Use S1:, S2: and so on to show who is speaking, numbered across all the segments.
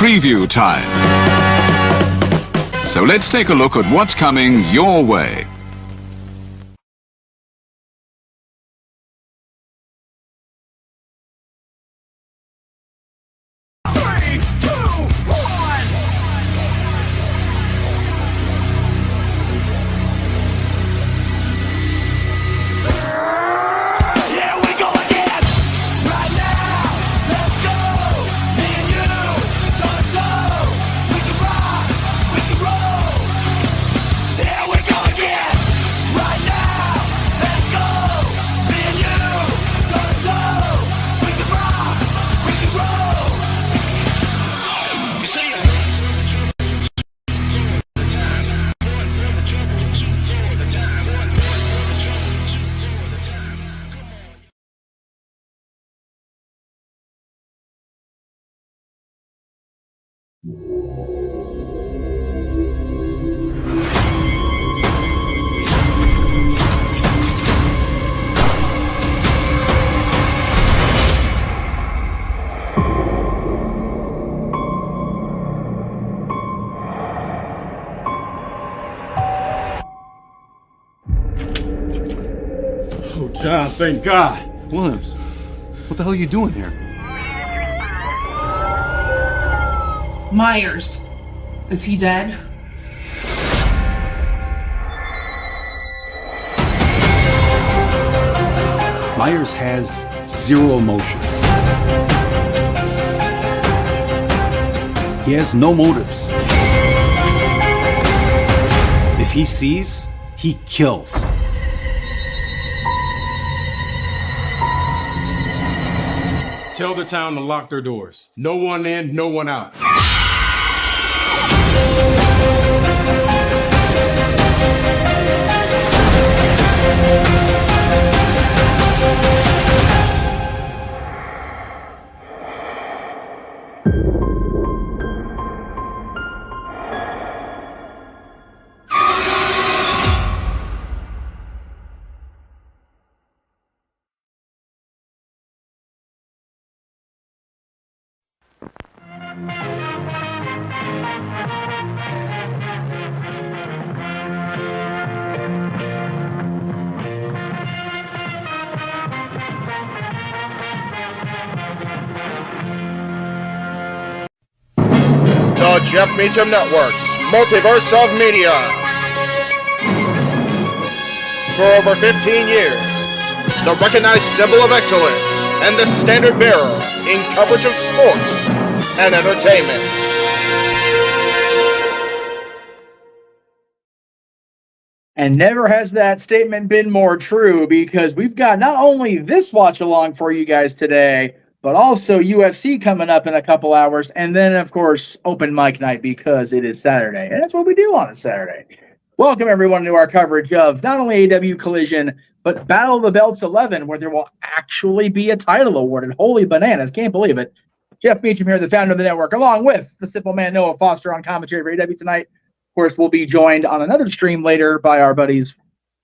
S1: preview time. So let's take a look at what's coming your way.
S2: Oh, John, thank God.
S3: Williams, what the hell are you doing here?
S4: Myers. Is he dead?
S3: Myers has zero emotion. He has no motives. If he sees, he kills.
S2: Tell the town to lock their doors. No one in, no one out.
S5: The Jeff Meacham Network's Multiverse of Media. For over 15 years, the recognized symbol of excellence and the standard bearer in coverage of sports and entertainment.
S6: And never has that statement been more true, because we've got not only this watch along for you guys today, but also UFC coming up in a couple hours. And then, of course, open mic night, because it is Saturday. And that's what we do on a Saturday. Welcome, everyone, to our coverage of not only AEW Collision, but Battle of the Belts 11, where there will actually be a title awarded. Holy bananas. Can't believe it. Jeff Meacham here, the founder of the network, along with the simple man Noah Foster on commentary for AEW tonight. Of course, we'll be joined on another stream later by our buddies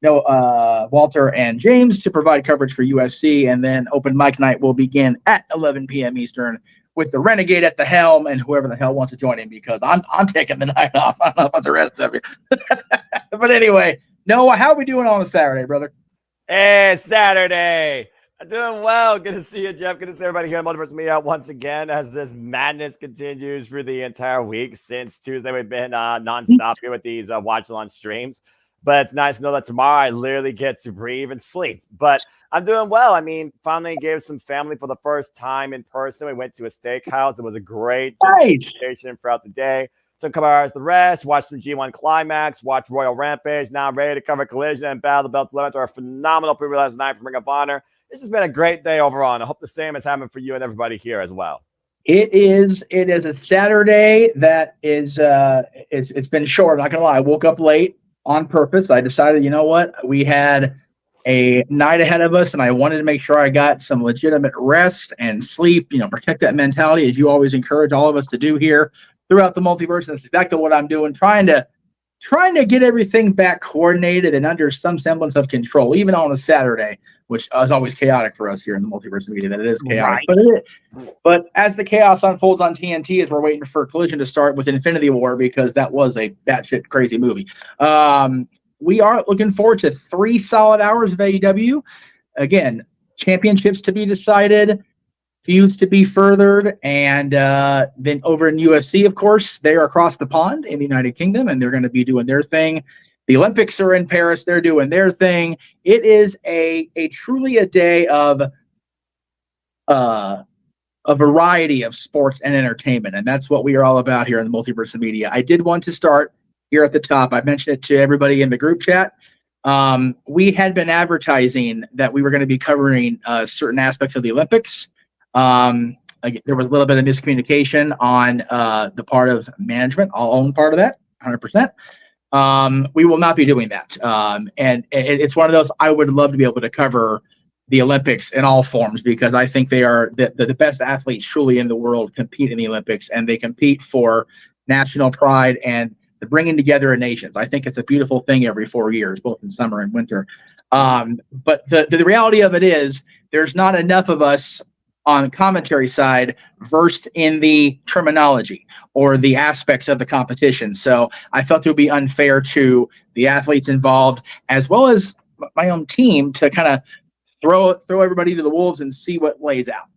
S6: Walter and James to provide coverage for UFC, and then open mic night will begin at 11 p.m. Eastern with the Renegade at the helm and whoever the hell wants to join him, because I'm taking the night off. I don't know about the rest of you. But anyway, Noah, how are we doing on a Saturday, brother?
S7: Hey, Saturday. I'm doing well. Good to see you, Jeff. Good to see everybody here on Multiverse Media once again as this madness continues through the entire week. Since Tuesday, we've been nonstop here with these watch-along streams. But it's nice to know that tomorrow I literally get to breathe and sleep. But I'm doing well. I mean, finally gave some family for the first time in person. We went to a steakhouse. It was a great presentation throughout the day. Took a couple hours to rest, watched some G1 Climax, watched Royal Rampage. Now I'm ready to cover Collision and Battle of the Belts 11 to our phenomenal preview last night from Ring of Honor. This has been a great day overall, and I hope the same is happening for you and everybody here as well.
S6: It is a Saturday that is it's been short. I'm not gonna lie. I woke up late on purpose. I decided, you know what, we had a night ahead of us, and I wanted to make sure I got some legitimate rest and sleep. You know, protect that mentality, as you always encourage all of us to do here throughout the multiverse. And that's exactly what I'm doing, trying to trying to get everything back coordinated and under some semblance of control, even on a Saturday, which is always chaotic for us here in the Multiverse media. That it is chaotic, but as the chaos unfolds on TNT, as we're waiting for Collision to start with Infinity War, because that was a batshit crazy movie. We are looking forward to 3 solid hours of AEW. Again, championships to be decided, feuds to be furthered, and then over in UFC, of course, they are across the pond in the United Kingdom, and they're going to be doing their thing. The Olympics are in Paris; they're doing their thing. It is a truly a day of a variety of sports and entertainment, and that's what we are all about here in the Multiverse of Media. I did want to start here at the top. I mentioned it to everybody in the group chat. We had been advertising that we were going to be covering certain aspects of the Olympics. There was a little bit of miscommunication on the part of management. I'll own part of that, 100%. We will not be doing that. And it's one of those, I would love to be able to cover the Olympics in all forms, because I think they are the best athletes truly in the world compete in the Olympics, and they compete for national pride and the bringing together of nations. I think it's a beautiful thing every 4 years, both in summer and winter. But the reality of it is there's not enough of us on the commentary side versed in the terminology or the aspects of the competition. So I felt it would be unfair to the athletes involved, as well as my own team, to kind of throw everybody to the wolves and see what lays out.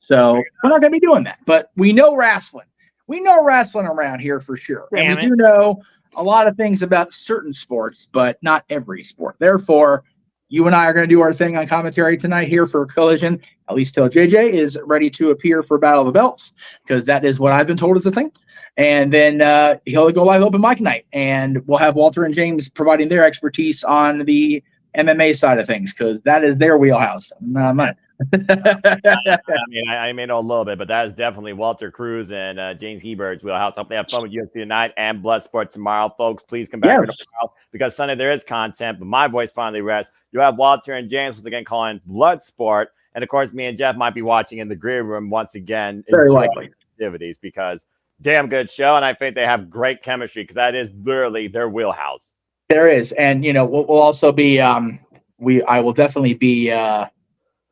S6: So we're not going to be doing that, but we know wrestling. We know wrestling around here for sure. And we do know a lot of things about certain sports, but not every sport. Therefore, you and I are going to do our thing on commentary tonight here for Collision, at least till JJ is ready to appear for Battle of the Belts, because that is what I've been told is the thing. And then he'll go live open mic night, and we'll have Walter and James providing their expertise on the MMA side of things, because that is their wheelhouse, not mine.
S7: I may know a little bit, but that is definitely Walter Cruz and James Hebert's wheelhouse. Hope they have fun with UFC tonight and Bloodsport tomorrow, folks. Please come back tomorrow, because Sunday there is content, but my voice finally rests. You have Walter and James once again calling Bloodsport, and of course, me and Jeff might be watching in the green room once again.
S6: Very likely.
S7: Activities, because damn good show, and I think they have great chemistry, because that is literally their wheelhouse.
S6: There is, and we'll also be I will definitely be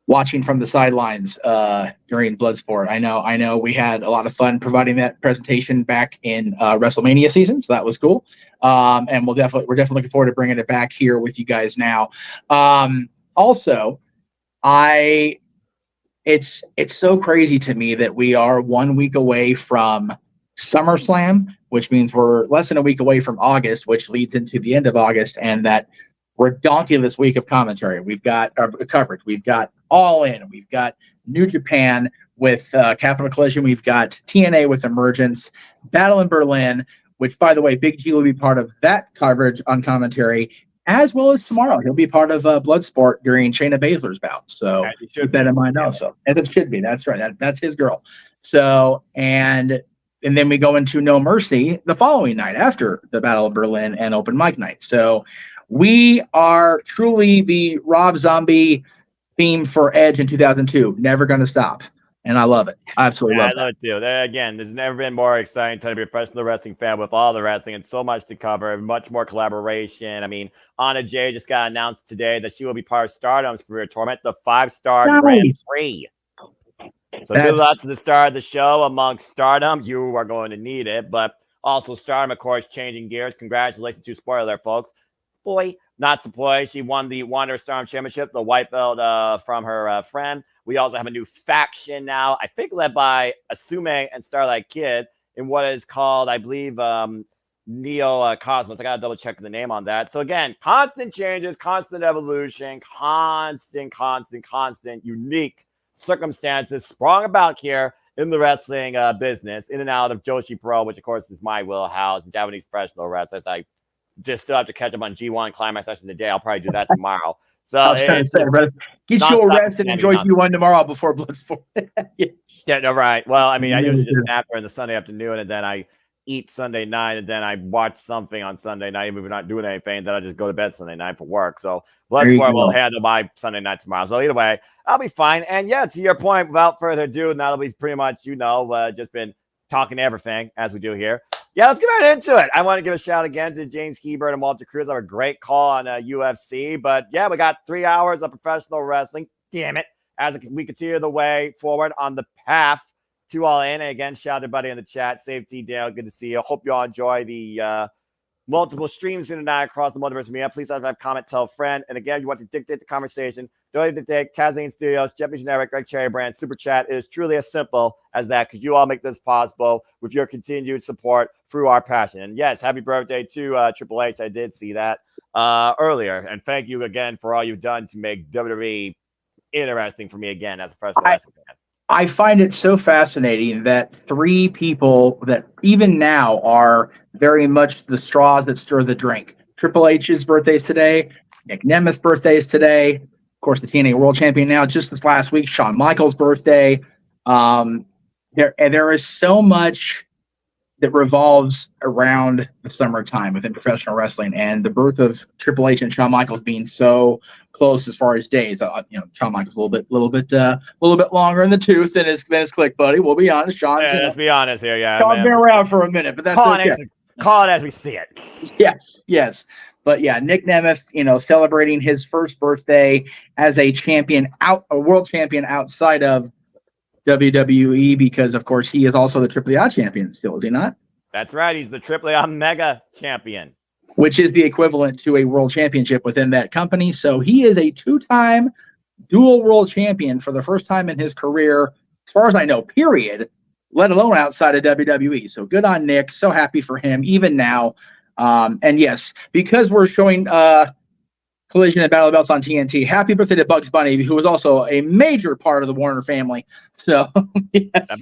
S6: watching from the sidelines during Bloodsport. I know we had a lot of fun providing that presentation back in WrestleMania season, so that was cool. And we're definitely looking forward to bringing it back here with you guys now. Also, it's so crazy to me that we are 1 week away from SummerSlam, which means we're less than a week away from August, which leads into the end of August, and that redonkulous week of commentary. We've got coverage. We've got All In. We've got New Japan with Capital Collision. We've got TNA with Emergence, Battle in Berlin, which, by the way, Big G will be part of that coverage on commentary, as well as tomorrow. He'll be part of Bloodsport during Shayna Baszler's bout. So keep that in mind also. As it should be. That's right. That's his girl. So, and then we go into No Mercy the following night after the Battle of Berlin and open mic night. So we are truly the Rob Zombie theme for Edge in 2002. Never going to stop. And I love it. I absolutely love it.
S7: I love it too. Again, there's never been more exciting time to be a professional wrestling fan with all the wrestling and so much to cover, much more collaboration. I mean, Anna Jay just got announced today that she will be part of Stardom's Career Tournament, the 5-star Grand Prix. So good luck to the star of the show amongst Stardom. You are going to need it. But also Stardom, of course, changing gears. Congratulations to spoiler alert, folks. Boy, not surprised. She won the Wanderer Stardom Championship, the white belt from her friend. We also have a new faction now, I think led by Asume and Starlight Kid in what is called, I believe, Neo Cosmos. I got to double check the name on that. So again, constant changes, constant evolution, constant unique circumstances sprung about here in the wrestling business, in and out of Joshi Pro, which of course is my wheelhouse, and Japanese professional wrestlers. I just still have to catch up on G1 Climax session today. I'll probably do that tomorrow. So
S6: I was trying to say, brother, get your rest and enjoy G1 tomorrow before Bloodsport. Yes.
S7: Yeah, no, right. Well, I mean, I usually just nap during the Sunday afternoon, and then I eat Sunday night, and then I watch something on Sunday night, even if we're not doing anything, then I just go to bed Sunday night for work. So Bloodsport will handle my Sunday night tomorrow. So either way, I'll be fine. And yeah, to your point, without further ado, now that we've pretty much, just been talking everything as we do here, Yeah, let's get right into it. I want to give a shout again to James Hebert and Walter Cruz. Have a great call on UFC. But yeah, we got 3 hours of professional wrestling. Damn it. As we continue the way forward on the path to All In. And again, shout out to everybody in the chat. Safety Dale, good to see you. Hope you all enjoy the multiple streams tonight across the Multiverse media. Please subscribe, comment, tell a friend. And again, you want to dictate the conversation. Don't dictate. Kathleen Studios, Jeff Generic, Greg Cherry Brand, Super Chat. It is truly as simple as that because you all make this possible with your continued support through our passion. And yes, happy birthday to Triple H. I did see that earlier. And thank you again for all you've done to make WWE interesting for me again as a professional wrestling fan.
S6: I find it so fascinating that 3 people that even now are very much the straws that stir the drink. Triple H's birthday is today. Nick Nemeth's birthday is today. Of course, the TNA World Champion now. Just this last week, Shawn Michaels' birthday. There is so much that revolves around the summertime within professional wrestling, and the birth of Triple H and Shawn Michaels being so close as far as days. Shawn Michaels a little bit longer in the tooth than his click buddy. We'll be honest, Shawn's.
S7: Yeah, let's be honest here. Yeah,
S6: Shawn's been around for a minute, but that's okay.
S7: Call it as we see it.
S6: Yeah. Yes. But yeah, Nick Nemeth, celebrating his first birthday as a world champion outside of WWE, because of course he is also the AAA champion still, is he not?
S7: That's right. He's the AAA Mega champion,
S6: which is the equivalent to a world championship within that company. So he is a 2-time dual world champion for the first time in his career, as far as I know, period, let alone outside of WWE. So good on Nick. So happy for him, even now. And yes, because we're showing Collision and Battle of the Belts on TNT, happy birthday to Bugs Bunny, who was also a major part of the Warner family. So yes,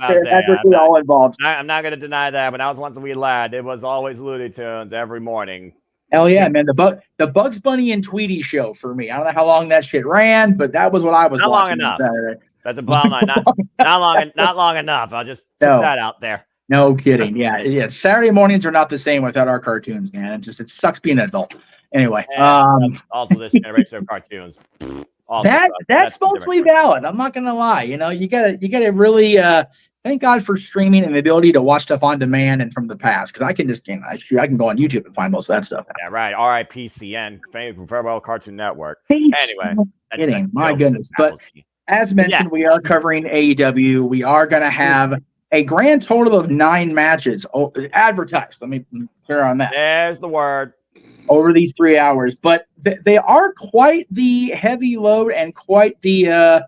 S6: we're all involved.
S7: I'm not going to deny that. When I was once a wee lad, it was always Looney Tunes every morning.
S6: Hell yeah, man. The Bugs Bunny and Tweety show for me. I don't know how long that shit ran, but that was what I was watching.
S7: Not long enough. That's a bottom line. Not long enough. I'll just put that out there.
S6: No kidding. Yeah. Saturday mornings are not the same without our cartoons, man. It sucks being an adult. Anyway,
S7: also this generation of cartoons.
S6: That's mostly valid. I'm not gonna lie. You gotta really thank God for streaming and the ability to watch stuff on demand and from the past. Because I can just I can go on YouTube and find most of that stuff.
S7: Yeah, right. RIPCN, Farewell Cartoon Network.
S6: Anyway, my goodness. But as mentioned, we are covering AEW. We are gonna have a grand total of 9 matches advertised. Let me clear on that.
S7: There's the word.
S6: Over these 3 hours, but they are quite the heavy load and quite the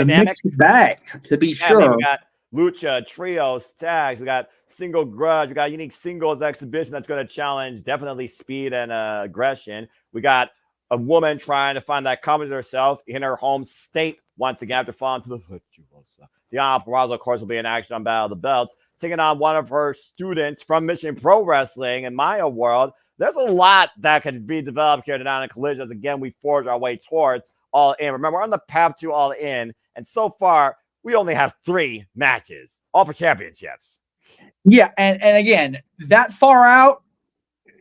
S6: mixed bag, to be sure.
S7: We got lucha, trios, tags. We got single grudge. We got unique singles exhibition that's going to challenge definitely speed and aggression. We got a woman trying to find that confidence in herself in her home state once again after falling to the virtuosa. Deonna Purrazzo, of course, will be in action on Battle of the Belts, taking on one of her students from Mission Pro Wrestling in Maya World. There's a lot that could be developed here tonight in Collision as, again, we forge our way towards All In. Remember, we're on the path to All In, and so far, we only have 3 matches, all for championships.
S6: Yeah, and again, that far out,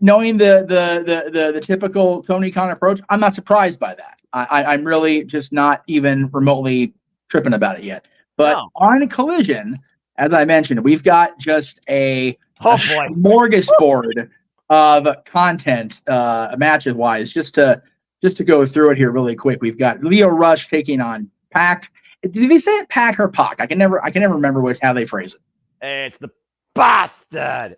S6: knowing the typical Tony Khan approach, I'm not surprised by that. I'm really just not even remotely tripping about it yet. But on Collision, as I mentioned, we've got just a smorgasbord of content, matches wise, just to go through it here really quick. We've got Leo Rush taking on Pac. Did they say it Pac or Pac? I can never remember how they phrase it.
S7: It's the bastard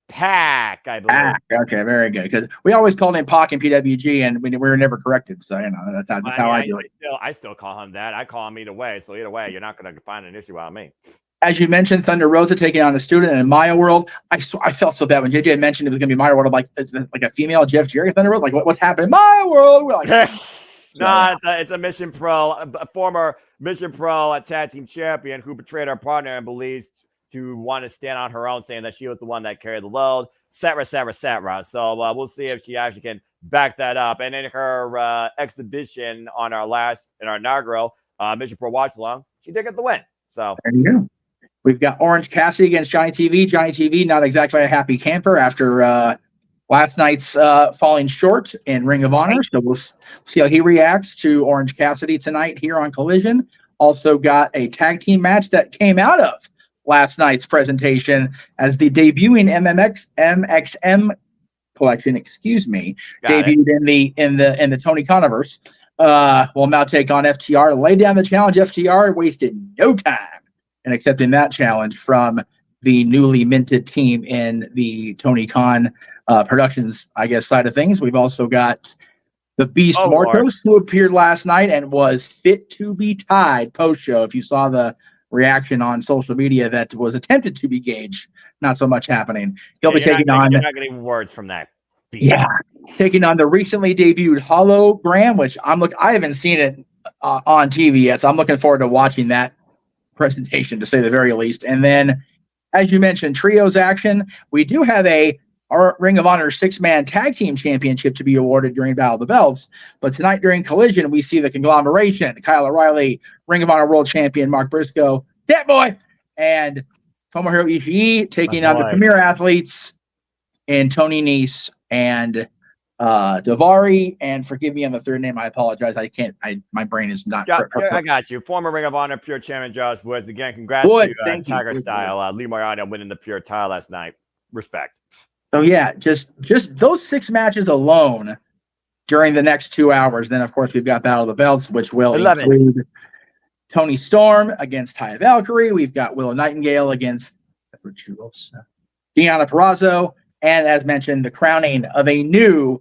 S7: Pac, I believe.
S6: Pac. Okay, very good. Because we always called him Pac in PWG, and we were never corrected. So that's how I do it.
S7: I still call him that. I call him either way. So either way, you're not going to find an issue out of me.
S6: As you mentioned, Thunder Rosa taking on a student in Maya World. I felt so bad when JJ mentioned it was going to be Maya World. I'm like, is it like a female Jeff Jarrett Thunder Rosa? Like, what's happening? Maya World. We're like,
S7: no, it's a Mission Pro, a former Mission Pro tag team champion who betrayed her partner and believes to want to stand on her own, saying that she was the one that carried the load. Etc. So we'll see if she actually can back that up. And in her exhibition on our inaugural Mission Pro watch along, she did get the win. So
S6: there you go. We've got Orange Cassidy against Johnny TV. Johnny TV, not exactly a happy camper after last night's falling short in Ring of Honor. So we'll see how he reacts to Orange Cassidy tonight here on Collision. Also got a tag team match that came out of last night's presentation as the debuting MXM collection, debuted in the Tony Khanverse. Will now take on FTR. Lay down the challenge. FTR wasted no time in accepting that challenge from the newly minted team in the Tony Khan Productions, I guess, side of things. We've also got the Beast Mortos, who appeared last night and was fit to be tied post-show. If you saw the reaction on social media that was attempted to be gauged, not so much happening. He'll be taking on...
S7: You're not getting words from that. Beast.
S6: Yeah, taking on the recently debuted Hologram, which I haven't seen it on TV yet, so I'm looking forward to watching that presentation, to say the very least. And then, as you mentioned, trios action. We do have our Ring of Honor 6-man tag team championship to be awarded during Battle of the Belts. But tonight during Collision, we see the conglomeration: Kyle O'Reilly, Ring of Honor World Champion Mark Briscoe, that boy, and Tomohiro Ishii taking on the premier athletes in Tony Nese and Davari. And forgive me on the third name. I apologize. My brain is not.
S7: I got you. Former Ring of Honor Pure Chairman Josh Woods. Again, congrats to Tiger Style. Lee Moriarty winning the Pure title last night. Respect.
S6: So yeah, just those 6 matches alone during the next 2 hours. Then of course we've got Battle of the Belts, which will include Tony Storm against Taya Valkyrie. We've got Willow Nightingale against Deonna Purrazzo, and as mentioned, the crowning of a new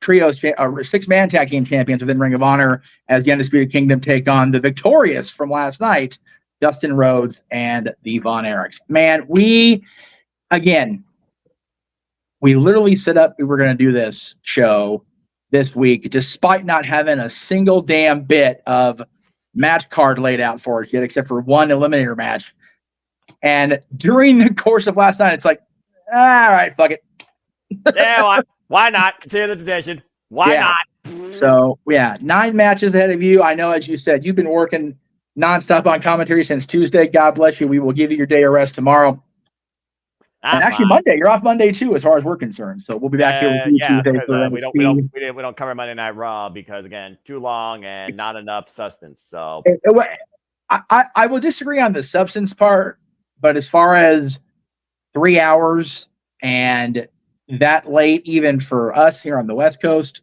S6: trio 6-man tag team champions within Ring of Honor as the Undisputed Kingdom take on the victorious from last night, Dustin Rhodes and the Von Erichs. Man, we literally set up, we were going to do this show this week, despite not having a single damn bit of match card laid out for us yet, except for one eliminator match. And during the course of last night, it's like, all right, fuck it.
S7: Yeah, why not? Continue the tradition. Why not?
S6: So, 9 matches ahead of you. I know, as you said, you've been working nonstop on commentary since Tuesday. God bless you. We will give you your day of rest tomorrow. And actually, Monday, you're off Monday too, as far as we're concerned. So we'll be back here with you Tuesday.
S7: We don't cover Monday Night Raw because, again, too long and not enough substance. So
S6: I will disagree on the substance part, but as far as 3 hours and that late, even for us here on the West Coast,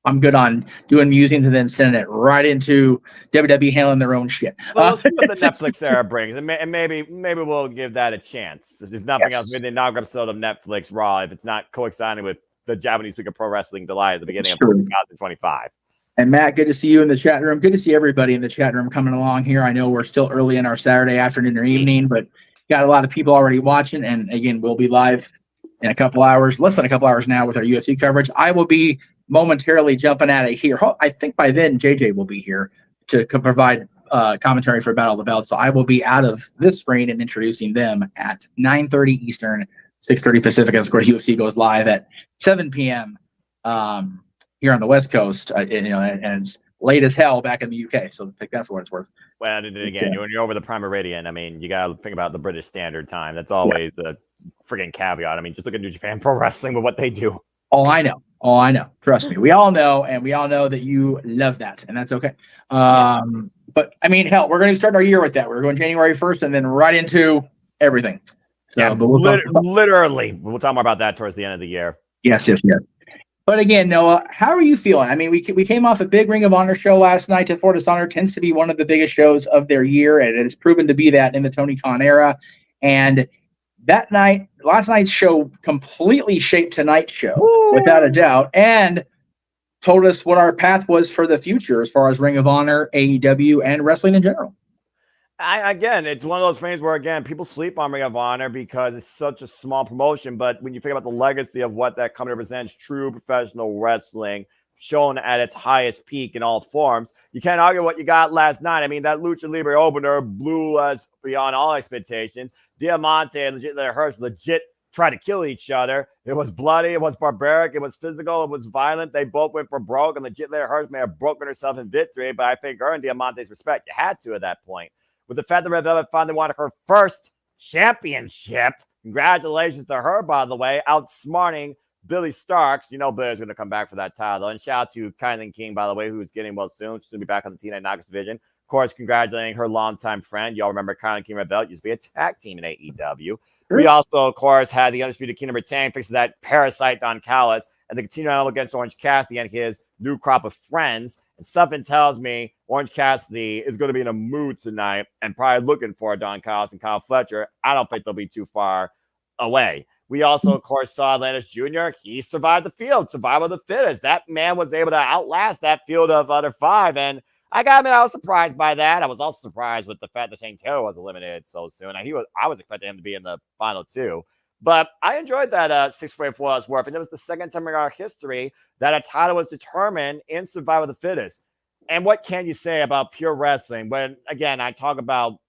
S6: I'm good on doing musings and then sending it right into WWE handling their own shit.
S7: Well, let's see what the Netflix era brings, and maybe we'll give that a chance. If nothing else, maybe the inaugural episode of Netflix Raw, if it's not coinciding with the Japanese Week of Pro Wrestling July at the beginning of 2025.
S6: And Matt, good to see you in the chat room. Good to see everybody in the chat room coming along here. I know we're still early in our Saturday afternoon or evening, but got a lot of people already watching. And again, we'll be live in a couple hours, less than a couple hours now, with our UFC coverage. I will be momentarily jumping at it here. I think by then JJ will be here to provide commentary for Battle of the Belts. So I will be out of this screen and introducing them at 9:30 Eastern, 6:30 Pacific. As of course, UFC goes live at 7 p.m. Here on the West Coast, and it's late as hell back in the UK. So take that for what it's worth.
S7: Well, and again, when you're over the Prime Meridian, I mean, you got to think about the British Standard Time. That's always a friggin' caveat. I mean, just look at New Japan Pro Wrestling with what they do.
S6: Oh, I know. Trust me. We all know, and we all know that you love that, and that's okay. But I mean, hell, we're going to start our year with that. We're going January 1st and then right into everything. So, but
S7: literally, we'll talk more about that towards the end of the year.
S6: Yes. But again, Noah, how are you feeling? I mean, we came off a big Ring of Honor show last night. For Dishonor tends to be one of the biggest shows of their year, and it has proven to be that in the Tony Khan era. And last night's show completely shaped tonight's show, without a doubt, and told us what our path was for the future as far as Ring of Honor, AEW, and wrestling in general.
S7: Again, it's one of those things where, again, people sleep on Ring of Honor because it's such a small promotion. But when you think about the legacy of what that company represents, true professional wrestling shown at its highest peak in all forms, you can't argue what you got last night. I mean, that Lucha Libre opener blew us beyond all expectations. Diamante and Hirsch legit tried to kill each other. It was bloody, it was barbaric, it was physical, it was violent. They both went for broke, and legit Hirsch may have broken herself in victory, but I think her and Diamante's respect, you had to at that point. With the fact that Red Velvet finally wanted her first championship, congratulations to her, by the way, outsmarting Billy Starks. You know Billy's going to come back for that title. And shout out to Kylan King, by the way, who's getting well soon. She's going to be back on the Teen Nagas division. course, congratulating her longtime friend. Y'all remember Kylan King Rebel used to be a tag team in AEW. We also, of course, had the Undisputed Kingdom retain, fixing that parasite Don Callis, and the continuing battle against Orange Cassidy and his new crop of friends. And something tells me Orange Cassidy is going to be in a mood tonight and probably looking for Don Callis and Kyle Fletcher. I don't think they'll be too far away. We also, of course, saw Atlantis Jr. He survived the field, survival of the fittest. That man was able to outlast that field of other 5. And I got I was surprised by that. I was also surprised with the fact that Shane Taylor was eliminated so soon. I was expecting him to be in the final 2. But I enjoyed that 6-way full worth. And it was the second time in our history that a title was determined in survival of the fittest. And what can you say about pure wrestling when, again, I talk about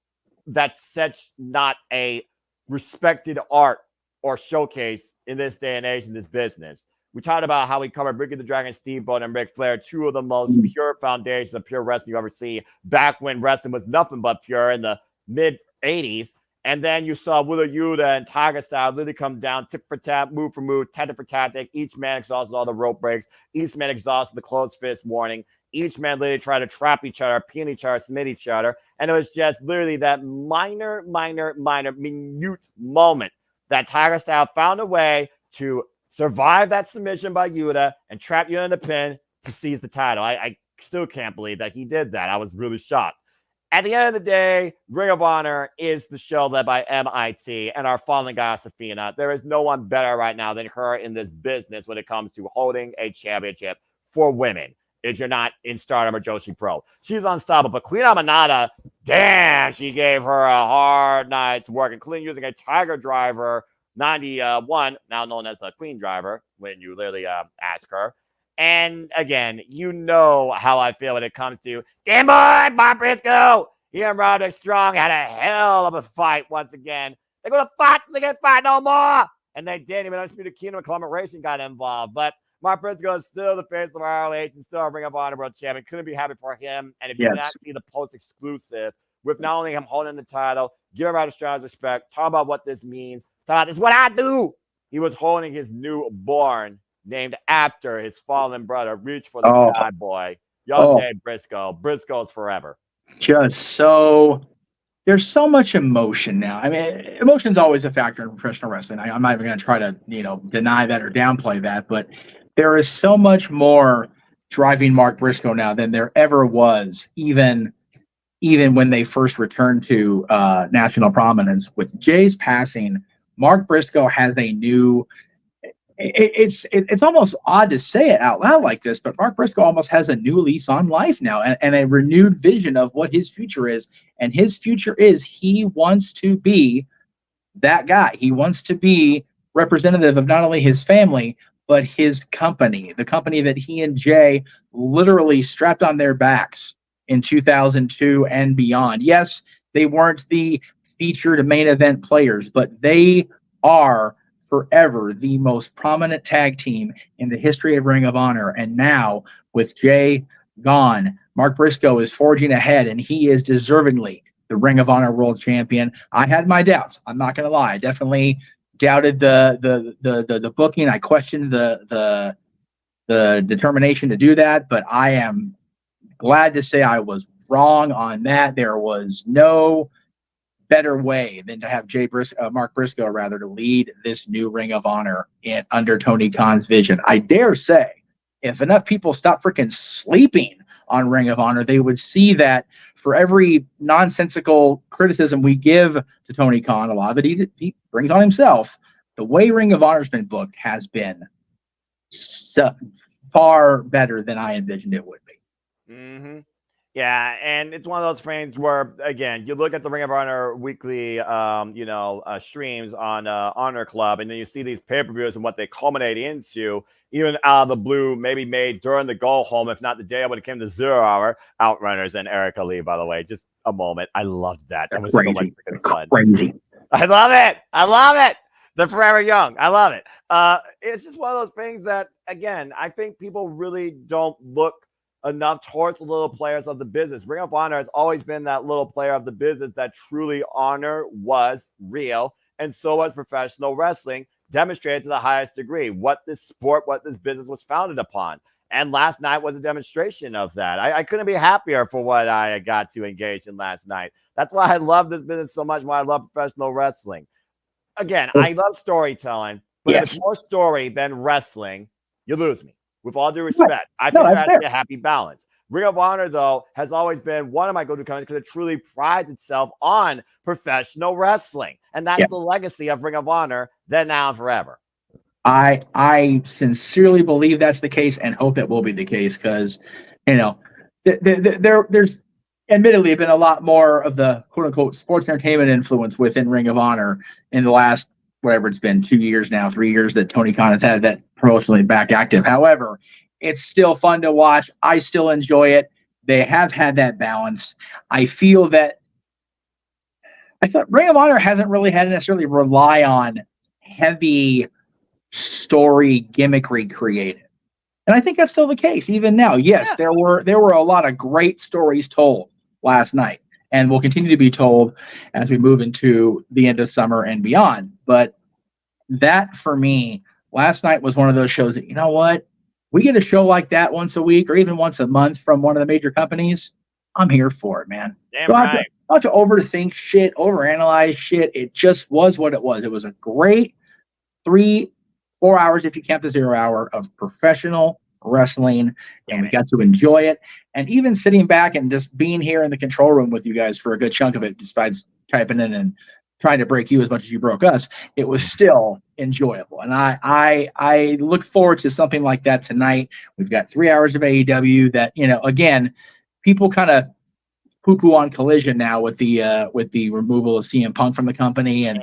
S7: that's such not a respected art or showcase in this day and age in this business. We talked about how we covered Ricky the Dragon Steamboat and Ric Flair, 2 of the most pure foundations of pure wrestling you ever see, back when wrestling was nothing but pure in the mid-'80s. And then you saw Wheeler Yuta and Tiger Style literally come down, tip for tap, move for move, tactic for tactic. Each man exhausted all the rope breaks. Each man exhausted the closed fist warning. Each man literally tried to trap each other, pin each other, submit each other. And it was just literally that minute moment that Tiger Style found a way to survive that submission by Yuta and trap Yuta in the pin to seize the title. I still can't believe that he did that. I was really shocked. At the end of the day, Ring of Honor is the show led by MIT and our fallen goddess Athena. There is no one better right now than her in this business when it comes to holding a championship for women. If you're not in Stardom or Joshi Pro, she's unstoppable. But Queen Aminata, damn, she gave her a hard night's work, including using a Tiger Driver 91, now known as the Queen Driver, when you literally ask her. And again, you know how I feel when it comes to Game Boy, Bob Briscoe. He and Roderick Strong had a hell of a fight once again. They're going to fight. They can't fight no more. And they didn't. Even Undisputed Kingdom and Collaboration got involved. But Mark Briscoe is still the face of ROH and still a Ring of Honor World Champion. Couldn't be happy for him. And if you did not see the post-exclusive with not only him holding the title, give Roderick Strong respect, talk about what this means, talk about this is what I do. He was holding his newborn named after his fallen brother. Reach for the sky, boy. Young Dave Briscoe. Briscoe's forever.
S6: Just so there's so much emotion now. I mean, emotion's always a factor in professional wrestling. I'm not even going to try to, deny that or downplay that, but there is so much more driving Mark Briscoe now than there ever was, even when they first returned to national prominence. With Jay's passing, Mark Briscoe has a new. It's almost odd to say it out loud like this, but Mark Briscoe almost has a new lease on life now and a renewed vision of what his future is. And his future is he wants to be that guy. He wants to be representative of not only his family, but his company, the company that he and Jay literally strapped on their backs in 2002 and beyond. Yes, they weren't the featured main event players, but they are forever the most prominent tag team in the history of Ring of Honor. And now with Jay gone, Mark Briscoe is forging ahead, and he is deservingly the Ring of Honor World Champion. I had my doubts. I'm not going to lie. I definitely doubted the booking. I questioned the determination to do that, but I am glad to say I was wrong on that. There was no better way than to have Mark Briscoe to lead this new Ring of Honor under Tony Khan's vision. I dare say, if enough people stop freaking sleeping on Ring of Honor, they would see that for every nonsensical criticism we give to Tony Khan, a lot of it he brings on himself. The way Ring of Honor's been booked has been far better than I envisioned it would be.
S7: Mm-hmm. Yeah, and it's one of those things where, again, you look at the Ring of Honor weekly, streams on Honor Club, and then you see these pay-per-views and what they culminate into, even out of the blue, maybe made during the go home, if not the day when it came to 0 Hour, Outrunners and Erica Lee, by the way. Just a moment. I loved that. That was
S6: crazy.
S7: So much freaking fun.
S6: Crazy.
S7: I love it. I love it. They're forever young. I love it. It's just one of those things that, again, I think people really don't look enough towards the little players of the business. Ring of Honor has always been that little player of the business that truly honor was real, and so was professional wrestling, demonstrated to the highest degree what this sport, what this business was founded upon. And last night was a demonstration of that. I couldn't be happier for what I got to engage in last night. That's why I love this business so much, why I love professional wrestling. Again, I love storytelling, but if it's more story than wrestling, you lose me. With all due respect, I think there has to be a happy balance. Ring of Honor, though, has always been one of my go-to companies because it truly prides itself on professional wrestling. And that's the legacy of Ring of Honor, then, now, and forever.
S6: I sincerely believe that's the case and hope it will be the case because, there's admittedly been a lot more of the quote-unquote sports entertainment influence within Ring of Honor in the last, whatever it's been, 2 years now, 3 years that Tony Khan has had that promotionally back active. However, it's still fun to watch. I still enjoy it. They have had that balance. I feel that Ring of Honor hasn't really had to necessarily rely on heavy story gimmickry created. And I think that's still the case even now. Yes, there were a lot of great stories told last night and will continue to be told as we move into the end of summer and beyond. But that, for me, last night was one of those shows that, you know what? We get a show like that once a week or even once a month from one of the major companies. I'm here for it, man.
S7: Damn right.
S6: Not to overthink shit, overanalyze shit. It just was what it was. It was a great 3-4 hours, if you count the 0 hour, of professional wrestling, and we got to enjoy it. And even sitting back and just being here in the control room with you guys for a good chunk of it, besides typing in and trying to break you as much as you broke us, it was still enjoyable. And I look forward to something like that tonight. We've got 3 hours of AEW that, again, people kind of poo-poo on Collision now with the removal of CM Punk from the company. And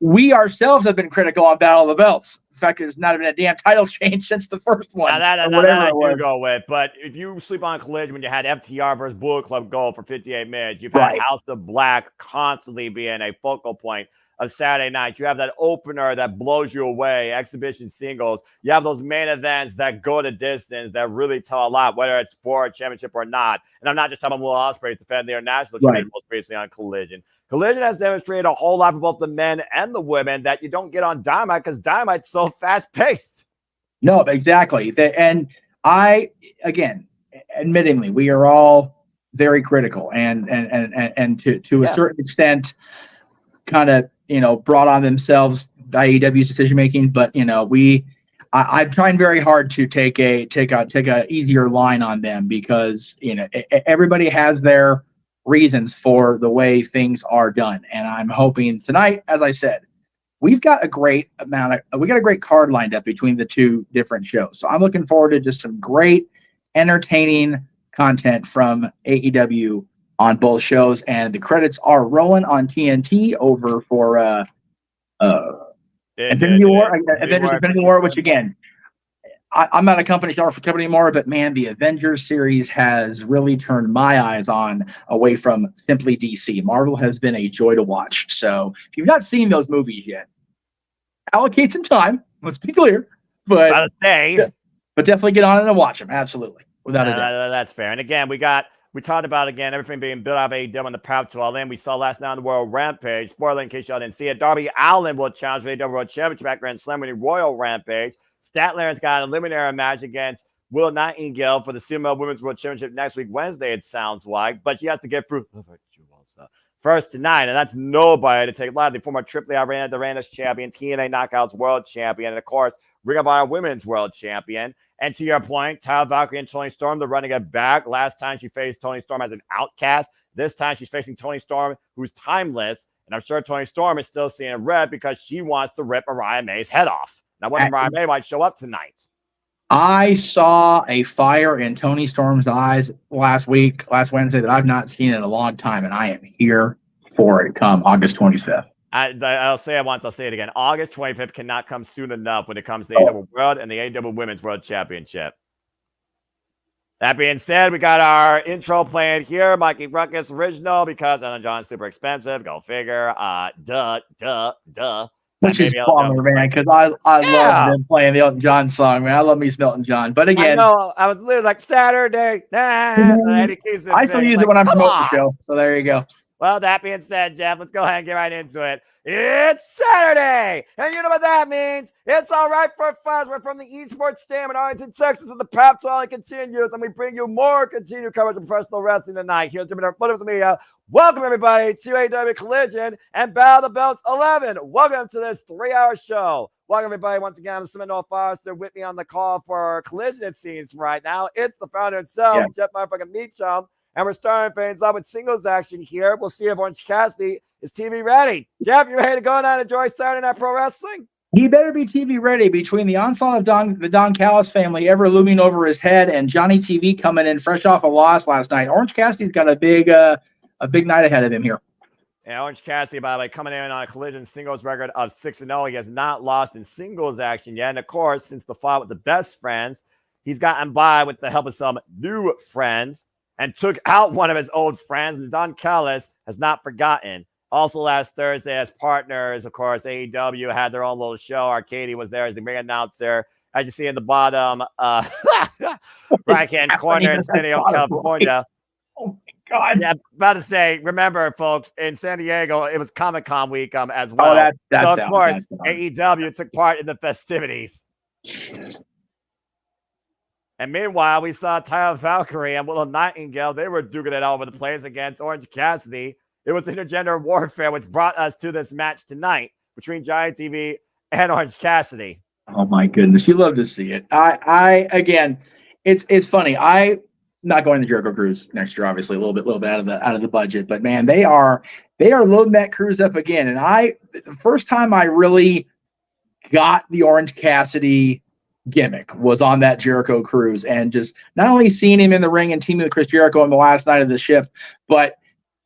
S6: we ourselves have been critical on Battle of the Belts. In fact, there's not been a damn title change since the first one.
S7: That I do go with. But if you sleep on Collision when you had FTR versus Bullet Club Gold for 58 minutes, you've had House of Black constantly being a focal point of Saturday night. You have that opener that blows you away, exhibition singles. You have those main events that go the distance, that really tell a lot, whether it's for a championship or not. And I'm not just talking about Will Ospreay defending their national championship most recently on Collision. Collision has demonstrated a whole lot for both the men and the women that you don't get on Dynamite because Dynamite's so fast-paced.
S6: No, exactly. And again, admittingly, we are all very critical and to a certain extent kind of, brought on themselves AEW's decision making, but I'm trying very hard to take a easier line on them because everybody has their reasons for the way things are done, and I'm hoping tonight, as I said, we got a great card lined up between the two different shows. So I'm looking forward to just some great, entertaining content from AEW on both shows, and the credits are rolling on TNT over for Infinity War, Avengers Infinity War, which again, I'm not a company anymore, but man, the Avengers series has really turned my eyes away from simply DC. Marvel has been a joy to watch. So if you've not seen those movies yet, allocate some time. Let's be clear, but definitely get on it and watch them. Absolutely, without a doubt.
S7: That's fair. And again, we talked about, again, everything being built out of AEW on the path to all in. We saw last night on the World Rampage. Spoiler in case y'all didn't see it. Darby Allin will challenge for the AEW World Championship at Grand Slam winning Royal Rampage. Statler's got an eliminatory match against Will Nightingale for the Sumo Women's World Championship next week, Wednesday, it sounds like. But she has to get through first tonight, and that's nobody to take lightly. Former AAA the Randers champion, TNA Knockouts World Champion, and of course, Ring of Honor Women's World Champion. And to your point, Tyler Valkyrie and Toni Storm, they're running it back. Last time she faced Toni Storm as an outcast. This time she's facing Toni Storm, who's timeless. And I'm sure Toni Storm is still seeing red because she wants to rip Mariah May's head off. Now, when Mariah May might show up tonight.
S6: I saw a fire in Toni Storm's eyes last Wednesday that I've not seen in a long time, and I am here for it come August 25th.
S7: I'll say it once, I'll say it again. August 25th cannot come soon enough when it comes to the AEW World and the AEW Women's World Championship. That being said, we got our intro playing here, Mikey Ruckus original, because Elton John's super expensive. Go figure. Duh.
S6: Which is bummer, man, because I love them playing the Elton John song, man. I love me some Elton John. But again,
S7: I know, I was literally like Saturday.
S6: I still use it when I'm promoting the show. So there you go.
S7: Well, that being said, Jeff, let's go ahead and get right into it. It's Saturday, and you know what that means. It's all right for fans. We're from the Esports Stadium in Arlington, Texas, and the Pap Rally continues, and we bring you more continued coverage of professional wrestling tonight. Here's Jimmy Multiverse Media. Welcome, everybody, to AEW Collision and Battle of the Belts 11. Welcome to this 3-hour show. Welcome, everybody, once again. I'm Seminole Foster with me on the call for Collision, it seems, right now. It's the founder himself, Jeff motherfucking Meacham. And we're starting things off with singles action here. We'll see if Orange Cassidy is TV ready. Jeff, you ready to go on and enjoy Saturday Night Pro Wrestling?
S6: He better be TV ready. Between the onslaught of the Don Callis family ever looming over his head and Johnny TV coming in fresh off a loss last night, Orange Cassidy's got a big night ahead of him here.
S7: And Orange Cassidy, by the way, coming in on a Collision singles record of 6-0. He has not lost in singles action yet. And of course, since the fight with the Best Friends, he's gotten by with the help of some new friends and took out one of his old friends. And Don Callis has not forgotten. Also, last Thursday, as partners, of course, AEW had their own little show. Arcady was there as the ring announcer. As you see in the bottom right-hand corner in San Diego, California.
S6: Oh, my God.
S7: Yeah, about to say, remember, folks, in San Diego, it was Comic-Con week as well.
S6: Oh, that's
S7: so, of course, AEW took part in the festivities.
S6: Jesus.
S7: And meanwhile, we saw Tyler Valkyrie and Willow Nightingale. They were duking it all over the place against Orange Cassidy. It was intergender warfare, which brought us to this match tonight between Giant TV and Orange Cassidy.
S6: Oh my goodness, you love to see it. I again, it's funny. I'm not going to Jericho Cruise next year, obviously, a little bit out of the budget. But man, they are loading that cruise up again. And the first time I really got the Orange Cassidy gimmick was on that Jericho Cruise, and just not only seeing him in the ring and teaming with Chris Jericho on the last night of the shift, but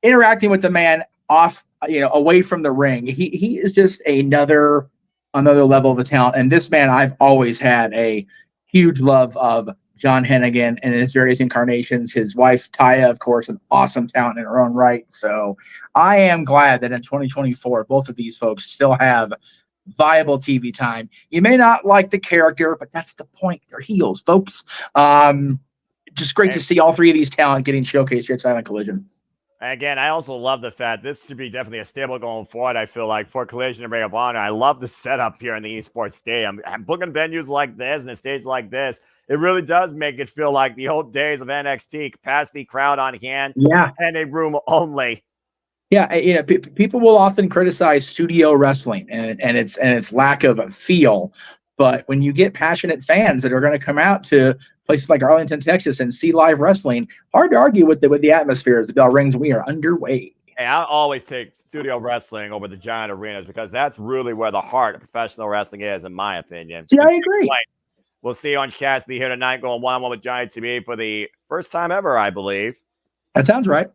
S6: interacting with the man off, away from the ring. He is just another level of a talent. And this man, I've always had a huge love of John Hennigan and his various incarnations. His wife, Taya, of course, an awesome talent in her own right. So I am glad that in 2024, both of these folks still have viable TV time. You may not like the character, but that's the point. They're heels, folks. Just great to see all three of these talent getting showcased here at Silent Collision.
S7: Again, I also love the fact this should be definitely a stable going forward. I feel like for Collision and Ring of Honor, I love the setup here in the Esports Stadium. Booking venues like this and a stage like this, it really does make it feel like the old days of NXT. Capacity, crowd on hand, and a room only.
S6: Yeah, people will often criticize studio wrestling and its lack of a feel, but when you get passionate fans that are going to come out to places like Arlington, Texas, and see live wrestling, hard to argue with the atmosphere as the bell rings. We are underway.
S7: Hey, I always take studio wrestling over the giant arenas because that's really where the heart of professional wrestling is, in my opinion.
S6: See, I agree.
S7: We'll see Orange Cassidy here tonight going one-on-one with Giant TV for the first time ever, I believe.
S6: That sounds right.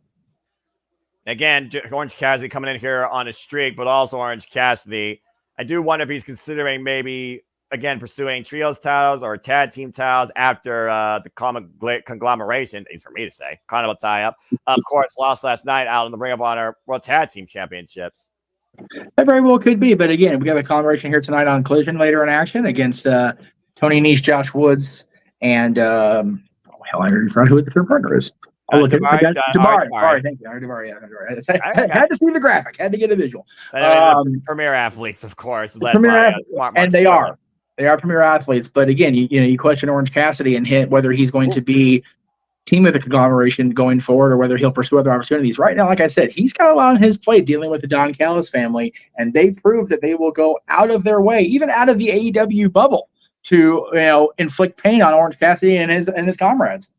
S7: Again, Orange Cassidy coming in here on a streak, but also Orange Cassidy. I do wonder if he's considering maybe, again, pursuing trios titles or tag team titles after the conglomeration, easy for me to say, Carnival tie-up. Of course, lost last night out in the Ring of Honor World Tag Team Championships.
S6: That very well could be, but again, we got a conglomeration here tonight on Collision later in action against Tony Nese, Josh Woods, and I already forgot who the third partner is. Damari. Thank you. Damari. I had to see the graphic. Had to get a visual.
S7: Premier athletes, of course.
S6: And they are. They are premier athletes. But again, you question Orange Cassidy and hit whether he's going to be team of the conglomeration going forward or whether he'll pursue other opportunities. Right now, like I said, he's got a lot on his plate dealing with the Don Callis family, and they prove that they will go out of their way, even out of the AEW bubble, to inflict pain on Orange Cassidy and his comrades.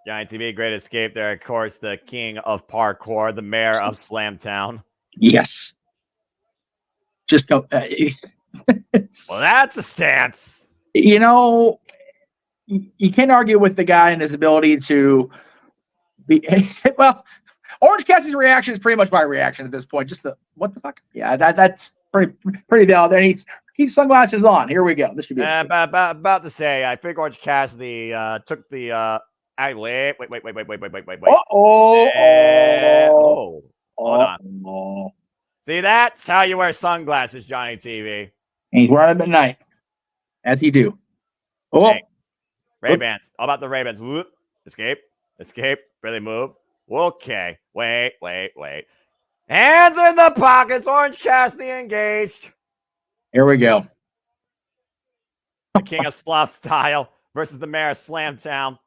S7: Giant TV, great escape there. Of course, the king of parkour, the mayor of Slamtown.
S6: Yes. Just go.
S7: Well, that's a stance.
S6: You can't argue with the guy and his ability to be. Well, Orange Cassidy's reaction is pretty much my reaction at this point. Just what the fuck? Yeah, that's pretty valid. And he's sunglasses on. Here we go. This should be
S7: about to say. I think Orange Cassidy took the. Wait. Hold on. See, that's how you wear sunglasses, Johnny TV.
S6: And he's wearing them at night, as he do. Oh,
S7: hey, Ray-Bans. How about the Ray-Bans? Whoop. Escape. Really move. Okay. Wait. Hands in the pockets. Orange Cassidy engaged.
S6: Here we go.
S7: The King of Sloth style versus the Mayor of Slamtown.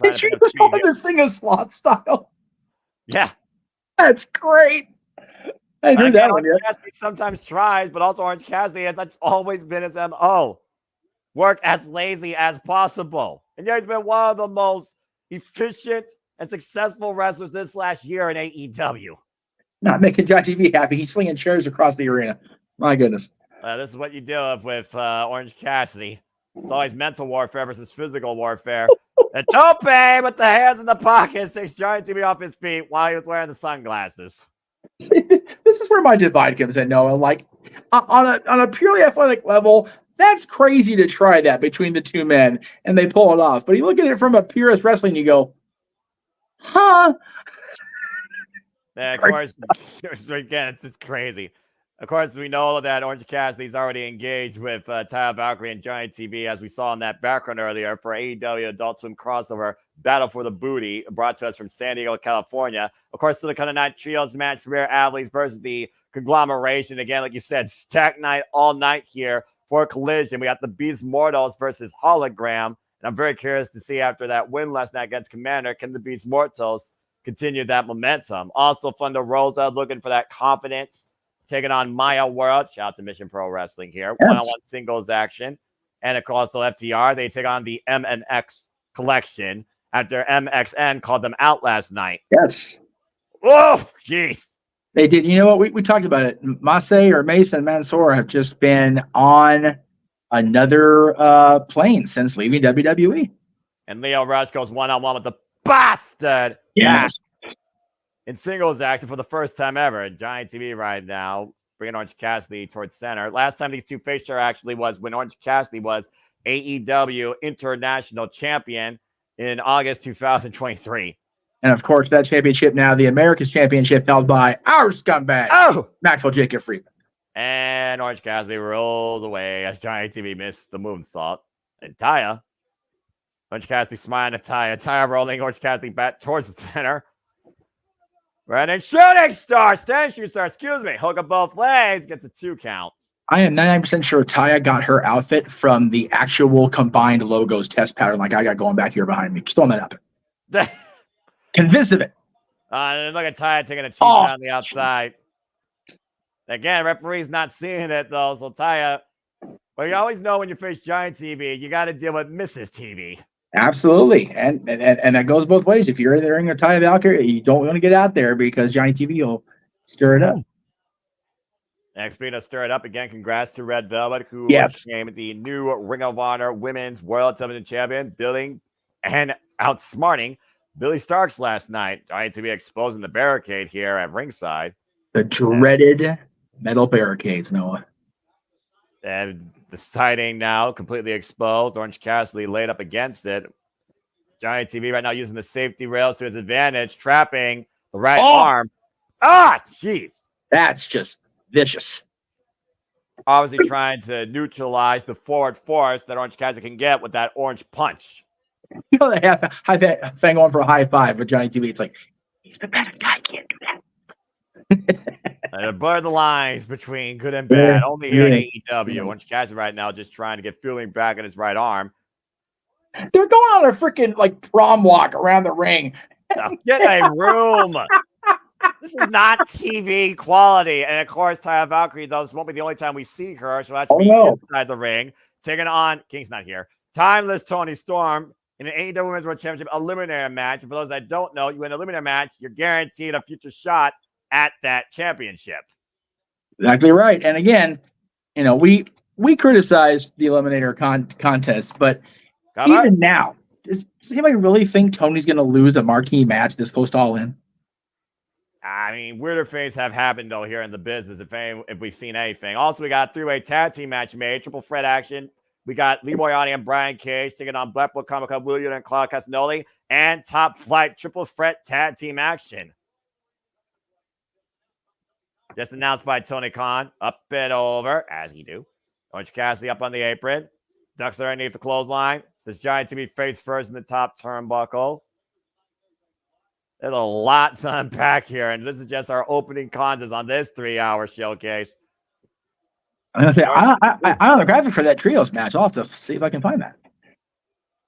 S6: Did you just want to sing a sloth style?
S7: Yeah.
S6: That's great. I heard that one
S7: Orange
S6: yet.
S7: Cassidy sometimes tries, but also Orange Cassidy, that's always been his MO. Work as lazy as possible. And yeah, he's been one of the most efficient and successful wrestlers this last year in AEW.
S6: Not making John TV happy. He's slinging chairs across the arena. My goodness.
S7: This is what you do with Orange Cassidy. It's always mental warfare versus physical warfare. And Tope with the hands in the pockets takes Giant TV off his feet while he was wearing the sunglasses.
S6: This is where my divide comes in, Noah. Like on a purely athletic level, that's crazy to try that between the two men, and they pull it off. But you look at it from a purist wrestling, you go, huh?
S7: And of course, again, it's just crazy. Of course, we know that Orange Cassidy's already engaged with Taya Valkyrie and Giant TV, as we saw in that background earlier for AEW Adult Swim crossover Battle for the Booty, brought to us from San Diego, California. Of course, to the Kind of Night Trios match for Rare Athletes versus the Conglomeration. Again, like you said, stack night all night here for Collision. We got the Beast Mortals versus Hologram. And I'm very curious to see after that win last night against Commander, can the Beast Mortals continue that momentum? Also, Thunder Rosa looking for that confidence, taking on Maya World. Shout out to Mission Pro Wrestling here.
S6: Yes.
S7: One-on-one singles action. And of course, FTR, they take on the MNX collection after MXN called them out last night.
S6: Yes.
S7: Oh, jeez.
S6: They did. You know what? We talked about it. Mace and Mansoor have just been on another plane since leaving WWE.
S7: And Leo Rush goes one-on-one with the bastard.
S6: Yes.
S7: In singles action for the first time ever. Giant TV right now, bringing Orange Cassidy towards center. Last time these two faced her actually was when Orange Cassidy was AEW International Champion in August 2023.
S6: And of course, that championship now, the America's Championship, held by our scumbag, Maxwell Jacob Friedman.
S7: And Orange Cassidy rolls away as Giant TV missed the moonsault. And Taya, Orange Cassidy smiling at Taya. Taya rolling Orange Cassidy back towards the center. Right, and shooting star, stand shooting star, excuse me. Hook up both legs, gets a 2 count.
S6: I am 99% sure Taya got her outfit from the actual combined logos test pattern, like I got going back here behind me. Still not up. Convinced of it.
S7: And look at Taya taking a cheap shot on the outside. Again, referee's not seeing it though, so Taya. Well, you always know when you face Giant TV, you got to deal with Mrs. TV.
S6: Absolutely, and that goes both ways. If you're in the ring with Taya Valkyrie, you don't want to get out there because Giant TV will stir it up.
S7: Next, being to stir it up again. Congrats to Red Velvet, who became the new Ring of Honor Women's World Television Champion, building and outsmarting Billy Starks last night. Giant TV exposing the barricade here at ringside.
S6: The dreaded metal barricades, Noah.
S7: And the siding now completely exposed. Orange Cassidy laid up against it. Giant TV right now using the safety rails to his advantage, trapping the right arm. Jeez.
S6: That's just vicious.
S7: Obviously trying to neutralize the forward force that Orange Cassidy can get with that orange punch.
S6: You know, they have high thing on for a high five with Giant TV. It's like, he's the better guy, can't do that.
S7: Blur the lines between good and bad. Only here in AEW. Orange Cassidy right now just trying to get feeling back in his right arm.
S6: They're going on a freaking like prom walk around the ring.
S7: Get a room. This is not TV quality. And of course, Taya Valkyrie, though, this won't be the only time we see her. She'll actually be inside the ring, taking on King's not here. Timeless Tony Storm in an AEW Women's World Championship eliminator match. And for those that don't know, you win an eliminator match, you're guaranteed a future shot at that championship.
S6: Exactly right. And again, you know, we criticized the eliminator contest, but even now, does anybody really think Tony's going to lose a marquee match this close to All In?
S7: I mean, weirder things have happened though here in the business. If we've seen anything, also we got a 3-way tag team match made, triple threat action. We got Lee Moriarty and Brian Cage taking on Blackpool Comic Club William and Claude Castagnoli, and Top Flight triple threat tag team action. Just announced by Tony Khan. Up and over, as he do. Orange Cassidy up on the apron. Ducks are underneath the clothesline. Says Giant to be face first in the top turnbuckle. There's a lot to unpack here, and this is just our opening contest on this 3-hour showcase.
S6: I'm gonna say I don't have a graphic for that trios match. I'll have to see if I can find that.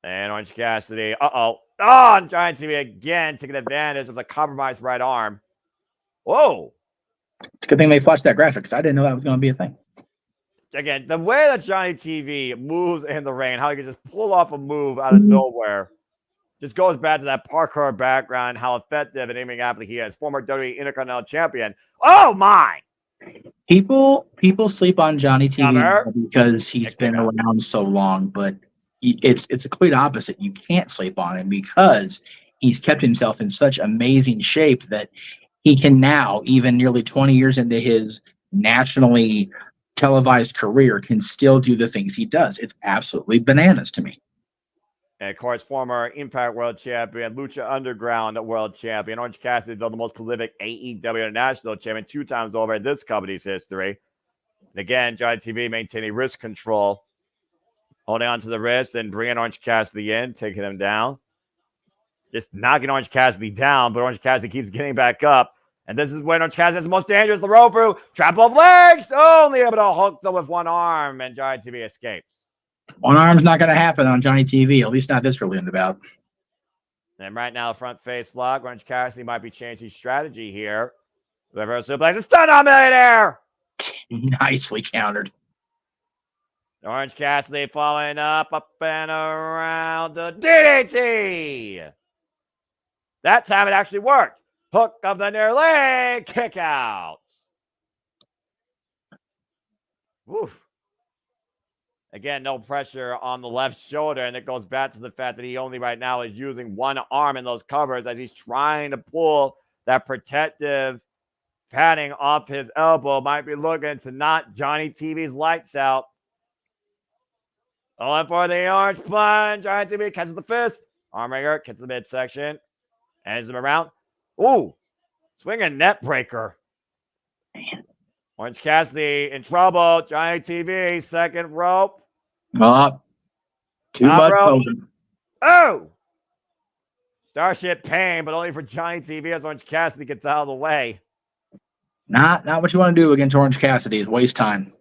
S7: And Orange Cassidy, on Giant TV again, taking advantage of the compromised right arm. Whoa!
S6: It's a good thing they flashed that graphic because I didn't know that was going to be a thing.
S7: Again, the way that Johnny TV moves in the ring, how he can just pull off a move out of nowhere, just goes back to that parkour background, how effective and aiming athlete he is. Former WWE Intercontinental Champion. Oh my!
S6: People sleep on Johnny TV because he's been around so long, but it's a complete opposite. You can't sleep on him because he's kept himself in such amazing shape that he can now, even nearly 20 years into his nationally televised career, can still do the things he does. It's absolutely bananas to me.
S7: And of course, former Impact World Champion, Lucha Underground World Champion, Orange Cassidy, the most prolific AEW National Champion 2 times over in this company's history. And again, Johnny TV maintaining wrist control, holding onto the wrist and bringing Orange Cassidy in, taking him down. Just knocking Orange Cassidy down, but Orange Cassidy keeps getting back up. And this is when Orange Cassidy is the most dangerous. The rope through, trap of legs, only able to hook them with one arm, and Johnny TV escapes.
S6: One arm's not going to happen on Johnny TV, at least not this early in the bout.
S7: And right now, front face lock. Orange Cassidy might be changing strategy here. Reverse suplex, a stun on Millionaire.
S6: Nicely countered.
S7: Orange Cassidy following up and around the DDT. That time it actually worked. Hook of the near leg, kick out. Woof. Again, no pressure on the left shoulder, and it goes back to the fact that he only right now is using one arm in those covers as he's trying to pull that protective padding off his elbow. Might be looking to knock Johnny TV's lights out. Going for the orange plunge. Johnny TV catches the fist. Armringer gets the midsection. Hands him around. Ooh. Swinging net breaker. Man. Orange Cassidy in trouble. Johnny TV, second rope.
S6: Too much motion.
S7: Oh! Starship pain, but only for Johnny TV as Orange Cassidy gets out of the way.
S6: Not what you want to do against Orange Cassidy is waste time.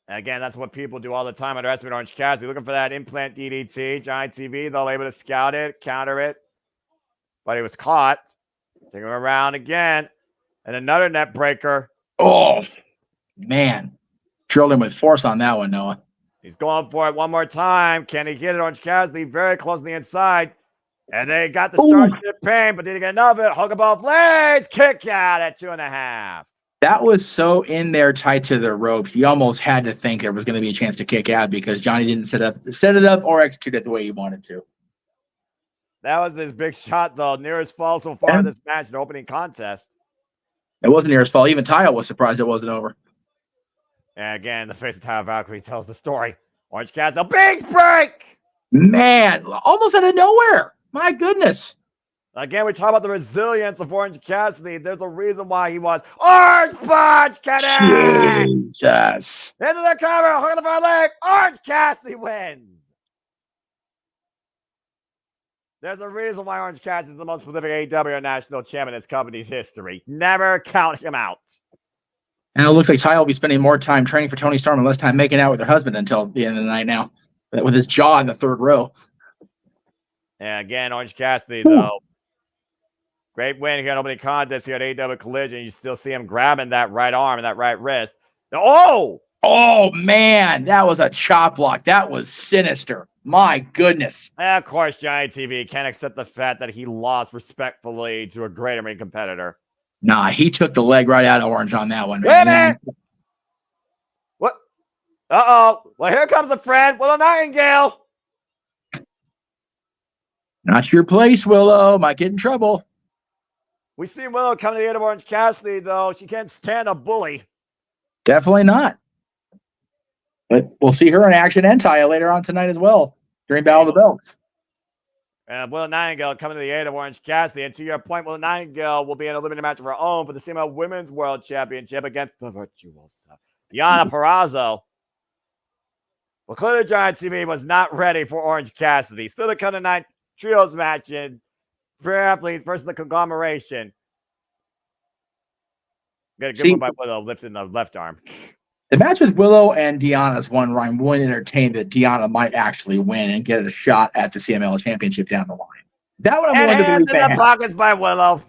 S7: Again, that's what people do all the time. Underestimate Orange Cassidy. Looking for that implant DDT. Johnny TV, though, able to scout it, counter it. But he was caught. Taking him around again. And another net breaker.
S6: Oh, man. Drilled him with force on that one, Noah.
S7: He's going for it one more time. Can he get it? Orange Cassidy very close on the inside. And they got the Starship pain, but did he get enough of it? Hook above legs. Kick out at 2.5.
S6: That was so in there tight to the ropes. You almost had to think there was going to be a chance to kick out because Johnny didn't set it up or execute it the way he wanted to.
S7: That was his big shot, though. Nearest fall so far in this match, an opening contest.
S6: It wasn't nearest fall. Even Taya was surprised it wasn't over.
S7: And again, the face of Taya Valkyrie tells the story. Orange Cassidy, big break!
S6: Man, almost out of nowhere. My goodness.
S7: Again, we talk about the resilience of Orange Cassidy. There's a reason why he was Orange Punch, connect!
S6: Jesus.
S7: Into the cover, hook of the front leg. Orange Cassidy wins. There's a reason why Orange Cassidy is the most prolific AEW national champion in this company's history. Never count him out.
S6: And it looks like Ty will be spending more time training for Tony Storm and less time making out with her husband until the end of the night now, with his jaw in the third row.
S7: And again, Orange Cassidy, though. Great win here in opening contest here at AEW Collision. You still see him grabbing that right arm and that right wrist. Oh!
S6: Oh, man. That was a chop block. That was sinister. My goodness.
S7: And of course, Johnny TV can't accept the fact that he lost respectfully to a greater ring competitor.
S6: Nah, he took the leg right out of Orange on that one.
S7: Wait a minute! What? Uh-oh. Well, here comes a friend. Willow Nightingale.
S6: Not your place, Willow. Might get in trouble.
S7: We see Willow come to the end of Orange Cassidy, though. She can't stand a bully.
S6: Definitely not. But we'll see her in action and Taya later on tonight as well during Battle of the Belts.
S7: And Willow Nightingale coming to the aid of Orange Cassidy. And to your point, Willow Nightingale will be in a limited match of her own for the CML Women's World Championship against the Virtuosa, Diana Purrazzo. Well, clearly Giant TV was not ready for Orange Cassidy. Still the kind of night trios match in Pure athletes versus the conglomeration. Got a good
S6: See,
S7: one by Willow lifting the left arm.
S6: the match with Willow and Deanna's one where I'm willing to entertain that Deanna might actually win and get a shot at the CML championship down the line. That one I'm
S7: And
S6: willing to
S7: hands
S6: believe
S7: in
S6: may
S7: the
S6: happen.
S7: pockets by Willow.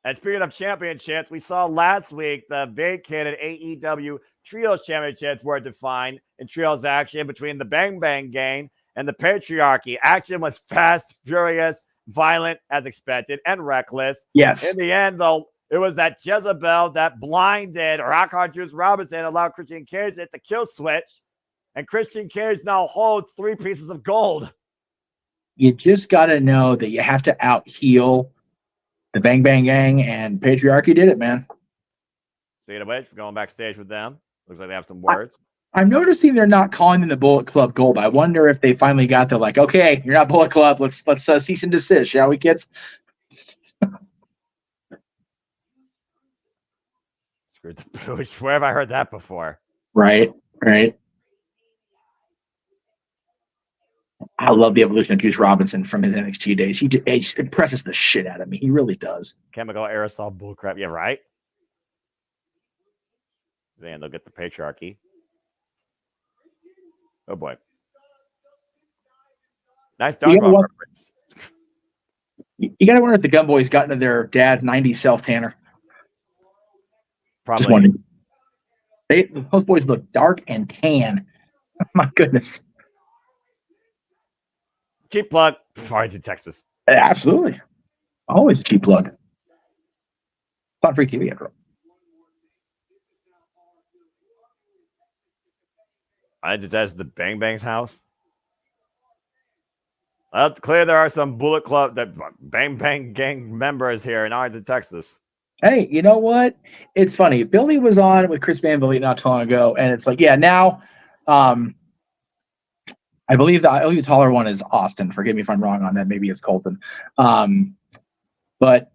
S7: And speaking of championships, we saw last week the vacated AEW Trios Championships were defined in Trios action between the Bang Bang Gang and the Patriarchy. Action was fast, furious, violent as expected, and reckless.
S6: Yes.
S7: In the end, though, it was that Jezebel that blinded Rockhard Juice Robinson and allowed Christian Cage to hit the kill switch. And Christian Cage now holds 3 pieces of gold.
S6: You just got to know that you have to out-heal the Bang Bang Gang, and Patriarchy did it, man.
S7: Speaking of which, we're going backstage with them. Looks like they have some words.
S6: I'm noticing they're not calling them the Bullet Club Gold. I wonder if they finally got the like, okay, you're not Bullet Club. Let's cease and desist, shall we, kids?
S7: Screwed the boosh. Where have I heard that before?
S6: Right. I love the evolution of Juice Robinson from his NXT days. He impresses the shit out of me. He really does.
S7: Chemical aerosol bullcrap. Yeah, right? And they'll get the Patriarchy. Oh, boy. Nice dodgeball reference.
S6: You got to wonder if the Gun Boys got into their dad's 90s self-tanner.
S7: Probably.
S6: Just wondering. Those boys look dark and tan. My goodness.
S7: Cheap plug. Arlington, Texas.
S6: Absolutely. Always a cheap plug. Not free TV after all.
S7: I just asked the Bang Bang's house. Clear there are some Bullet Club, that Bang Bang Gang members here in Arlington, Texas.
S6: Hey, you know what? It's funny. Billy was on with Chris Van Vliet not too long ago, and it's like, yeah, now I believe the only taller one is Austin. Forgive me if I'm wrong on that. Maybe it's Colton. But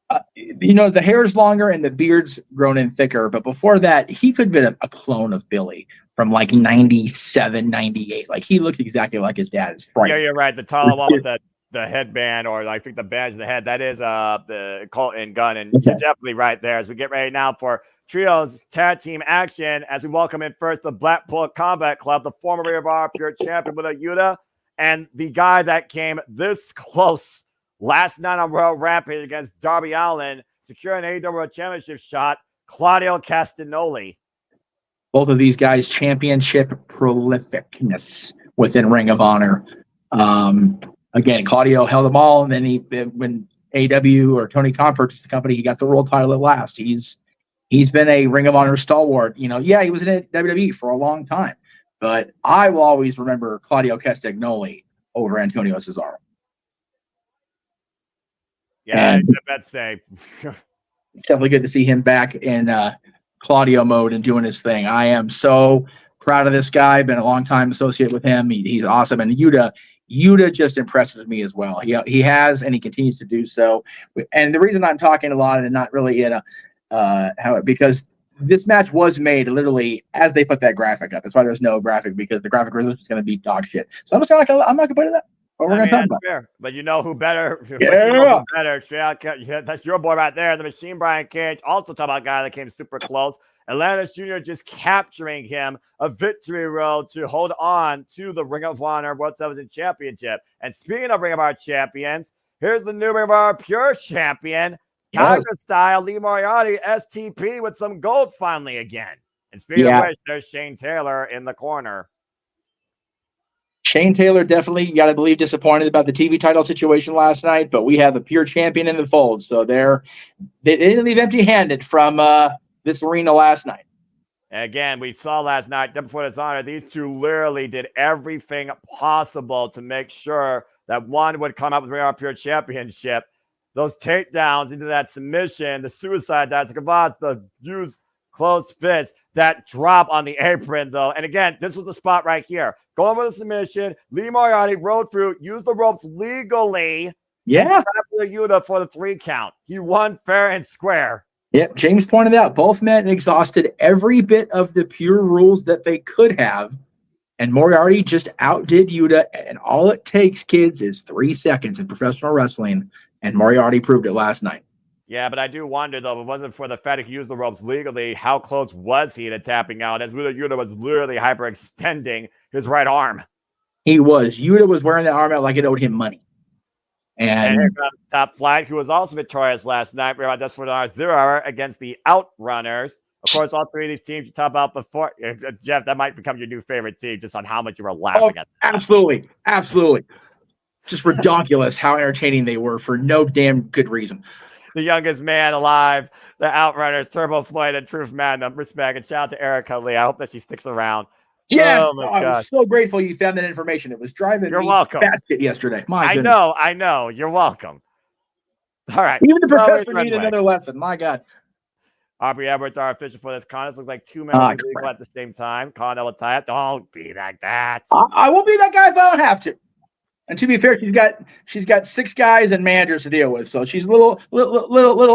S6: the hair's longer and the beard's grown in thicker. But before that, he could have been a clone of Billy from like 97, 98. Like he looks exactly like his dad. It's
S7: Yeah, you're right. The taller one with the headband, or I think the badge of the head, that is the Colton Gunn. And you're definitely right there as we get ready now for Trios tag team action as we welcome in first the Blackpool Combat Club, the former Ring of Honor Pure Champion with Yuta, and the guy that came this close last night on Royal Rampage against Darby Allin, securing an AEW Championship shot, Claudio Castagnoli.
S6: Both of these guys, championship prolificness within Ring of Honor. Again, Claudio held them all, and then when AEW or Tony Khan purchased the company, he got the world title at last. He's been a Ring of Honor stalwart. He was in WWE for a long time, but I will always remember Claudio Castagnoli over Antonio Cesaro.
S7: Yeah, I'd say.
S6: It's definitely good to see him back in Claudio mode and doing his thing. I am so proud of this guy. Been a long time associate with him. He's awesome. And Yuta just impresses me as well. He has, and he continues to do so. And the reason I'm talking a lot and not really in because this match was made literally as they put that graphic up. That's why there's no graphic, because the graphic resolution is going to be dog shit. So I'm not going to put it up. What we're going to talk about.
S7: Fair. But you know who better?
S6: Yeah.
S7: Straight out, that's your boy right there. The Machine Brian Cage. Also talk about a guy that came super close. Atlantis Jr. just capturing him a victory road to hold on to the Ring of Honor World Television Championship. And speaking of Ring of Honor champions, here's the new Ring of Honor Pure Champion, Congress style Lee Moriarty, STP, with some gold finally again. And speaking of which, there's Shane Taylor in the corner.
S6: Shane Taylor definitely, you got to believe, disappointed about the TV title situation last night, but we have a Pure Champion in the fold. So they didn't leave empty-handed from this arena last night.
S7: And again, we saw last night, before this honor, these two literally did everything possible to make sure that one would come up with Ring of Honor Pure Championship. Those takedowns into that submission, the suicide dives, the use closed fists, that drop on the apron, though. And again, this was the spot right here. Going for the submission. Lee Moriarty rode through, used the ropes legally.
S6: Yeah.
S7: Yuta for the 3 count. He won fair and square.
S6: Yep. James pointed out both men exhausted every bit of the pure rules that they could have. And Moriarty just outdid Yuta. And all it takes, kids, is 3 seconds in professional wrestling And Moriarty proved it last night.
S7: Yeah, but I do wonder, though, if it wasn't for the fact he used the ropes legally, how close was he to tapping out as Wheeler Yuta was literally hyperextending his right arm?
S6: He was. Yuta was wearing that arm out like it owed him money.
S7: And here comes Top Flight, who was also victorious last night. We're just for the 0 hour against the Outrunners. Of course, all three of these teams you talked about before. Jeff, that might become your new favorite team just on how much you were laughing at them.
S6: Absolutely. Absolutely. Just ridiculous how entertaining they were for no damn good reason.
S7: The youngest man alive, the Outrunners, Turbo Floyd, and Truth Magnum. Respect, and shout out to Erica Lee. I hope that she sticks around.
S6: Yes,
S7: oh
S6: I was so grateful you found that information. It was driving
S7: You're
S6: me
S7: welcome.
S6: batshit yesterday. My goodness.
S7: I know. You're welcome. All right.
S6: Even the professor needed another lesson. My God.
S7: Aubrey Edwards, our official for this contest. Looks like two men will be legal at the same time. Colin will tie it. Don't be like that.
S6: I won't be that guy if I don't have to. And to be fair, she's got 6 guys and managers to deal with, so she's a little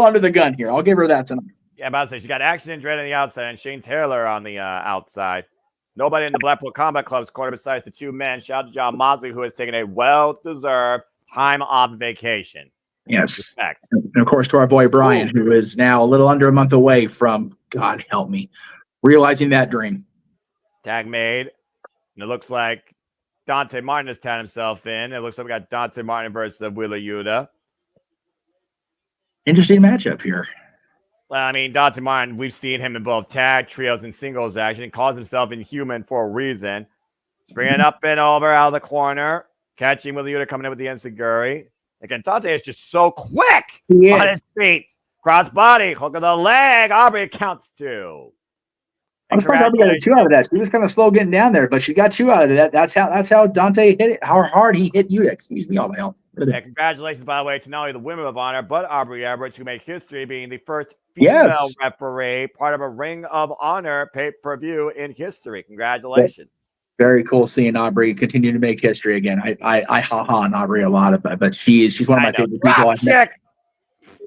S6: under the gun here. I'll give her that tonight.
S7: Yeah, I'm about to say she got Action and Dread on the outside and Shane Taylor on the outside. Nobody in the Blackpool Combat Club's corner besides the 2 men. Shout out to John Mosley, who has taken a well-deserved time off vacation.
S6: Yes.
S7: Respect.
S6: And of course, to our boy Brian, who is now a little under a month away from, God help me, realizing that dream.
S7: Tag made. And it looks like Dante Martin has tagged himself in. It looks like we got Dante Martin versus Wheeler Yuta.
S6: Interesting matchup here.
S7: Well, I mean, Dante Martin, we've seen him in both tag, trios, and singles action. He calls himself Inhuman for a reason. Springing up and over out of the corner. Catching Wheeler Yuta coming in with the Enziguri. Again, Dante is just so quick on his feet. Cross body, hook of the leg. Aubrey counts 2.
S6: I'm surprised Aubrey got 2 out of that. She was kind of slow getting down there, but she got 2 out of that. That's how Dante hit it. How hard he hit Yuta. Excuse me, all the hell.
S7: Yeah, congratulations, by the way, to not only the Women of Honor, but Aubrey Edwards, who made history being the first female referee, part of a Ring of Honor pay-per-view in history. Congratulations.
S6: Very cool seeing Aubrey continue to make history again. I ha-ha on Aubrey a lot, but she's one of my favorite people I've met.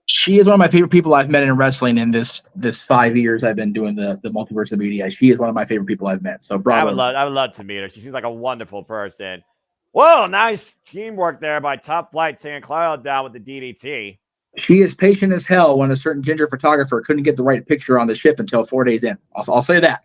S6: She is one of my favorite people I've met in wrestling in this 5 years I've been doing the Multiverse of Media. She is one of my favorite people I've met. So bravo.
S7: I would love to meet her. She seems like a wonderful person. Whoa, nice teamwork there by Top Flight taking Claudio down with the DDT.
S6: She is patient as hell when a certain ginger photographer couldn't get the right picture on the ship until 4 days in. I'll say that.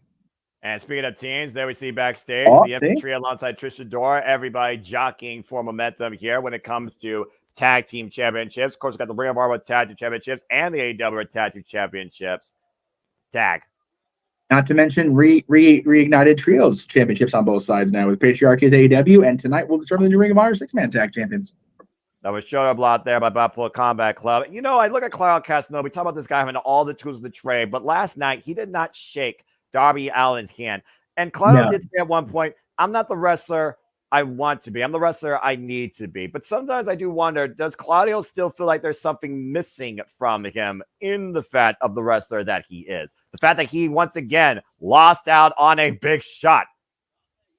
S7: And speaking of teams, there we see backstage the infantry alongside Trisha Dora. Everybody jockeying for momentum here when it comes to tag team championships. Of course, we've got the Ring of Honor tag team championships and the AEW tag team championships. Tag.
S6: Not to mention reignited trios championships on both sides now with Patriarchy at AEW, and tonight we'll determine the new Ring of Honor 6-man tag champions.
S7: That was showed up a lot there by Buffalo Combat Club. You know, I look at Claudio Casanova. We talk about this guy having all the tools of the trade, but last night he did not shake Darby Allin's hand. And Claudio did say at one point, I'm not the wrestler I want to be. I'm the wrestler I need to be. But sometimes I do wonder, does Claudio still feel like there's something missing from him in the fact of the wrestler that he is? The fact that he, once again, lost out on a big shot.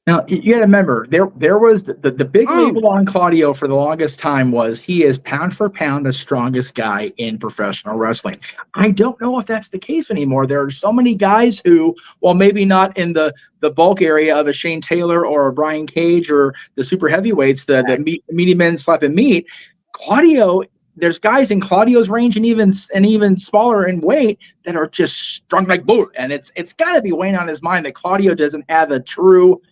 S6: Now, you got to remember, there was the big label on Claudio for the longest time was he is pound for pound the strongest guy in professional wrestling. I don't know if that's the case anymore. There are so many guys who, well, maybe not in the bulk area of a Shane Taylor or a Brian Cage or the super heavyweights, the meaty men slapping meat. Claudio, there's guys in Claudio's range and even smaller in weight that are just strong like bull. And it's got to be weighing on his mind that Claudio doesn't have a true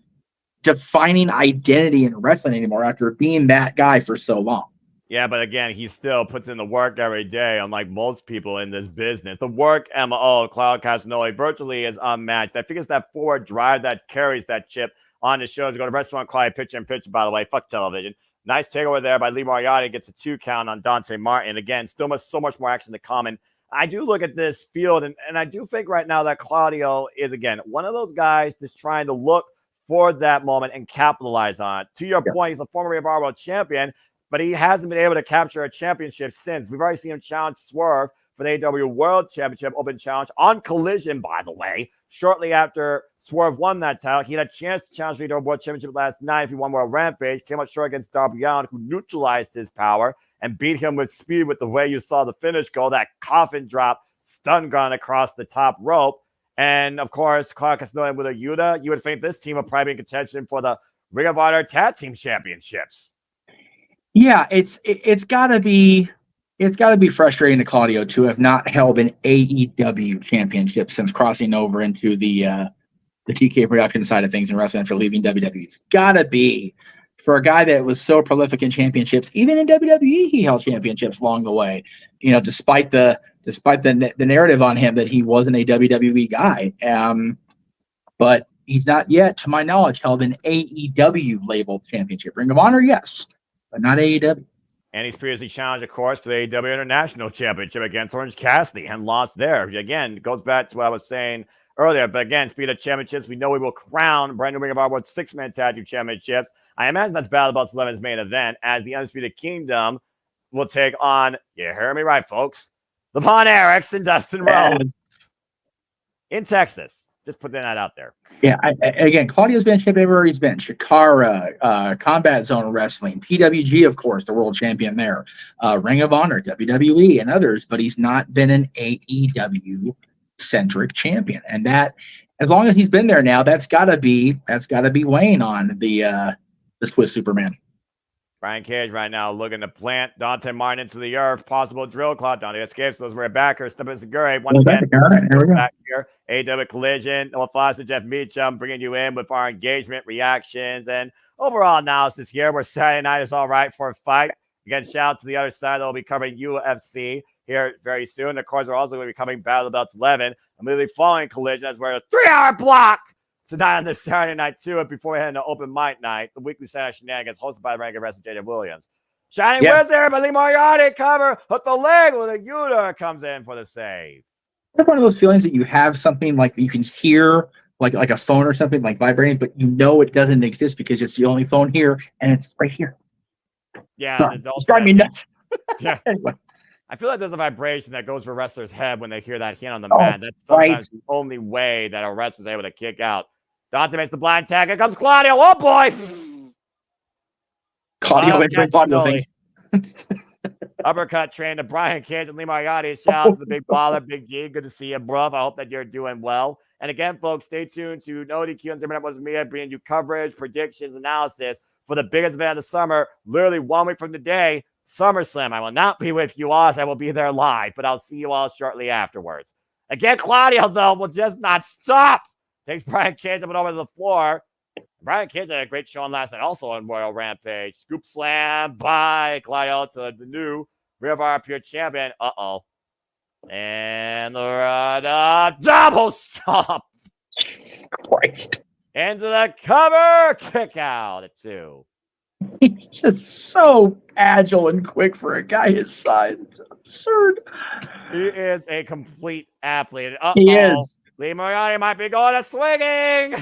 S6: defining identity in wrestling anymore after being that guy for so long.
S7: Yeah, but again, he still puts in the work every day, unlike most people in this business. The work MO of Claudio Casanova virtually is unmatched. I think it's that forward drive that carries that chip on the shows. Go to Restaurant Quiet Picture in Picture, by the way. Fuck television. Nice takeover there by Lee Moriarty. Gets a 2 count on Dante Martin. Again, still so much more action to come. And I do look at this field, and I do think right now that Claudio is, again, one of those guys that's trying to look for that moment and capitalize on it. To your point, he's a former Ring of Honor World Champion, but he hasn't been able to capture a championship since. We've already seen him challenge Swerve for the AEW World Championship Open Challenge on Collision, by the way. Shortly after Swerve won that title, he had a chance to challenge for the AEW World Championship last night if he won more Rampage. Came up short against Darby Allin, who neutralized his power and beat him with speed with the way you saw the finish go, that coffin drop, stun gun across the top rope. And, of course, Claudio Casanova with a Yuta, you would think this team would probably be in contention for the Ring of Honor Tag Team Championships.
S6: Yeah, it's got to be it's got to be frustrating to Claudio to have not held an AEW championship since crossing over into the TK production side of things in wrestling after leaving WWE. It's got to be for a guy that was so prolific in championships. Even in WWE, he held championships along the way. You know, despite the narrative on him that he wasn't a WWE guy. But he's not yet, to my knowledge, held an AEW labeled championship. Ring of Honor, yes, but not AEW.
S7: And he's previously challenged, of course, for the AEW International Championship against Orange Cassidy and lost there. Again, it goes back to what I was saying earlier. But again, speed of championships, we know we will crown brand new Ring of Honor World 6-man tag team championships. I imagine that's Battle Belts 11's main event, as the Undisputed Kingdom will take on, you heard me right, folks, the Von Erichs and Dustin Rhodes in Texas. Just putting that out there.
S6: Yeah, again, Claudio's been champion everywhere he's been. Shikara, Combat Zone Wrestling, PWG, of course, the world champion there, Ring of Honor, WWE, and others, but he's not been an AEW-centric champion. And that, as long as he's been there now, that's got to be weighing on the Swiss Superman.
S7: Brian Cage right now looking to plant Dante Martin into the earth. Possible drill clout. Dante escapes. Those were backers. Step into Segura. Once again, back here. AEW Collision. Noah Foster, Jeff Meacham bringing you in with our engagement, reactions, and overall analysis here. Where Saturday night is all right for a fight. Again, shout out to the other side. They'll be covering UFC here very soon. Of course, we're also going to be covering Battle of the Belts 11. Immediately following Collision, as we're a 3-hour block tonight on this Saturday night, too, before we head into open mic night, the weekly Saturday shenanigans hosted by the ranking wrestler J.J. Williams. Shining Wizard, but Lee Moriarty cover, hook the leg with a Yuta comes in for the save.
S6: It's one of those feelings that you have something like you can hear, like a phone or something like vibrating, but you know it doesn't exist because it's the only phone here and it's right here.
S7: Yeah,
S6: it's driving me nuts.
S7: Yeah. Anyway. I feel like there's a vibration that goes for a wrestler's head when they hear that hit on the mat. That's sometimes the only way that a wrestler's able to kick out. Dante makes the blind tag. Here comes Claudio. Oh, boy.
S6: Claudio makes Claudio things.
S7: Uppercut train to Brian Cage and Lee Moriarty. Shout out to the big baller, Big G. Good to see you, bruv. I hope that you're doing well. And again, folks, stay tuned to No DQ and JMN was me, bringing you coverage, predictions, analysis for the biggest event of the summer. Literally 1 week from today, SummerSlam. I will not be with you all, as I will be there live, but I'll see you all shortly afterwards. Again, Claudio, though, will just not stop. Takes Brian Cage up and over to the floor. Brian Cage had a great showing last night, also on Royal Rampage. Scoop slam by Claudio to the new Ring of Honor Pure Champion. Uh-oh. And the double stomp.
S6: Jesus Christ.
S7: Into the cover. Kick out at 2.
S6: He's just so agile and quick for a guy his size. It's absurd.
S7: He is a complete athlete.
S6: He is.
S7: Lee Moriarty might be going to swinging.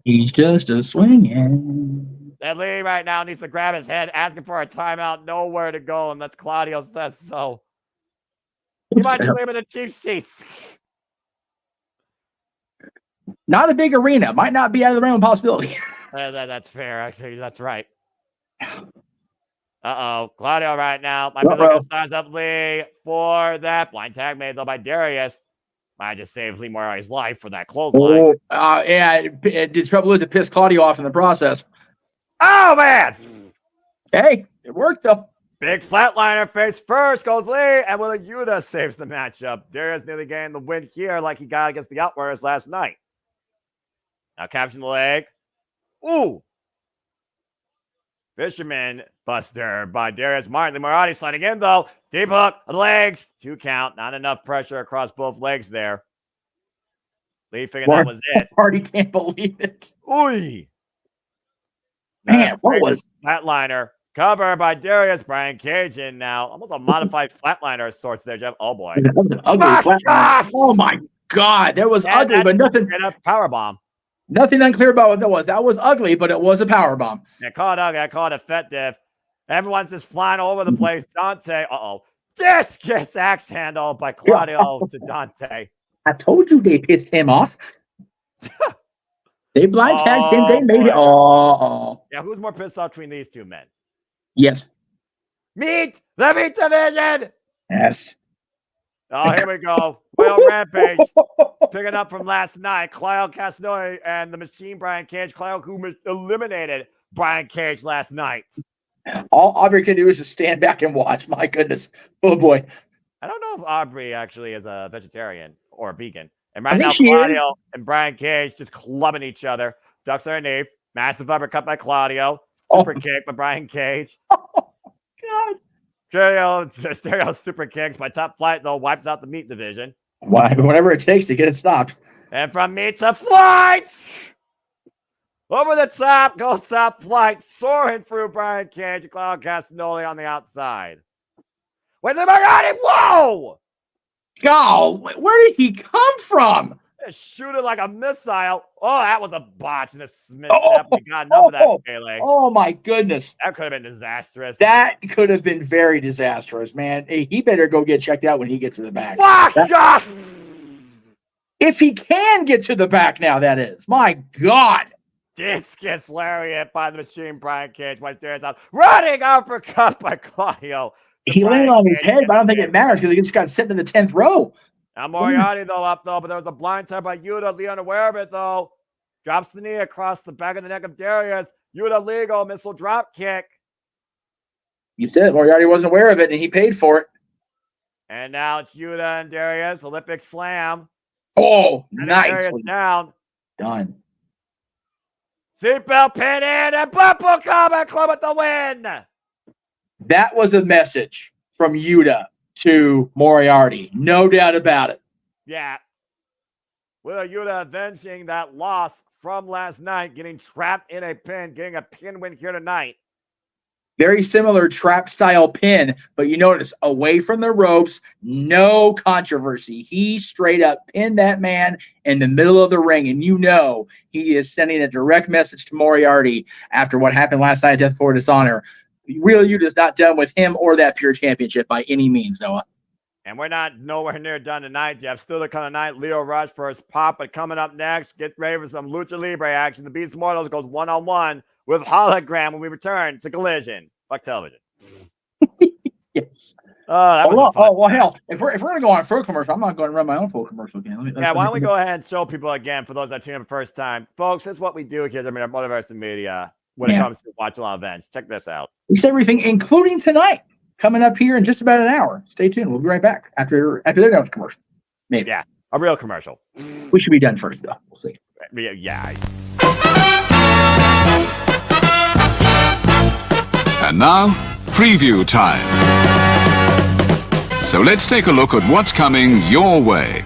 S6: He's just a swinging.
S7: And Lee right now needs to grab his head, asking for a timeout, nowhere to go, and that's Claudio says so. He might just leave in the cheap seats.
S6: Not a big arena. Might not be out of the realm of possibility.
S7: That's fair, actually. That's right. Uh-oh. Claudio right now might be looking to size up Lee for that. Blind tag made, though, by Darius. I just saved Lee Moriarty's life for that clothesline.
S6: The trouble is it pissed Claudio off in the process.
S7: Oh, man.
S6: Hey, it worked, though.
S7: Big flatliner face first goes Lee, and Willa Yuta saves the matchup. Darius nearly getting the win here like he got against the Outwarriors last night. Now capturing the leg. Ooh. Fisherman buster by Darius Martin. Lee Moriarty sliding in, though. Deep hook, legs. 2 count. Not enough pressure across both legs there. Lee figured that was it.
S6: Party can't believe it.
S7: Ooh.
S6: Man, what was
S7: flatliner? Cover by Darius. Brian Cage in now. Almost a modified flatliner of sorts there, Jeff. Oh, boy.
S6: That was an ugly flatliner. Oh, my God. That was ugly, but nothing.
S7: Powerbomb.
S6: Nothing unclear about what that was. That was ugly, but it was a powerbomb.
S7: I call it ugly. I call it effective. Everyone's just flying all over the place. Dante, this gets axe handle by Claudio to Dante.
S6: I told you they pissed him off. They blind tagged him. They made it.
S7: Yeah, who's more pissed off between these two men?
S6: Yes.
S7: The meat division.
S6: Yes.
S7: Oh, here we go. Royal Rampage. Picking up from last night. Claudio Castagnoli and the Machine Brian Cage. Claudio who eliminated Brian Cage last night.
S6: All Aubrey can do is just stand back and watch. My goodness. Oh, boy.
S7: I don't know if Aubrey actually is a vegetarian or a vegan. And
S6: I
S7: right
S6: think
S7: now,
S6: she
S7: Claudio
S6: is.
S7: and Brian Cage just clubbing each other. Ducks underneath. Massive uppercut by Claudio.
S6: Oh.
S7: Super kick by Brian Cage.
S6: God.
S7: Stereo super kicks by Top Flight, though, wipes out the meat division.
S6: Whatever it takes to get it stopped.
S7: And from meat to flight! Over the top goes Top Flight, soaring through Brian Cage and Claudio Castagnoli on the outside. With the Moriarty, whoa!
S6: God, where did he come from?
S7: Shoot it like a missile. Oh, that was a botch and a misstep. We got enough of that, Pele.
S6: Oh, my goodness.
S7: That could have been disastrous.
S6: That could have been very disastrous, man. Hey, he better go get checked out when he gets to the back. If he can get to the back now, that is. My God.
S7: Discus lariat by the machine, Brian Cage. White stairs out. Running uppercut by Claudio.
S6: He landed on his head, but I don't think it matters because he just got sent to the 10th row.
S7: Now Moriarty, though, up, though, but there was a blind tap by Yuta. Lee unaware of it, though. Drops the knee across the back of the neck of Darius. Yuta legal missile drop kick.
S6: You said it. Moriarty wasn't aware of it, and he paid for it.
S7: And now it's Yuta and Darius. Olympic slam.
S6: Oh,
S7: And
S6: nice.
S7: Darius down.
S6: Done.
S7: Seatbelt pin in and Blackpool Combat Club with the win.
S6: That was a message from Yuta to Moriarty. No doubt about it.
S7: Yeah. With Yuta avenging that loss from last night, getting trapped in a pin, getting a pin win here tonight.
S6: Very similar trap style pin, but you notice away from the ropes, no controversy. He straight up pinned that man in the middle of the ring, and you know he is sending a direct message to Moriarty after what happened last night at Death Before Dishonor. Real Yuta is not done with him or that Pure Championship by any means, Noah.
S7: And we're not nowhere near done tonight. Jeff, still to come tonight. Leo Rush for his pop, but coming up next, get ready for some Lucha Libre action. The Beast Mortals goes one-on-one with Hologram when we return to Collision. Fuck television.
S6: Yes.
S7: Well,
S6: hell, if we're gonna go on a full commercial, I'm not going to run my own full commercial again.
S7: Why don't we go ahead and show people again for those that tune in for the first time, folks? This is what we do here at Multiverse Media when it comes to watching on events. Check this out.
S6: It's everything, including tonight, coming up here in just about an hour. Stay tuned. We'll be right back after they're done with commercial. Maybe.
S7: Yeah, a real commercial.
S6: We should be done first, though. We'll see.
S7: Yeah.
S1: And now, preview time. So let's take a look at what's coming your way.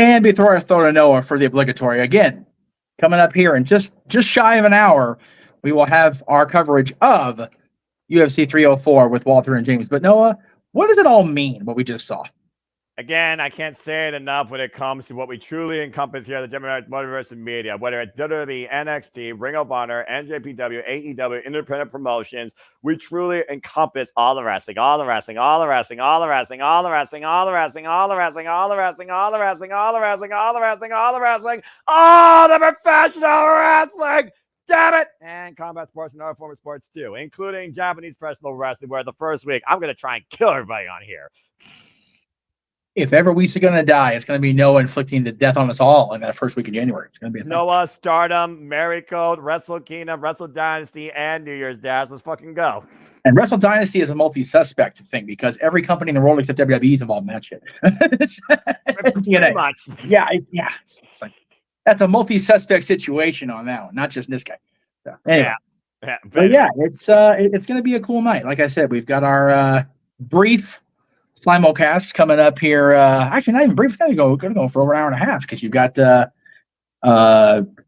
S6: And before I throw to Noah for the obligatory, again, coming up here in just shy of an hour, we will have our coverage of UFC 304 with Walter and James. But Noah, what does it all mean, what we just saw?
S7: Again, I can't say it enough when it comes to what we truly encompass here at the Multiverse Media, whether it's WWE, NXT, Ring of Honor, NJPW, AEW, independent promotions. We truly encompass all the wrestling, all the wrestling, all the wrestling, all the wrestling, all the wrestling, all the wrestling, all the wrestling, all the wrestling, all the wrestling, all the wrestling, all the wrestling, all the wrestling, all the professional wrestling. Damn it! And combat sports and other form of sports too, including Japanese professional wrestling, where the first week I'm going to try and kill everybody on here.
S6: If ever we're going to die, it's going to be Noah inflicting the death on us all in that first week of January. It's going to be
S7: Noah, Stardom, Mary Code, Wrestle Kingdom, Wrestle Dynasty, and New Year's Dash. Let's fucking go.
S6: And Wrestle Dynasty is a multi-suspect thing because every company in the world except WWE is involved in that shit. It's
S7: TNA. Much.
S6: Yeah. It's like, that's a multi-suspect situation on that one, not just this guy. So, anyway. But yeah, it's going to be a cool night. Like I said, we've got our brief simulcast coming up here. Actually, not even brief. It's going to go for over an hour and a half because you've got our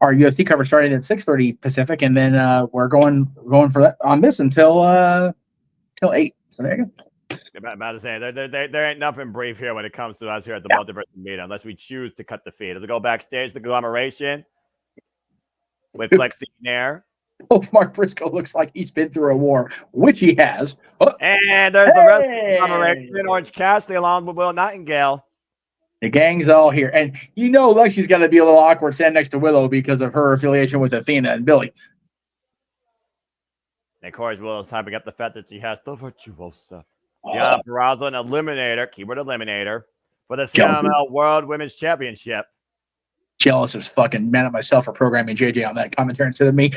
S6: UFC coverage starting at 6:30 Pacific, and then we're going for that on this until 8. So there you go.
S7: About to say, there ain't nothing brief here when it comes to us here at the Multiverse meet, unless we choose to cut the feed. Let's go backstage, the conglomeration with Flexi Nair.
S6: Oh, Mark Briscoe looks like he's been through a war, which he has. Oh.
S7: And there's the rest of the conglomeration, Orange Cassidy along with Will Nightingale.
S6: The gang's all here. And you know Lexi's got to be a little awkward standing next to Willow because of her affiliation with Athena and Billy.
S7: And of course, Willow's typing up the fact that she has the virtuosa. Diana Purrazzo, an eliminator, keyword eliminator, for the CML World Women's Championship.
S6: Jealous as fucking mad at myself for programming JJ on that commentary instead of me.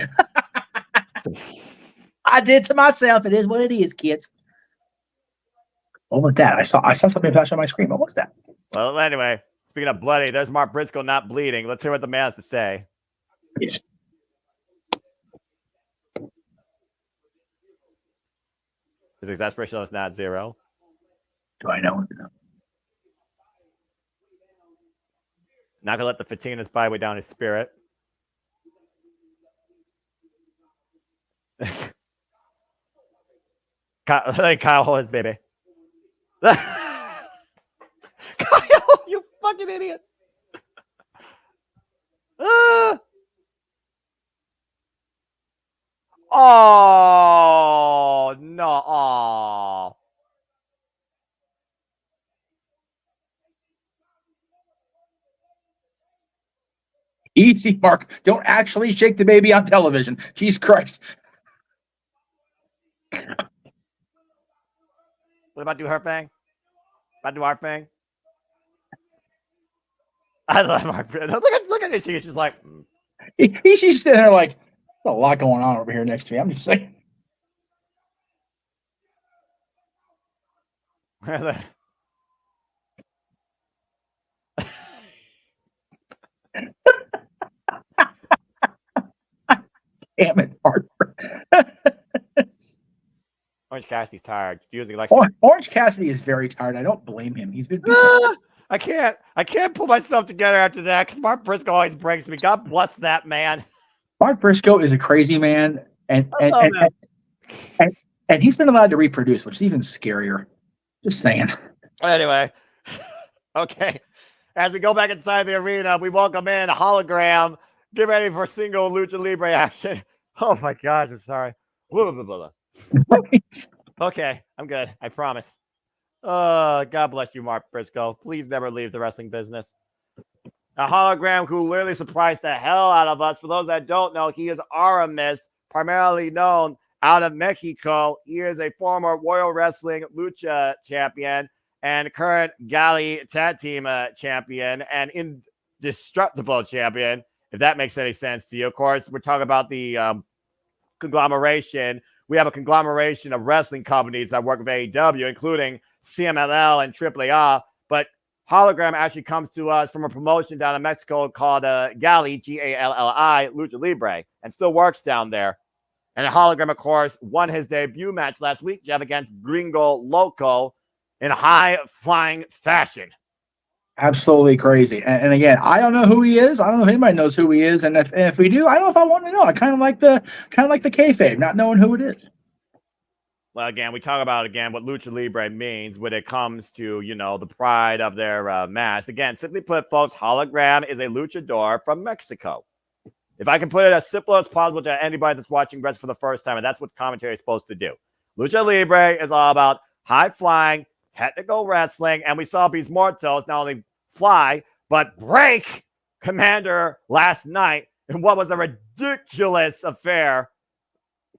S6: I did to myself. It is what it is, kids. What was that? I saw something flash on my screen. What was that?
S7: Well, anyway, speaking of bloody, there's Mark Briscoe not bleeding. Let's hear what the man has to say.
S6: Yes.
S7: His exasperation is not 0.
S6: Do I know?
S7: Not gonna let the Fatinas buy way down his spirit. Kyle Hollis, baby. Kyle, you fucking idiot. Oh no! Oh.
S6: Easy, Mark. Don't actually shake the baby on television. Jesus Christ.
S7: What about do her thing? About do our thing? I love Mark. Look at this. She's just like.
S6: She's sitting there like, there's a lot going on over here next to me. I'm just saying. Damn it, Harper.
S7: Orange Cassidy's tired. Usually likes
S6: Orange Cassidy is very tired. I don't blame him. He's been.
S7: I can't pull myself together after that because Mark Briscoe always breaks me. God bless that man.
S6: Mark Briscoe is a crazy man, and he's been allowed to reproduce, which is even scarier. Just saying.
S7: Anyway, okay. As we go back inside the arena, we welcome in a hologram. Get ready for single Lucha Libre action. Oh my gosh, I'm sorry. Blah, blah, blah, blah. Okay, I'm good. I promise. God bless you, Mark Briscoe. Please never leave the wrestling business. A hologram who literally surprised the hell out of us. For those that don't know, he is Aramis, primarily known out of Mexico. He is a former Royal Wrestling Lucha champion and current Gali Tag Team champion and indestructible champion, if that makes any sense to you. Of course, we're talking about the conglomeration. We have a conglomeration of wrestling companies that work with AEW, including CMLL and AAA. But Hologram actually comes to us from a promotion down in Mexico called Gali, Galli, Lucha Libre, and still works down there. And Hologram, of course, won his debut match last week, Jeff, against Gringo Loco in high-flying fashion.
S6: Absolutely crazy. And again, I don't know who he is. I don't know if anybody knows who he is. And if we do, I don't know if I want to know. I kind of like the kayfabe, not knowing who it is.
S7: Well, again, we talk about what Lucha Libre means when it comes to, the pride of their mask. Again, simply put, folks, Hologram is a luchador from Mexico. If I can put it as simple as possible to anybody that's watching wrestling for the first time, and that's what commentary is supposed to do. Lucha Libre is all about high-flying, technical wrestling, and we saw Beast Mortos not only fly, but break Commander last night in what was a ridiculous affair.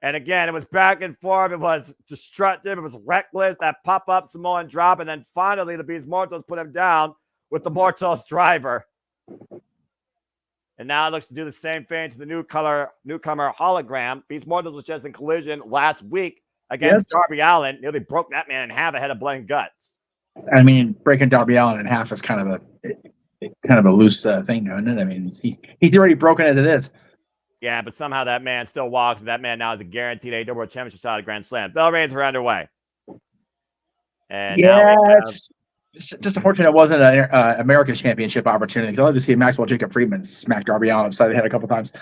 S7: And again, it was back and forth. It was destructive. It was reckless. That pop-up Samoan drop. And then finally, the Beast Mortos put him down with the Mortos driver. And now it looks to do the same thing to the newcomer Hologram. Beast Mortos was just in collision last week against Darby Allin. Nearly broke that man in half ahead of blood and guts.
S6: I mean, breaking Darby Allin in half is kind of a loose thing, isn't it? I mean, he's already broken as it is.
S7: Yeah, but somehow that man still walks. That man now is a guaranteed AEW World Championship shot at Grand Slam. Bell Reigns are underway. And now we have,
S6: it's just unfortunate it wasn't an America's Championship opportunity. Because I love to see Maxwell Jacob Friedman smack Darby Allin upside the head a couple times.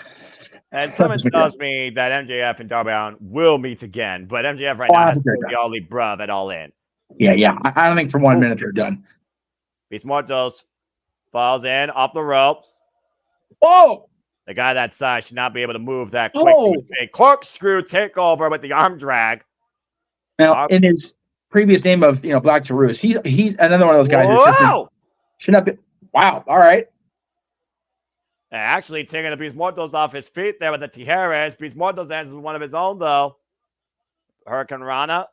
S7: and someone tells me that MJF and Darby Allin will meet again, but MJF right now has to be All Elite Bruv at All In.
S6: Yeah. I don't think for 1 minute they're done.
S7: Beast Mortos falls in off the ropes.
S6: Whoa!
S7: The guy that size should not be able to move that quick. A corkscrew takeover with the arm drag.
S6: Now, in his previous name of Black Taurus, he's another one of those guys. Who should not be. Wow. All right.
S7: Actually, taking the Beast Mortos off his feet there with the Tijeras. Beast Mortos has one of his own though. Hurricane Rana.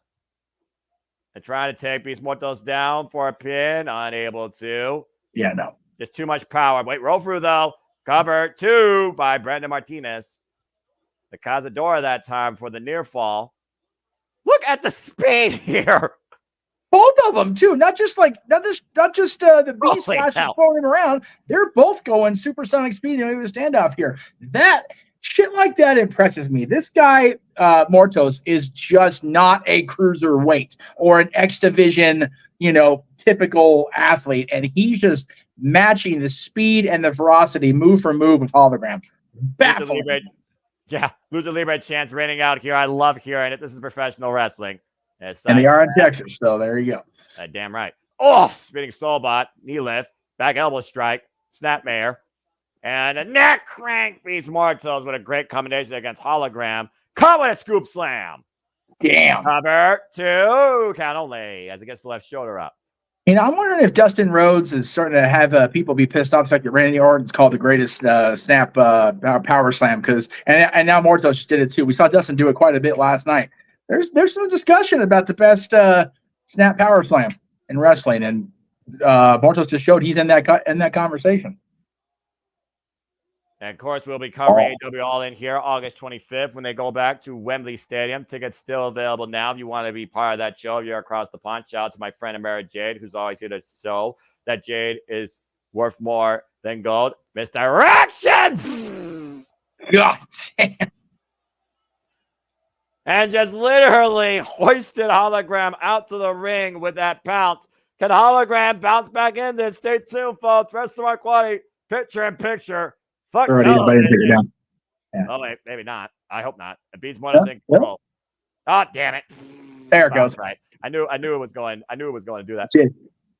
S7: And trying to take Beast Mortos down for a pin. Unable to.
S6: Yeah, no.
S7: Just too much power. Wait, roll through though. Cover 2 by Brandon Martinez. The Cazadora that time for the near fall. Look at the speed here.
S6: Both of them too. Not just the beast throwing him around. They're both going supersonic speed into a standoff here. That shit like that impresses me. This guy, Mortos, is just not a cruiserweight or an X division, typical athlete, and he's just matching the speed and the ferocity move for move with Hologram. Baffling.
S7: Yeah, Lucha Libre chants raining out here. I love hearing it. This is professional wrestling.
S6: And they are in Texas, so there you go.
S7: Damn right. Oh, spinning soulbot, knee lift, back elbow strike, snapmare, and a neck crank. Beast Mortos with a great combination against Hologram. Caught with a scoop slam.
S6: Damn.
S7: Cover 2, count only as it gets the left shoulder up.
S6: I'm wondering if Dustin Rhodes is starting to have people be pissed off the fact that Randy Orton's called the greatest snap power slam and now Mortos just did it too. We saw Dustin do it quite a bit last night. There's some discussion about the best snap power slam in wrestling, and Mortos just showed he's in that conversation.
S7: And of course, we'll be covering AEW All In here August 25th when they go back to Wembley Stadium. Tickets still available now if you want to be part of that show. If you're across the pond, shout out to my friend Amara Jade, who's always here to show that Jade is worth more than gold. Misdirection!
S6: God damn.
S7: And just literally hoisted Hologram out to the ring with that pounce. Can Hologram bounce back in this? Stay tuned, folks. Rest of our quality picture in picture. Fuck television.
S6: Yeah.
S7: Oh, wait, maybe not. I hope not. It beats one in control. Oh, damn it.
S6: There it goes.
S7: Right. I knew it was going to do that.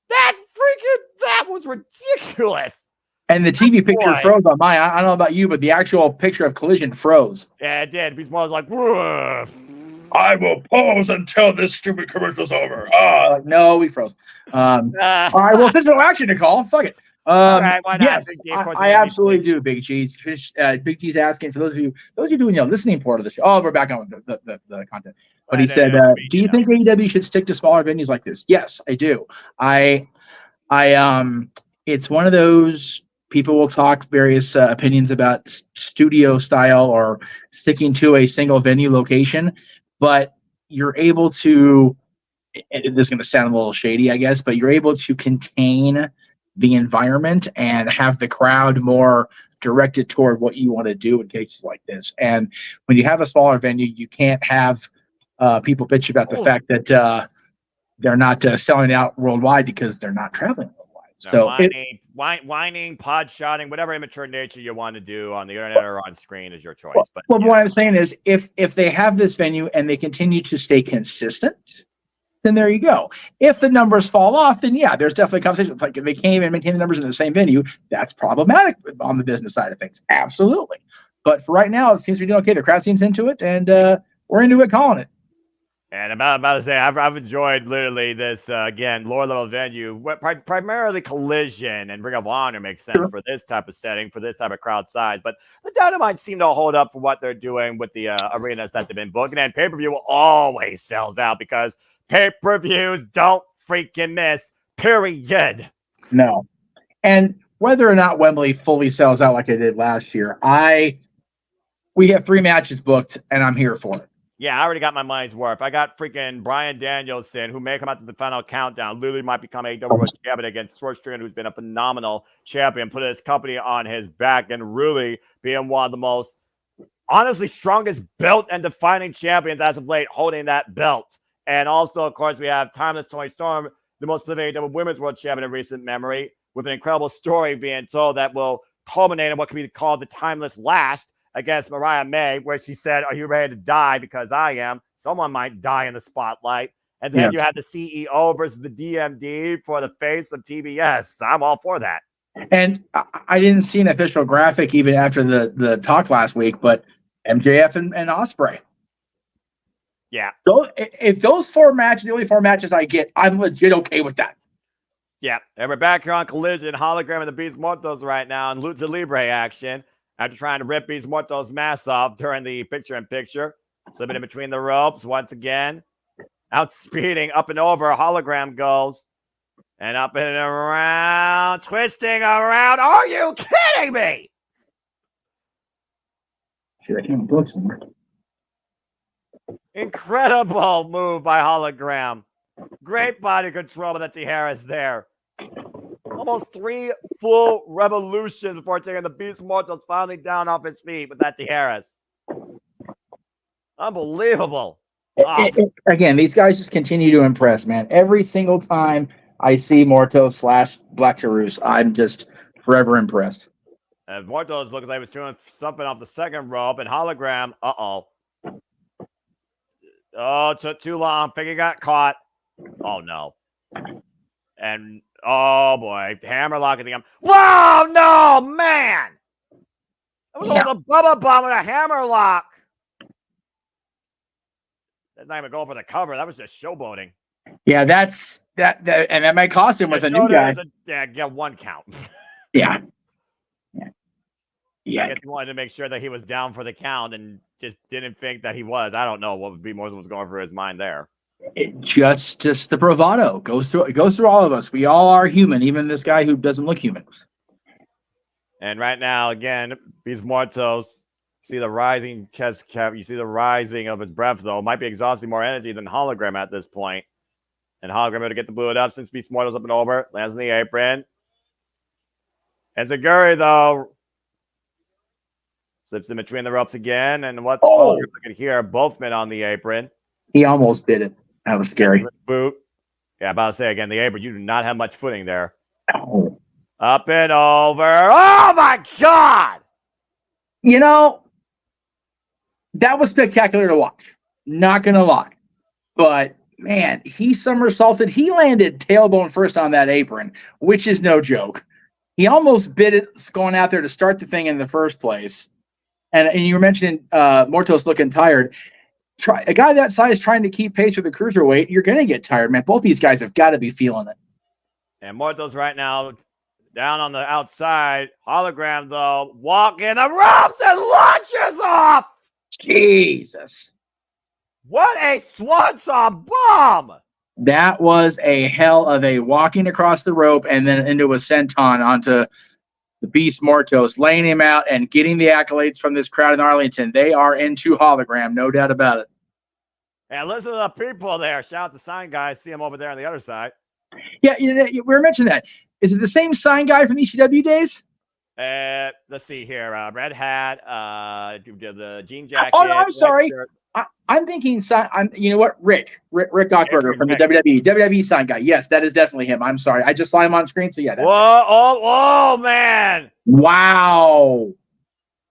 S7: That was ridiculous.
S6: And the TV picture froze on mine. I don't know about you, but the actual picture of Collision froze.
S7: Yeah, it did. Beast Mode was like, whoa.
S6: I will pause until this stupid commercial's over. No, we froze. All right, well, since no action to call, fuck it.
S7: All right, why not?
S6: Yes, I absolutely do, Big G's. Big G's asking, for those of you doing listening part of the show. Oh, we're back on with the content. But he said, do you think AEW should stick to smaller venues like this? Yes, I do. It's one of those, people will talk various opinions about studio style or sticking to a single venue location, but you're able to, this is going to sound a little shady, I guess, but you're able to contain the environment and have the crowd more directed toward what you want to do in cases like this. And when you have a smaller venue, you can't have people bitch about the fact that they're not selling out worldwide because they're not traveling worldwide. So
S7: whining, pod shotting, whatever immature nature you want to do on the internet or on screen is your choice. But
S6: what I'm saying is, if they have this venue and they continue to stay consistent, then there you go. If the numbers fall off, then yeah, there's definitely conversations. Like if they can't even maintain the numbers in the same venue, that's problematic on the business side of things. Absolutely. But for right now, it seems to be doing okay. The crowd seems into it, and we're into it, calling it.
S7: And about to say, I've enjoyed literally this, again, lower level venue, primarily Collision and Ring of Honor makes sense for this type of setting, for this type of crowd size. But the Dynamite seem to hold up for what they're doing with the arenas that they've been booking. And pay-per-view always sells out because pay-per-views don't freaking miss, period.
S6: No. And whether or not Wembley fully sells out like it did last year, we have 3 matches booked, and I'm here for it.
S7: Yeah, I already got my money's worth. I got freaking Bryan Danielson, who may come out to the final countdown. Literally might become a AEW champion against Swerve Strickland, who's been a phenomenal champion, put his company on his back, and really being one of the most, honestly, strongest belt and defining champions as of late, holding that belt And also, of course, we have Timeless Toni Storm, the most prolific AEW Women's World Champion in recent memory, with an incredible story being told that will culminate in what can be called the Timeless Last against Mariah May, where she said, "Are you ready to die? Because I am. Someone might die in the spotlight." And then you have the CEO versus the DMD for the face of TBS. I'm all for that.
S6: And I didn't see an official graphic even after the talk last week, but MJF and Ospreay.
S7: Yeah.
S6: So if those 4 matches, the only 4 matches I get, I'm legit okay with that.
S7: Yeah. And we're back here on Collision, Hologram and the Beast Mortos right now in Lucha Libre action. After trying to rip Beast Mortos' mask off during the picture-in-picture. Slipping in between the ropes once again. Outspeeding, up and over, Hologram goes. And up and around, twisting around. Are you kidding me? Incredible move by Hologram. Great body control by the Tijeras there. Almost 3 full revolutions before taking the Beast Mortals finally down off his feet with that Tijeras. Unbelievable.
S6: Again, these guys just continue to impress, man. Every single time I see Mortos / Black Taurus, I'm just forever impressed.
S7: And Mortos looks like he was doing something off the second rope, and Hologram, oh, took too long. Figure got caught. Oh, no. And, oh, boy, hammerlock at the end. Whoa, no, man! That was almost a Bubba Bomb with a hammerlock. That's not even going for the cover. That was just showboating.
S6: Yeah, that's that and that might cost him with a new guy.
S7: Get 1 count.
S6: Yeah.
S7: I guess he wanted to make sure that he was down for the count and just didn't think that he was. I don't know what would be more was going through his mind there.
S6: Just the bravado goes through all of us. We all are human, even this guy who doesn't look human.
S7: And right now, again, these Mortos. See the rising chest cap. You see the rising of his breath, though. Might be exhausting more energy than Hologram at this point. And Hologram able to get the boot up since Beast Mortals up and over. Lands in the apron. And Zaguri, though, slips in between the ropes again. And what's Hologram looking here? Both men on the apron.
S6: He almost did it. That was scary.
S7: Boot. Yeah, about to say again, the apron. You do not have much footing there.
S6: Oh.
S7: Up and over. Oh, my God!
S6: You know, that was spectacular to watch. Not going to lie. But, man, he somersaulted. He landed tailbone first on that apron, which is no joke. He almost bit it going out there to start the thing in the first place. And you were mentioning Mortos looking tired. A guy that size trying to keep pace with the cruiserweight, you're going to get tired, man. Both these guys have got to be feeling it.
S7: And Mortos right now down on the outside. Hologram, though, walking the ropes and launches off.
S6: Jesus.
S7: What a swanson bomb.
S6: That was a hell of a walking across the rope and then into a senton onto the Beast Mortos, laying him out and getting the accolades from this crowd in Arlington. They are into Hologram, no doubt about it.
S7: And listen to the people there. Shout out to Sign Guys. See him over there on the other side.
S6: Yeah, we were mentioning that. Is it the same Sign Guy from ECW days?
S7: Let's see here. Red hat, the jean jacket.
S6: Oh, no, I'm sorry. I'm thinking, you know what? Rick Gockberger from the WWE Sign Guy. Yes, that is definitely him. I'm sorry. I just saw him on screen, so yeah. That's
S7: oh, man.
S6: Wow.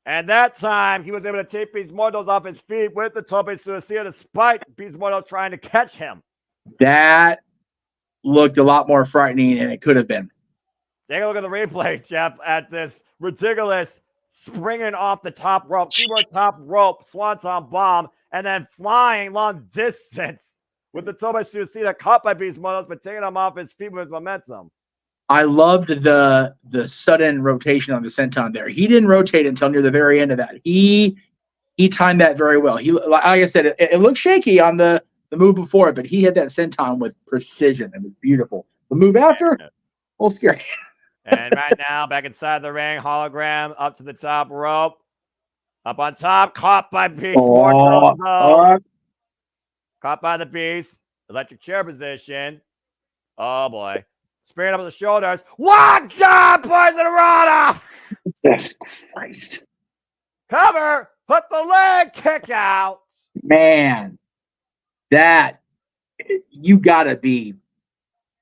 S7: And that time, he was able to take Beast Mortals off his feet with the Tope Suicida despite Beast Mortals trying to catch him.
S6: That looked a lot more frightening than it could have been.
S7: Take a look at the replay, Jeff, at this ridiculous springing off the top rope, keyboard top rope, swanton bomb, and then flying long distance with the Tope Suicida caught by Beast Mortals, but taking him off his feet with his momentum. I
S6: loved the sudden rotation on the senton there. He didn't rotate until near the very end of that. He timed that very well. He, like I said, it looked shaky on the move before, but he hit that senton with precision. It was beautiful. The move after, a little scary.
S7: And right now, back inside the ring, Hologram up to the top rope. Up on top, caught by Beast Mortals. Caught by the Beast. Electric chair position. Oh, boy. Spearing up with the shoulders. One God, Poison Rana!
S6: Jesus Christ.
S7: Cover. Put the leg kick out.
S6: Man, that you got to be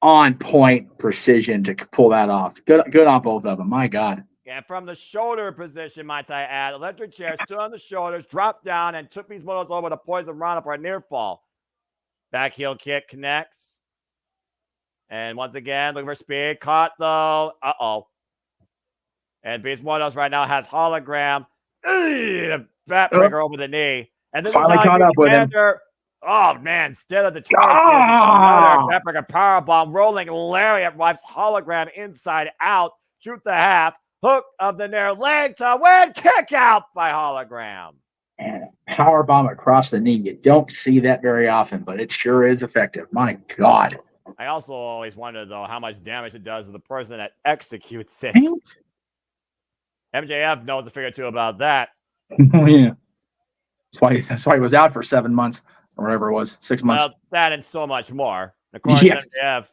S6: on point precision to pull that off. Good on both of them. My God.
S7: And from the shoulder position, might I add, electric chair stood on the shoulders, dropped down, and took these motos over to poison Rana for a near fall. Back heel kick connects. And once again, looking for speed. Caught though. Uh-oh. And Beast Motos right now has hologram. A backbreaker over the knee. And this
S6: Finally
S7: is how
S6: caught up with him.
S7: Oh, man. Instead of the another backbreaker powerbomb. Rolling lariat wipes hologram inside out. Shoot the half. Hook of the near leg to win. Kick out by hologram.
S6: And power bomb across the knee. You don't see that very often, but it sure is effective. My God.
S7: I also always wonder, though, how much damage it does to the person that executes it. MJF knows a figure or two about that.
S6: Oh, yeah. That's why he was out for 7 months or whatever it was, 6 months.
S7: Well, that and so much more. Of course,
S6: Yes.
S7: MJF,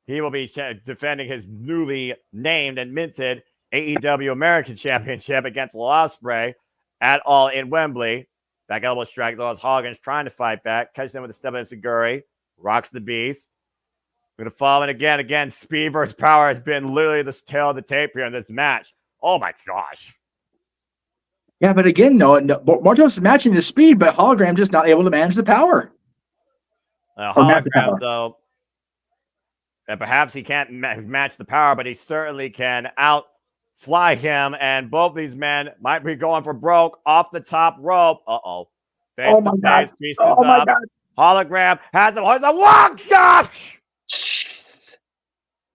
S7: he will be defending his newly named and minted AEW American Championship against Will Ospreay at All in Wembley. Back elbow strike, though, as Hogan's trying to fight back. Catches him with a step in Seguri. Rocks the beast. We're going to follow in again. Speed versus power has been literally the tail of the tape here in this match. Oh, my gosh.
S6: Yeah, but again, no Mortos is matching the speed, but hologram just not able to manage the power.
S7: Hologram, though, and perhaps he can't match the power, but he certainly can outfly him. And both these men might be going for broke off the top rope. Uh-oh. Face to face. Beast is up. Hologram has him. Here's a walk. Gosh!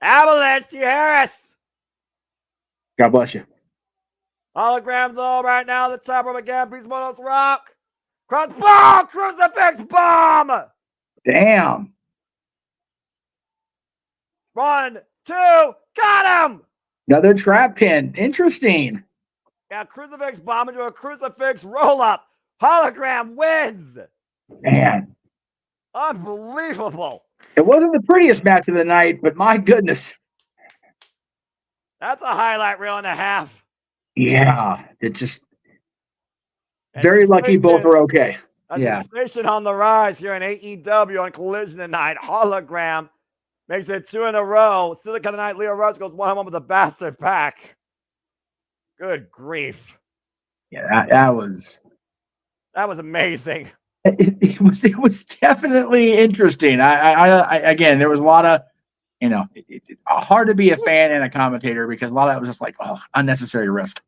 S7: Avalanche to Harris.
S6: God bless you.
S7: Hologram, though, right now, the top rope again. Beast Motos rock. Cross bomb. Crucifix bomb.
S6: Damn.
S7: 1, 2, got him.
S6: Another trap pin. Interesting.
S7: Yeah, crucifix bomb into a crucifix roll up. Hologram wins.
S6: Man.
S7: Unbelievable.
S6: It wasn't the prettiest match of the night, but my goodness.
S7: That's a highlight reel and a half.
S6: Yeah. It just very lucky both were okay.
S7: A sensation on the rise here in AEW on Collision tonight. Hologram makes it 2 in a row. Silicon tonight, Leo Rush goes 1-on-1 with the bastard pack. Good grief.
S6: Yeah, that was
S7: amazing.
S6: It was definitely interesting. I again, there was a lot of, hard to be a fan and a commentator because a lot of that was just like, unnecessary risk.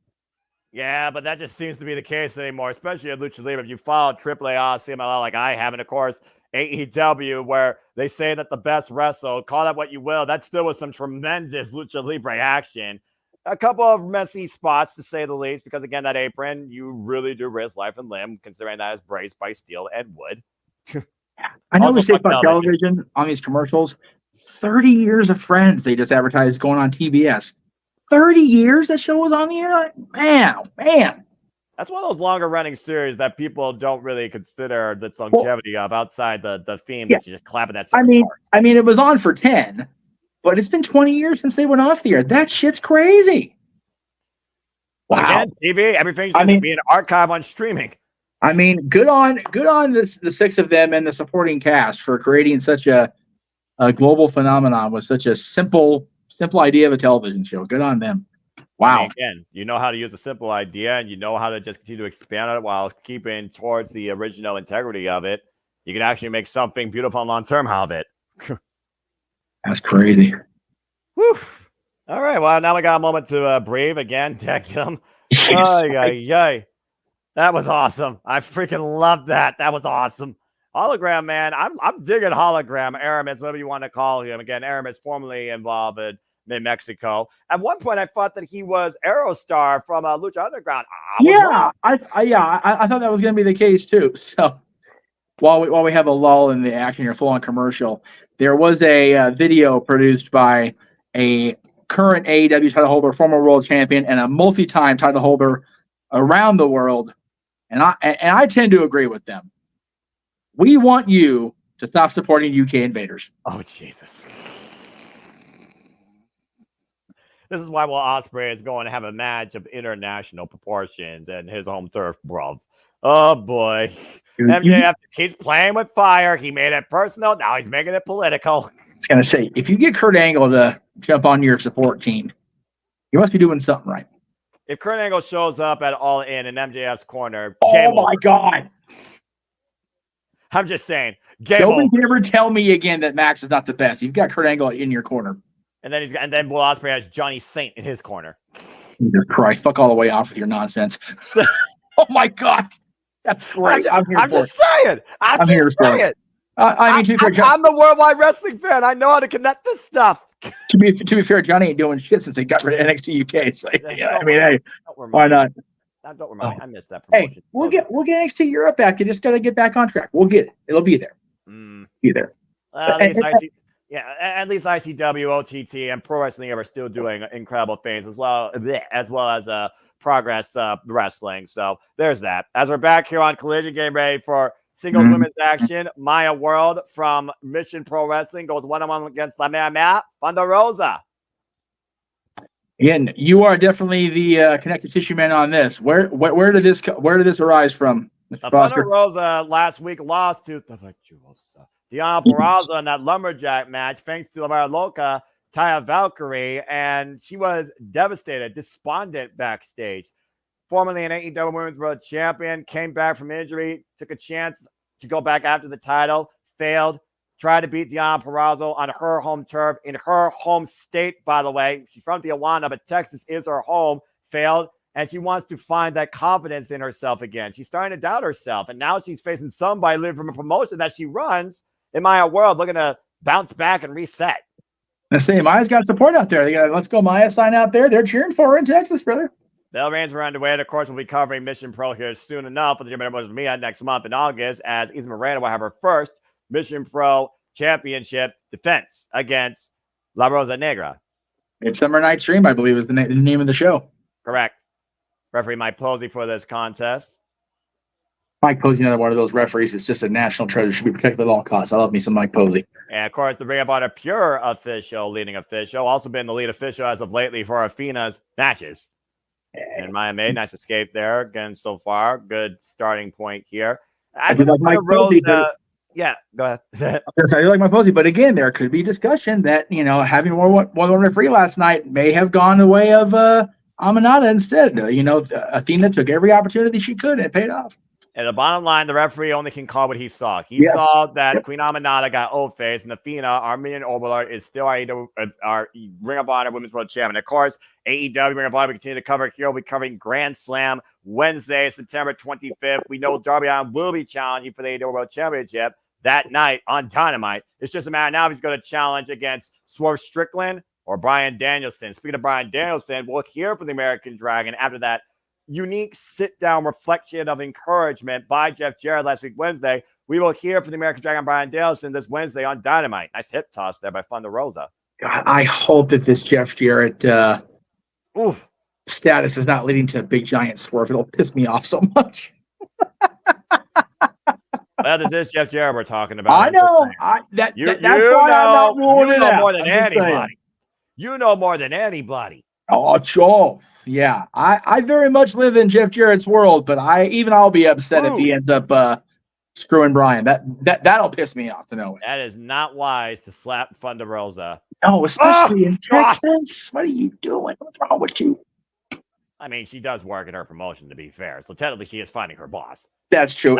S7: Yeah, but that just seems to be the case anymore, especially at Lucha Libre. If you follow AAA, CMLL like I have, and of course AEW, where they say that the best wrestle, call that what you will, that still was some tremendous Lucha Libre action. A couple of messy spots, to say the least, because again, that apron, you really do risk life and limb, considering that is braced by steel and wood.
S6: I know we say about television on these commercials, 30 years of Friends they just advertised going on TBS. 30 years that show was on the air? Man.
S7: That's one of those longer running series that people don't really consider the longevity of outside the theme that you just clap at that.
S6: I mean, it was on for 10, but it's been 20 years since they went off the air. That shit's crazy.
S7: Wow. Again, TV, everything's just being archived on streaming.
S6: I mean, good on the 6 of them and the supporting cast for creating such a global phenomenon with such a simple idea of a television show. Good on them. Wow.
S7: Again, you know how to use a simple idea and you know how to just continue to expand on it while keeping towards the original integrity of it. You can actually make something beautiful and long-term out of it.
S6: That's crazy.
S7: Whew. All right. Well, now we got a moment to breathe again. Deck him. That was awesome. I freaking loved that. That was awesome. Hologram, man. I'm digging Hologram. Aramis, whatever you want to call him. Again, Aramis, formerly involved in Mexico. At one point, I thought that he was Aerostar from Lucha Underground.
S6: I thought that was going to be the case too. So while we have a lull in the action here, full on commercial, there was a video produced by a current AEW title holder, former world champion, and a multi-time title holder around the world, and I tend to agree with them. We want you to stop supporting UK invaders.
S7: Oh Jesus. This is why Will Ospreay is going to have a match of international proportions and his home turf, bro. Oh boy. MJF keeps playing with fire. He made it personal. Now he's making it political.
S6: I was going to say, if you get Kurt Angle to jump on your support team, you must be doing something right.
S7: If Kurt Angle shows up at All In MJF's corner,
S6: oh my God.
S7: I'm just saying. Game
S6: Nobody
S7: over.
S6: can ever tell me again that Max is not the best. You've got Kurt Angle in your corner.
S7: And then Will Ospreay has Johnny Saint in his corner.
S6: Jesus Christ. Fuck all the way off with your nonsense. Oh my God. That's great. I'm
S7: just saying. I'm just saying.
S6: I'm
S7: the worldwide wrestling fan. I know how to connect this stuff.
S6: To be fair, Johnny ain't doing shit since they got rid of NXT UK. So yeah, I mean, hey, why not?
S7: Don't remind me. I missed that promotion.
S6: Hey, we'll get NXT Europe back. You just got to get back on track. We'll get it. It'll be there. Be there.
S7: At least ICW, OTT, and Pro Wrestling are still doing incredible things as well as Progress Wrestling. So there's that. As we're back here on Collision, getting ready for singles women's action, Maya World from Mission Pro Wrestling goes one-on-one against La Mea Thunder Rosa.
S6: Again, you are definitely the connective tissue man on this. Where did this arise from, Mr. Foster?
S7: Thunder Rosa last week lost to Diana Purrazzo in that lumberjack match, thanks to La Loca, Taya Valkyrie, and she was devastated, despondent backstage. Formerly an AEW Women's World Champion, came back from injury, took a chance to go back after the title, failed, tried to beat Diana Purrazzo on her home turf, in her home state, by the way. She's from Tijuana, but Texas is her home, failed, and she wants to find that confidence in herself again. She's starting to doubt herself, and now she's facing somebody living from a promotion that she runs in Maya World, looking to bounce back and reset.
S6: I say, Maya's got support out there. They got Let's Go Maya sign out there. They're cheering for her in Texas, brother.
S7: Bell reigns are underway, and of course, we'll be covering Mission Pro here soon enough with the German Brothers Mia next month in August, as Isa Miranda will have her first Mission Pro Championship defense against La Rosa Negra.
S6: Midsummer Night Stream, I believe, is the name of the show.
S7: Correct. Referee Mike Posey for this contest.
S6: Mike Posey, another one of those referees, is just a national treasure. Should be protected at all costs. I love me some Mike Posey.
S7: And of course, the Ring of Honor Pure official, leading official, also been the lead official as of lately for Athena's matches. And Maya made nice escape there again so far. Good starting point here.
S6: I do like Mike Posey.
S7: Yeah, go ahead.
S6: I do like Mike Posey, but again, there could be discussion that, having one referee last night may have gone the way of Aminata instead. Athena took every opportunity she could and it paid off.
S7: And the bottom line, the referee only can call what he saw. He saw that Queen Aminata got old-faced, and Athena, Armenian Overlord, is still our Ring of Honor Women's World Champion. Of course, AEW Ring of Honor, we continue to cover here. We'll be covering Grand Slam Wednesday, September 25th. We know Darby Allin will be challenging for the AEW World Championship that night on Dynamite. It's just a matter now if he's going to challenge against Swerve Strickland or Bryan Danielson. Speaking of Bryan Danielson, we'll hear from the American Dragon after that unique sit-down reflection of encouragement by Jeff Jarrett last week, Wednesday. We will hear from the American Dragon, Bryan Danielson, this Wednesday on Dynamite. Nice hip toss there by Thunder Rosa.
S6: God, I hope that this Jeff Jarrett status is not leading to a big giant swerve. It'll piss me off so much.
S7: Well, this is Jeff Jarrett we're talking about.
S6: I know. That's why I'm not ruling it out.
S7: More than anybody. You know more than anybody.
S6: Oh, Joe. Yeah. I very much live in Jeff Jarrett's world, but I'll be upset if he ends up screwing Bryan. That'll piss me off to know it.
S7: That is not wise to slap Thunder Rosa.
S6: No, especially in Texas. What are you doing? What's wrong with you?
S7: I mean, she does work in her promotion, to be fair. So technically, she is finding her boss.
S6: That's true.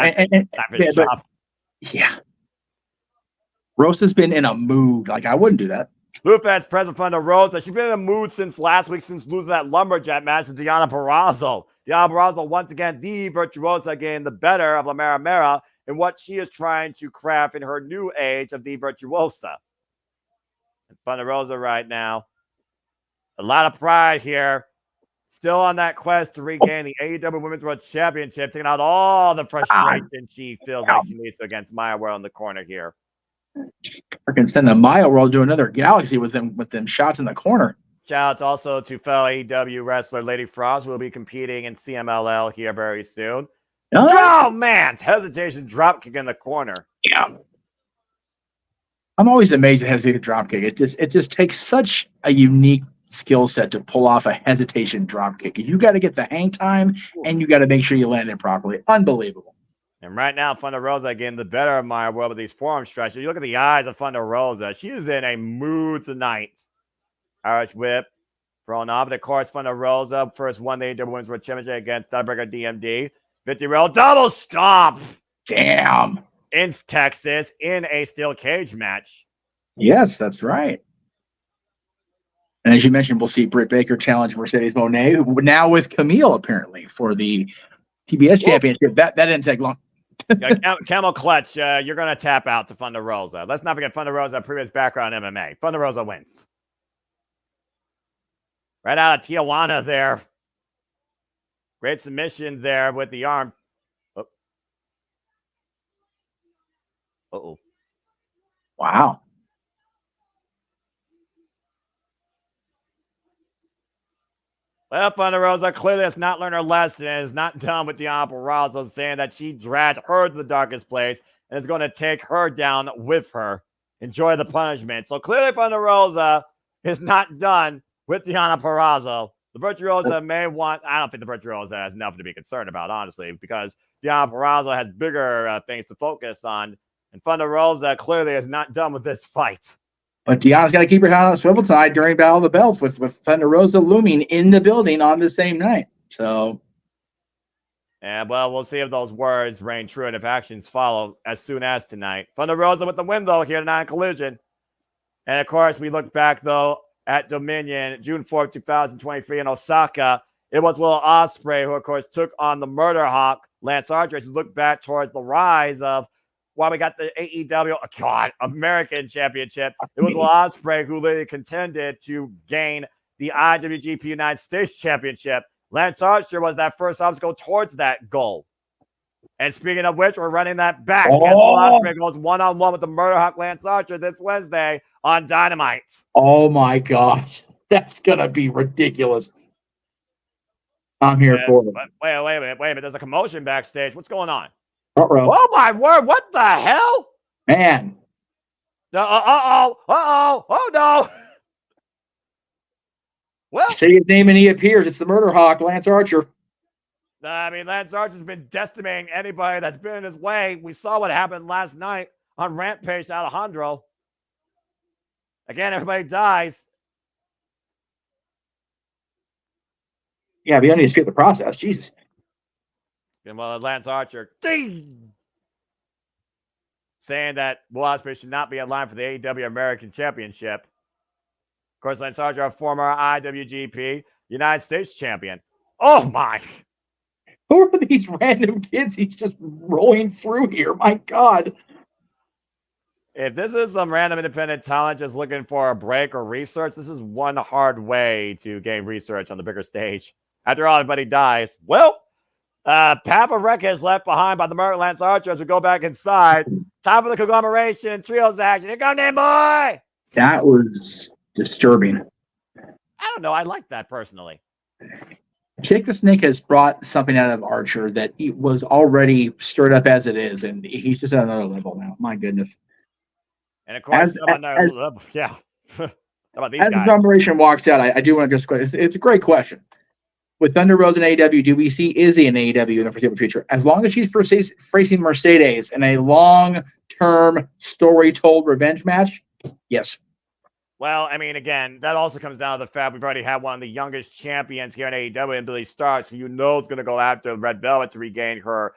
S6: Rosa's been in a mood. Like, I wouldn't do that.
S7: Lufet's President Thunder Rosa. She's been in a mood since last week, since losing that lumberjack match to Diana Purrazzo. Diana Purrazzo, once again, the virtuosa, getting the better of La Mera in what she is trying to craft in her new age of the virtuosa. And Thunder Rosa right now, a lot of pride here. Still on that quest to regain the AEW Women's World Championship, taking out all the frustration she feels like she needs against Maya World in the corner here.
S6: I can send a Maya World to another galaxy with them shots in the corner.
S7: Shout out also to fellow AEW wrestler Lady Frost, who will be competing in CMLL here very soon. Oh man, hesitation drop kick in the corner.
S6: Yeah. I'm always amazed at hesitation drop kick. It just takes such a unique skill set to pull off a hesitation drop kick. You got to get the hang time, and you got to make sure you land it properly. Unbelievable.
S7: And right now, Thunder Rosa getting the better of my world with these forearm stretches. You look at the eyes of Thunder Rosa. She is in a mood tonight. Irish whip thrown off. But of course, Thunder Rosa first won the AEW Women's World Championship against Tiebreaker DMD. 50 roll double stomp.
S6: Damn.
S7: In Texas in a steel cage match.
S6: Yes, that's right. And as you mentioned, we'll see Britt Baker challenge Mercedes Moné, now with Camille apparently for the TBS Championship. That didn't take long.
S7: Camel Clutch, you're going to tap out to Thunder Rosa. Let's not forget Thunder Rosa, previous background in MMA. Thunder Rosa wins. Right out of Tijuana there. Great submission there with the arm. Oh. Uh-oh.
S6: Wow.
S7: Well, Thunder Rosa clearly has not learned her lesson and is not done with Deonna Purrazzo, saying that she dragged her to the darkest place and is going to take her down with her. Enjoy the punishment. So clearly Thunder Rosa is not done with Deonna Purrazzo. The Virtuosa may want... I don't think the Virtuosa has enough to be concerned about, honestly, because Deonna Purrazzo has bigger things to focus on. And Thunder Rosa clearly is not done with this fight.
S6: But Deonna's got to keep her head on the swivel tonight during Battle of the Belts with Thunder Rosa looming in the building on the same night. So,
S7: and well, we'll see if those words reign true and if actions follow as soon as tonight. Thunder Rosa with the win, though, here tonight in Collision. And of course, we look back, though, at Dominion, June 4th, 2023 in Osaka. It was Will Ospreay who, of course, took on the Murder Hawk, Lance Archer, as we look back towards the rise of why we got the AEW, American Championship. It was Will Ospreay who literally contended to gain the IWGP United States Championship. Lance Archer was that first obstacle towards that goal. And speaking of which, we're running that back. Will Ospreay goes one-on-one with the Murder Hawk Lance Archer this Wednesday on Dynamite.
S6: Oh my gosh. That's going to be ridiculous. I'm here for it.
S7: Wait a minute. There's a commotion backstage. What's going on?
S6: Uh-oh.
S7: Oh my word! What the hell,
S6: man?
S7: Oh no! Well,
S6: say his name and he appears. It's the Murder Hawk, Lance Archer.
S7: I mean, Lance Archer's been decimating anybody that's been in his way. We saw what happened last night on Rampage Alejandro. Again, everybody dies.
S6: Yeah, but you need to skip the process. Jesus.
S7: And well, Lance Archer saying that Will Ospreay should not be in line for the AEW American Championship. Of course, Lance Archer, a former IWGP United States champion. Oh my!
S6: Who are these random kids he's just rolling through here? My God!
S7: If this is some random independent talent just looking for a break or research, this is one hard way to gain research on the bigger stage. After all, everybody dies. Well. Papa Wreck is left behind by the Murder Lance Archer as we go back inside. Time for the conglomeration trios action. Here comes name boy.
S6: That was disturbing.
S7: I don't know. I like that personally.
S6: Jake the Snake has brought something out of Archer that he was already stirred up as it is, and he's just at another level now. My goodness.
S7: And of course, yeah. How about these guys?
S6: As the conglomeration walks out, I do want to just it's a great question. With Thunder Rosa and AEW, do we see Izzy in AEW in the foreseeable future? As long as she's facing Mercedes in a long-term story-told revenge match, yes.
S7: Well, I mean, again, that also comes down to the fact we've already had one of the youngest champions here in AEW, and Billy Starks, who you know is going to go after Red Velvet to regain her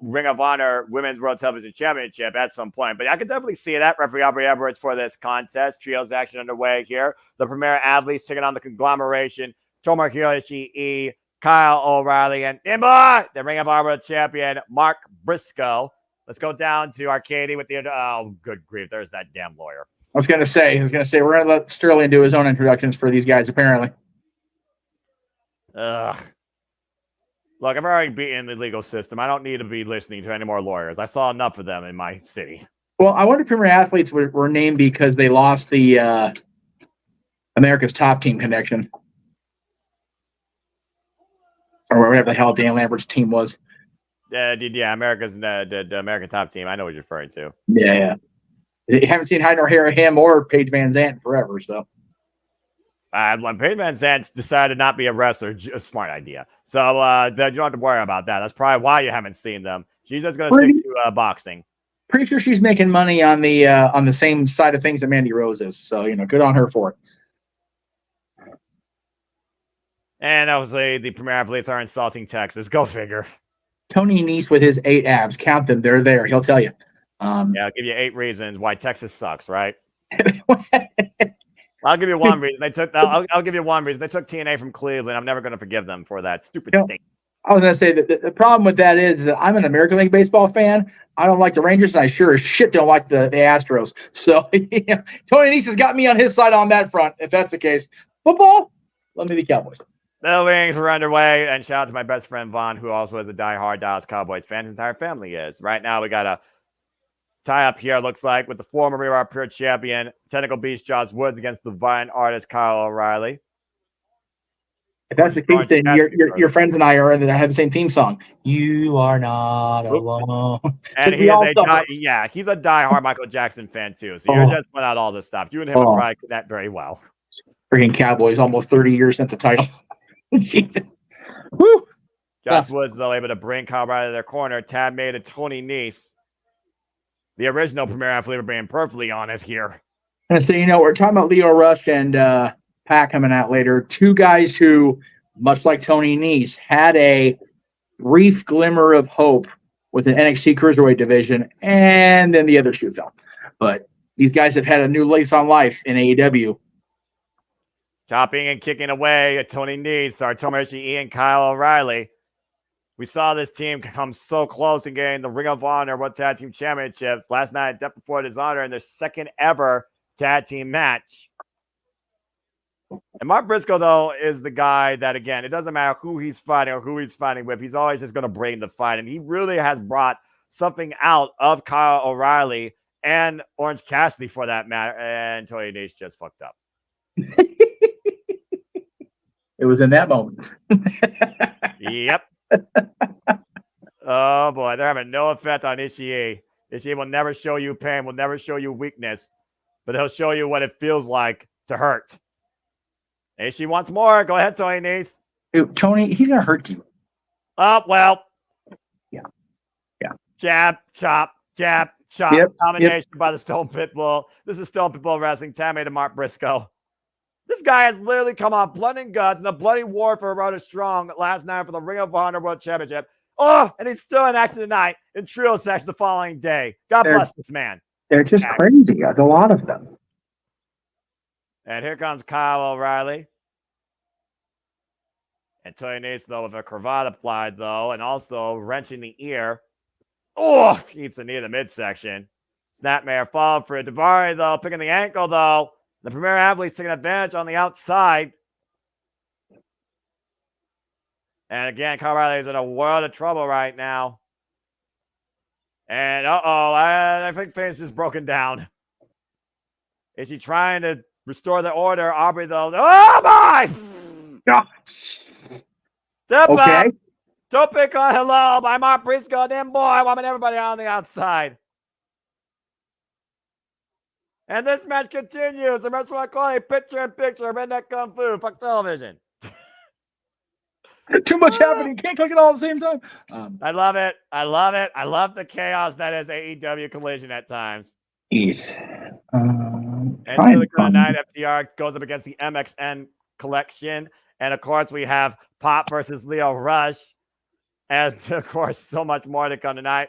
S7: Ring of Honor Women's World Television Championship at some point. But I could definitely see that. Referee Aubrey Edwards for this contest. Trios action underway here. The premier athletes taking on the conglomeration. Tomohiro Ishii, Kyle O'Reilly, and the Ring of Honor champion, Mark Briscoe. Let's go down to Arcady with the... Oh, good grief. There's that damn lawyer.
S6: I was going to say, we're going to let Sterling do his own introductions for these guys, apparently.
S7: Ugh. Look, I've already beaten the legal system. I don't need to be listening to any more lawyers. I saw enough of them in my city.
S6: Well, I wonder if premier athletes were named because they lost the America's Top Team connection. Or whatever the hell Dan Lambert's team was.
S7: Yeah, America's the American Top Team. I know what you're referring to.
S6: Yeah. You haven't seen Hide nor Hair of him or Paige Van Zandt forever, so.
S7: When Peyton Van Zandt decided not to be a wrestler, a smart idea. So you don't have to worry about that. That's probably why you haven't seen them. She's just going to stick to boxing.
S6: Pretty sure she's making money on the same side of things that Mandy Rose is. So, good on her for it.
S7: And obviously, the Premier Athletes are insulting Texas. Go figure.
S6: Tony Nese with his 8 abs. Count them. They're there. He'll tell you.
S7: I'll give you 8 reasons why Texas sucks, right? I'll give you one reason. I'll give you one reason. They took TNA from Cleveland. I'm never going to forgive them for that stupid state.
S6: I was going to say that the problem with that is that I'm an American League Baseball fan. I don't like the Rangers, and I sure as shit don't like the Astros. So, Tony Nese has got me on his side on that front, if that's the case. Football, let me be Cowboys.
S7: The wings are underway, and shout out to my best friend Vaughn, who also is a diehard Dallas Cowboys fan. His entire family is. Right now, we got a tie-up here, looks like, with the former Rear Pure champion, Technical Beast Josh Woods against the Vine artist Kyle O'Reilly.
S6: If that's the case, then your friends and I are that have the same theme song. You are not alone.
S7: And he's a diehard Michael Jackson fan too. So you're just putting out all this stuff. You and him would probably connect very well.
S6: Freaking Cowboys, almost 30 years since the title. Jesus. Woo!
S7: Josh Woods, though, able to bring Kyle O'Reilly to their corner. Tab made a Tony Nese. The original Premier Athlete, we're being perfectly honest here.
S6: And so, we're talking about Leo Rush and Pat coming out later. 2 guys who, much like Tony Nese, had a brief glimmer of hope with an NXT Cruiserweight division, and then the other shoe fell. But these guys have had a new lease on life in AEW.
S7: Chopping and kicking away at Tony Nese, Tomoyoshi E and Kyle O'Reilly. We saw this team come so close in getting the Ring of Honor World Tag Team Championships last night at Death Before Dishonor in their second ever tag team match. And Mark Briscoe, though, is the guy that, again, it doesn't matter who he's fighting or who he's fighting with. He's always just going to bring the fight. And he really has brought something out of Kyle O'Reilly and Orange Cassidy for that matter. And Tony Nese just fucked up.
S6: It was in that moment.
S7: Yep. Oh, boy. They're having no effect on Ishii. Ishii will never show you pain, will never show you weakness, but he'll show you what it feels like to hurt. Ishii wants more. Go ahead, Tony Nese.
S6: Dude, Tony, he's going to hurt you.
S7: Oh, well.
S6: Yeah.
S7: Jab, chop, jab, chop.
S6: Yep.
S7: Domination by the Stone Pitbull. This is Stone Pitbull Wrestling. Tammy to Mark Briscoe. This guy has literally come off blood and guts in a bloody war for Rhoda Strong last night for the Ring of Honor World Championship. Oh, and he's still in action tonight in trio section the following day. God bless this man.
S6: They're just crazy. There's a lot of them.
S7: And here comes Kyle O'Reilly. And Tony Nese, though, with a cravat applied, though, and also wrenching the ear. Oh, eats the knee in the midsection. Snapmare followed for Daivari, though, picking the ankle, though. The Premier Athlete's taking advantage on the outside. And again, Kyle O'Reilly is in a world of trouble right now. And I think things just broken down. Is she trying to restore the order? Aubrey, though. Oh my! Step up. Don't pick on hello by Mark Briscoe. Then boy, I want everybody on the outside. And this match continues. The rest of my call a picture-in-picture redneck kung fu. Fuck television.
S6: Too much happening. Can't cook it all at the same time.
S7: I love it. I love it. I love the chaos that is AEW Collision at times.
S6: And
S7: so the night FTR goes up against the MXN collection. And of course, we have Pop versus Leo Rush. And of course, so much more to come tonight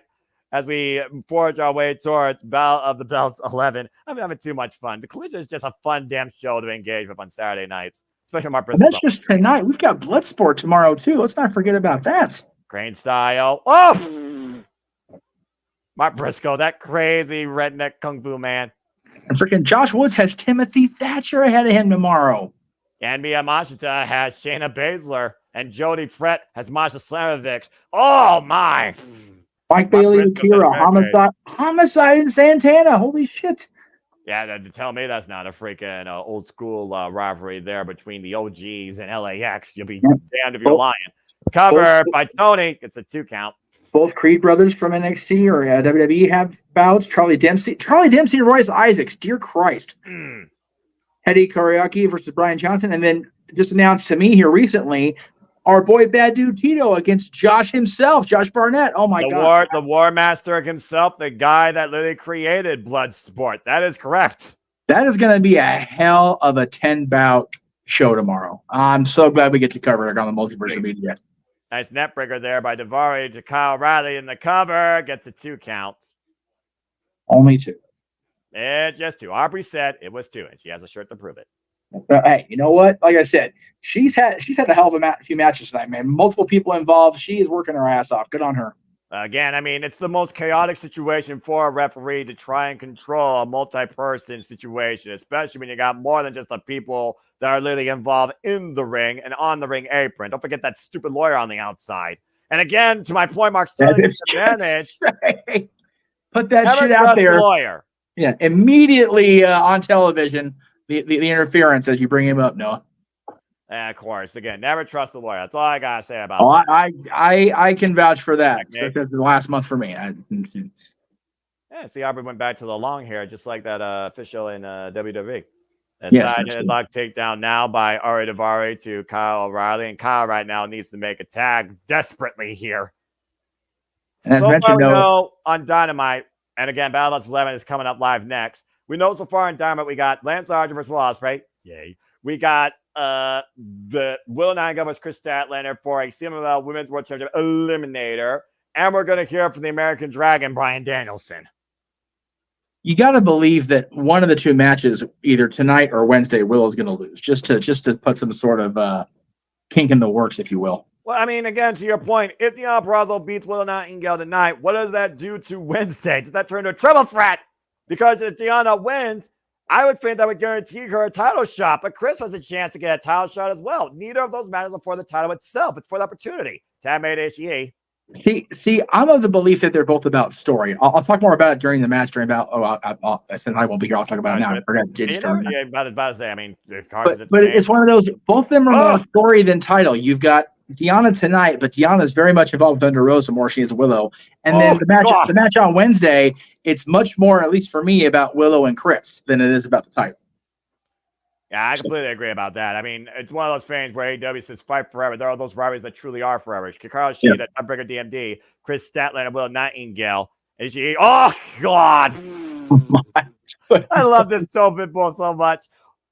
S7: as we forge our way towards Battle of the Belts 11. I'm having too much fun. The Collision is just a fun damn show to engage with on Saturday nights, especially Mark Briscoe.
S6: That's just tonight. We've got Bloodsport tomorrow, too. Let's not forget about that.
S7: Crane style. Oh! Mark Briscoe, that crazy redneck kung fu man.
S6: And freaking Josh Woods has Timothy Thatcher ahead of him tomorrow.
S7: And Mia Mashita has Shayna Baszler. And Jody Frett has Masha Slamovic. Oh, my.
S6: Mike Bailey, Akira, Homicide in Santana. Holy shit.
S7: Yeah, to tell me that's not a freaking old school rivalry there between the OGs and LAX. You'll be damned if you're lying. Covered by Tony. It's a 2 count.
S6: Both Creed brothers from NXT or WWE have bouts. Charlie Dempsey and Royce Isaacs. Dear Christ. Hideki Kariaki versus Brian Johnson. And then just announced to me here recently, our boy Bad Dude Tito against Josh himself, Josh Barnett. Oh my God.
S7: The War Master himself, the guy that literally created Bloodsport. That is correct.
S6: That is going to be a hell of a 10-bout show tomorrow. I'm so glad we get to cover it on the Multiverse of Media.
S7: Nice net breaker there by Daivari to Kyle Riley in the cover. Gets a 2 count.
S6: Only 2.
S7: Just 2. Aubrey said it was 2, and she has a shirt to prove it.
S6: Hey, you know what? Like I said, she's had a hell of a few matches tonight, man. Multiple people involved. She is working her ass off. Good on her.
S7: Again, I mean, it's the most chaotic situation for a referee to try and control a multi-person situation, especially when you got more than just the people that are literally involved in the ring and on the ring apron. Don't forget that stupid lawyer on the outside. And again, to my point, Mark Sterling's advantage.
S6: Right. Put that
S7: Never
S6: shit out there.
S7: The lawyer.
S6: Yeah, immediately on television, the interference as you bring him up, Noah.
S7: And of course, again, never trust the lawyer. That's all I gotta say about
S6: that. I can vouch for that. That's the last month for me.
S7: See, Aubrey went back to the long hair, just like that official in WWE.
S6: Yes,
S7: side headlock takedown now by Ari Daivari to Kyle O'Reilly, and Kyle right now needs to make a tag desperately here.
S6: And
S7: so far, we know on Dynamite, and again, Battle of 11 is coming up live next. We know so far on Dynamite we got Lance Archer versus Will Ospreay. Yay. We got the Will Nightingale versus Chris Statlander for a CMLL Women's World Championship Eliminator. And we're going to hear from the American Dragon, Bryan Danielson.
S6: You got to believe that one of the 2 matches, either tonight or Wednesday, Willow's going to lose, just to put some sort of kink in the works, if you will.
S7: Well, I mean, again, to your point, if Deonna Purrazzo beats Will Nightingale tonight, what does that do to Wednesday? Does that turn into a triple threat? Because if Deonna wins, I would think that would guarantee her a title shot, but Chris has a chance to get a title shot as well. Neither of those matters are for the title itself. It's for the opportunity. Tag made Ishii.
S6: See, I'm of the belief that they're both about story. I'll talk more about it during the match. I said I won't be here. I'll talk about it now. I forgot.
S7: About to say, I mean,
S6: but it's one of those. Both of them are more story than title. You've got Deonna tonight, but Deonna is very much involved with Thunder Rosa more. She is Willow, and then the match on Wednesday. It's much more, at least for me, about Willow and Chris than it is about the title.
S7: Yeah, I completely agree about that. I mean, it's one of those things where AEW says fight forever. There are those rivalries that truly are forever. Kakaro's Shida, Unbreaker DMD, Chris Statlander, Will Nightingale, and she. Oh God! I love this Stupid Bull so much.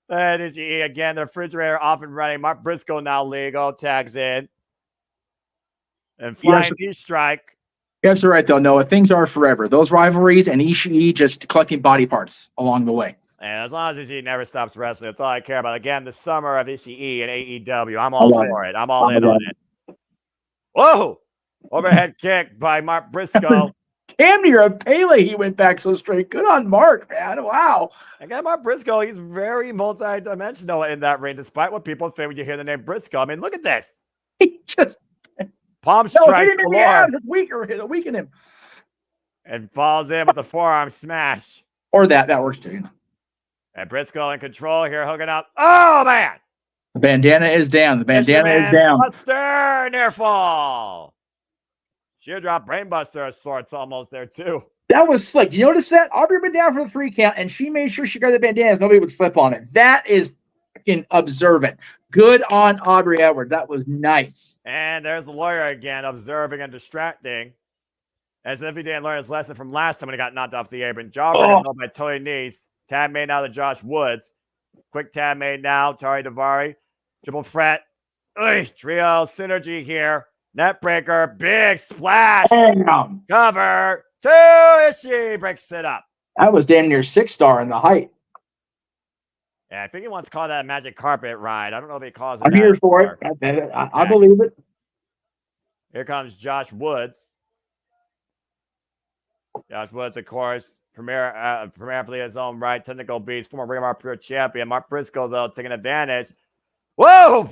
S7: And Ishii again, the refrigerator off and running. Mark Briscoe now legal tags in, and flying knee strike.
S6: Yes, you're right though, Noah. Things are forever. Those rivalries and Ishii just collecting body parts along the way.
S7: And as long as Ishii never stops wrestling, that's all I care about. Again, the summer of Ishii and AEW. I'm all for it. I'm all in on it. Whoa! Overhead kick by Mark Briscoe.
S6: Damn near a Pele. He went back so straight. Good on Mark, man. Wow.
S7: Again, Mark Briscoe, he's very multi-dimensional in that ring, despite what people think when you hear the name Briscoe. I mean, look at this.
S6: He just
S7: palm strike.
S6: Hit him in the ass. Weaken him.
S7: And falls in with the forearm smash.
S6: Or that works too.
S7: And Briscoe in control here, hooking up. Oh, man.
S6: The bandana is down. Is down.
S7: Buster, near fall. She'll drop Brainbuster of sorts almost there, too.
S6: That was slick. You notice that? Aubrey went down for the 3 count, and she made sure she grabbed the bandana so nobody would slip on it. That is fucking observant. Good on Aubrey Edwards. That was nice.
S7: And there's the lawyer again, observing and distracting. As if he didn't learn his lesson from last time when he got knocked off the apron. Jaw by Tony Nese. Tab made now to Josh Woods. Quick tab made now. Tari Daivari. Triple threat. Trio synergy here. Net breaker. Big splash.
S6: Damn.
S7: Cover. 2. Ishii breaks it up.
S6: That was damn near 6-star in the height.
S7: Yeah, I think he wants to call that a magic carpet ride. I don't know if he calls it.
S6: I'm here for it. I believe it.
S7: Here comes Josh Woods. Josh Woods, of course, premier athlete in his own right, technical beast, former Ring of Honor Pure Champion. Mark Briscoe, though, taking advantage. Whoa!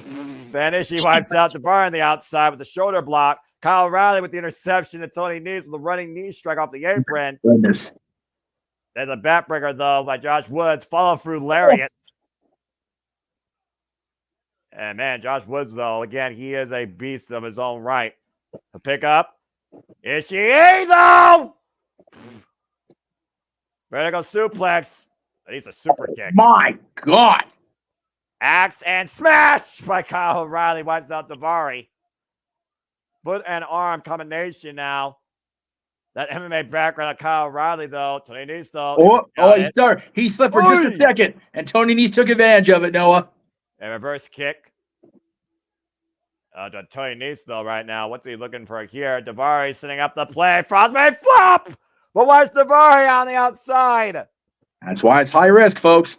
S7: Ishii wipes out the bar on the outside with the shoulder block. Kyle Riley with the interception, and Tony Nese with the running knee strike off the apron.
S6: Goodness.
S7: There's a backbreaker, though, by Josh Woods. Follow through lariat. Yes. And, man, Josh Woods, though, again, he is a beast of his own right. A pickup. Ishii, though! Vertical suplex. He's a super kick.
S6: My God.
S7: Axe and smash by Kyle O'Reilly. Wipes out Davari. Foot and arm combination now. That MMA background of Kyle O'Reilly, though. Tony Nese, though.
S6: He slipped for just a second, and Tony Nese took advantage of it, Noah.
S7: A reverse kick. To Tony Nese, though, right now. What's he looking for here? Davari setting up the play. Frostbite flop! But why is Davari on the outside?
S6: That's why it's high risk, folks.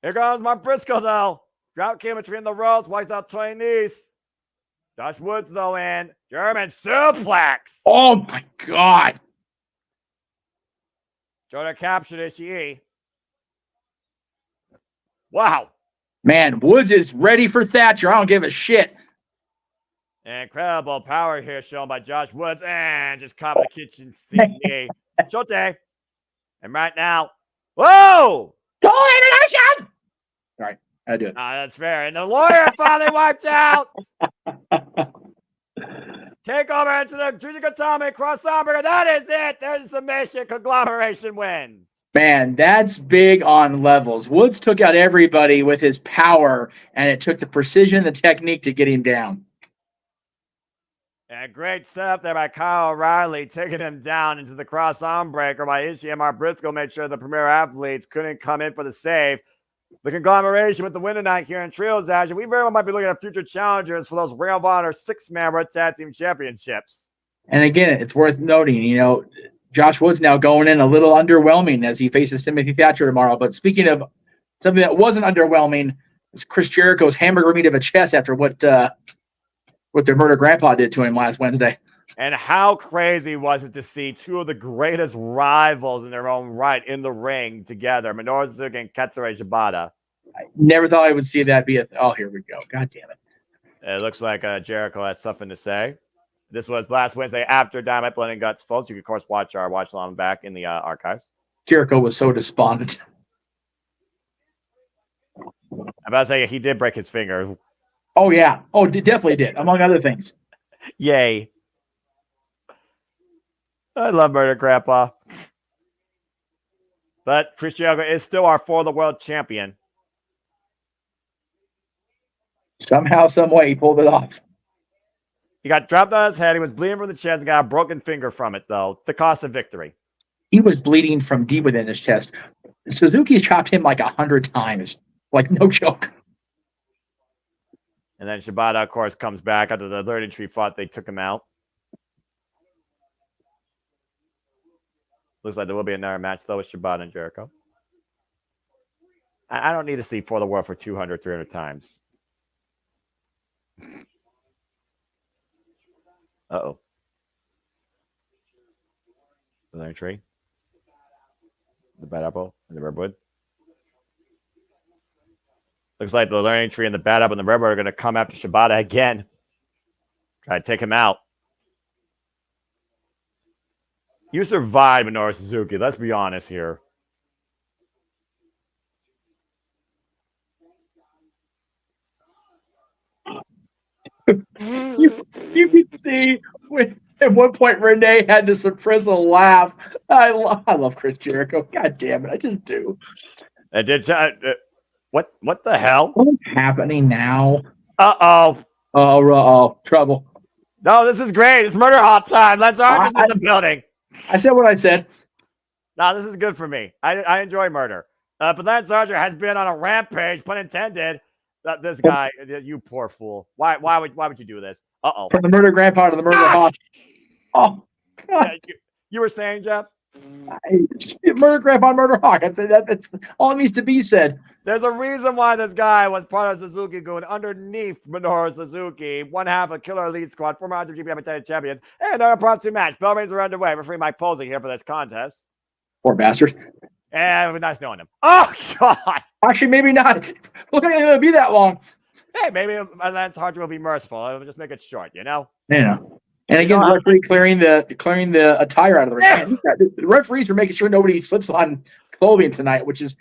S7: Here goes Mark Briscoe, though. Drop kick between the ropes. Wipes out Tony Nese. Josh Woods, though, in. German suplex.
S6: Oh, my God.
S7: Jordan captured Ishii. Wow.
S6: Man, Woods is ready for Thatcher. I don't give a shit.
S7: Incredible power here shown by Josh Woods. And just caught the kitchen sink. Shote. And right now, whoa!
S6: Go elimination! All right, I do it.
S7: That's fair. And the lawyer finally wiped out. Take over into the Jujikatame crossover. That is it. There's a submission. Conglomeration wins.
S6: Man, that's big on levels. Woods took out everybody with his power, and it took the precision, the technique to get him down.
S7: And great setup there by Kyle O'Reilly, taking him down into the cross arm breaker by Ishii and Mark Briscoe made sure the premier athletes couldn't come in for the save. The conglomeration with the win tonight here in Trios action. We very well might be looking at future challengers for those Ring of Honor 6-man World Tag Team Championships.
S6: And again, it's worth noting, Josh Woods now going in a little underwhelming as he faces Timothy Thatcher tomorrow. But speaking of something that wasn't underwhelming, is Chris Jericho's hamburger meat of a chest after what their murder grandpa did to him last Wednesday.
S7: And how crazy was it to see two of the greatest rivals in their own right in the ring together, Minoru Suzuki and Katsura Shibata.
S6: I never thought I would see that be oh, here we go. God damn it.
S7: It looks like Jericho has something to say. This was last Wednesday after Dynamite Blood and Guts, folks. You can, of course, watch our watch along back in the archives.
S6: Jericho was so despondent.
S7: I'm about to say he did break his finger.
S6: Oh, yeah. Oh, definitely did, among other things.
S7: Yay. I love Murder Grandpa. But Chris Jericho is still our For the World champion.
S6: Somehow, some way, he pulled it off.
S7: He got dropped on his head. He was bleeding from the chest and got a broken finger from it, though. The cost of victory.
S6: He was bleeding from deep within his chest. Suzuki's chopped him like 100 times. Like, no joke.
S7: And then Shibata, of course, comes back after the learning tree fought. They took him out. Looks like there will be another match, though, with Shibata and Jericho. I don't need to see For the World for 200, 300 times. Uh-oh. The learning tree. The bad apple and the redwood. Looks like the learning tree and the bad apple and the redwood are going to come after Shibata again. Try to take him out. You survived, Minoru Suzuki. Let's be honest here.
S6: you can see at one point Renee had to suppress a laugh. I love Chris Jericho. God damn it, I just do.
S7: What the hell?
S6: What's happening now?
S7: Uh-oh.
S6: Oh, trouble.
S7: No, this is great. It's Murder Hot time. Let's Archer's in the building.
S6: I said what I said.
S7: No, this is good for me. I enjoy murder. But Lance Archer has been on a rampage, pun intended. This guy, you poor fool. Why would you do this? Uh-oh.
S6: From the murder grandpa to the murder hawk. Oh, God.
S7: You were saying, Jeff?
S6: Murder grandpa, murder hawk. I said that's all it needs to be said.
S7: There's a reason why this guy was part of Suzuki going underneath Minoru Suzuki, one half of Killer Elite Squad, former IWGP Heavyweight Champion, and our impromptu match. Bell rings are underway. Referee Mike Posey here for this contest.
S6: Poor bastard.
S7: And it was nice knowing him. Oh, God.
S6: Actually, maybe not. Look at it, it'll be that long.
S7: Hey, maybe Lance Archer will be merciful. It'll just make it short, you know?
S6: And again, the referee clearing the attire out of the ring. The referees are making sure nobody slips on clothing tonight, which is,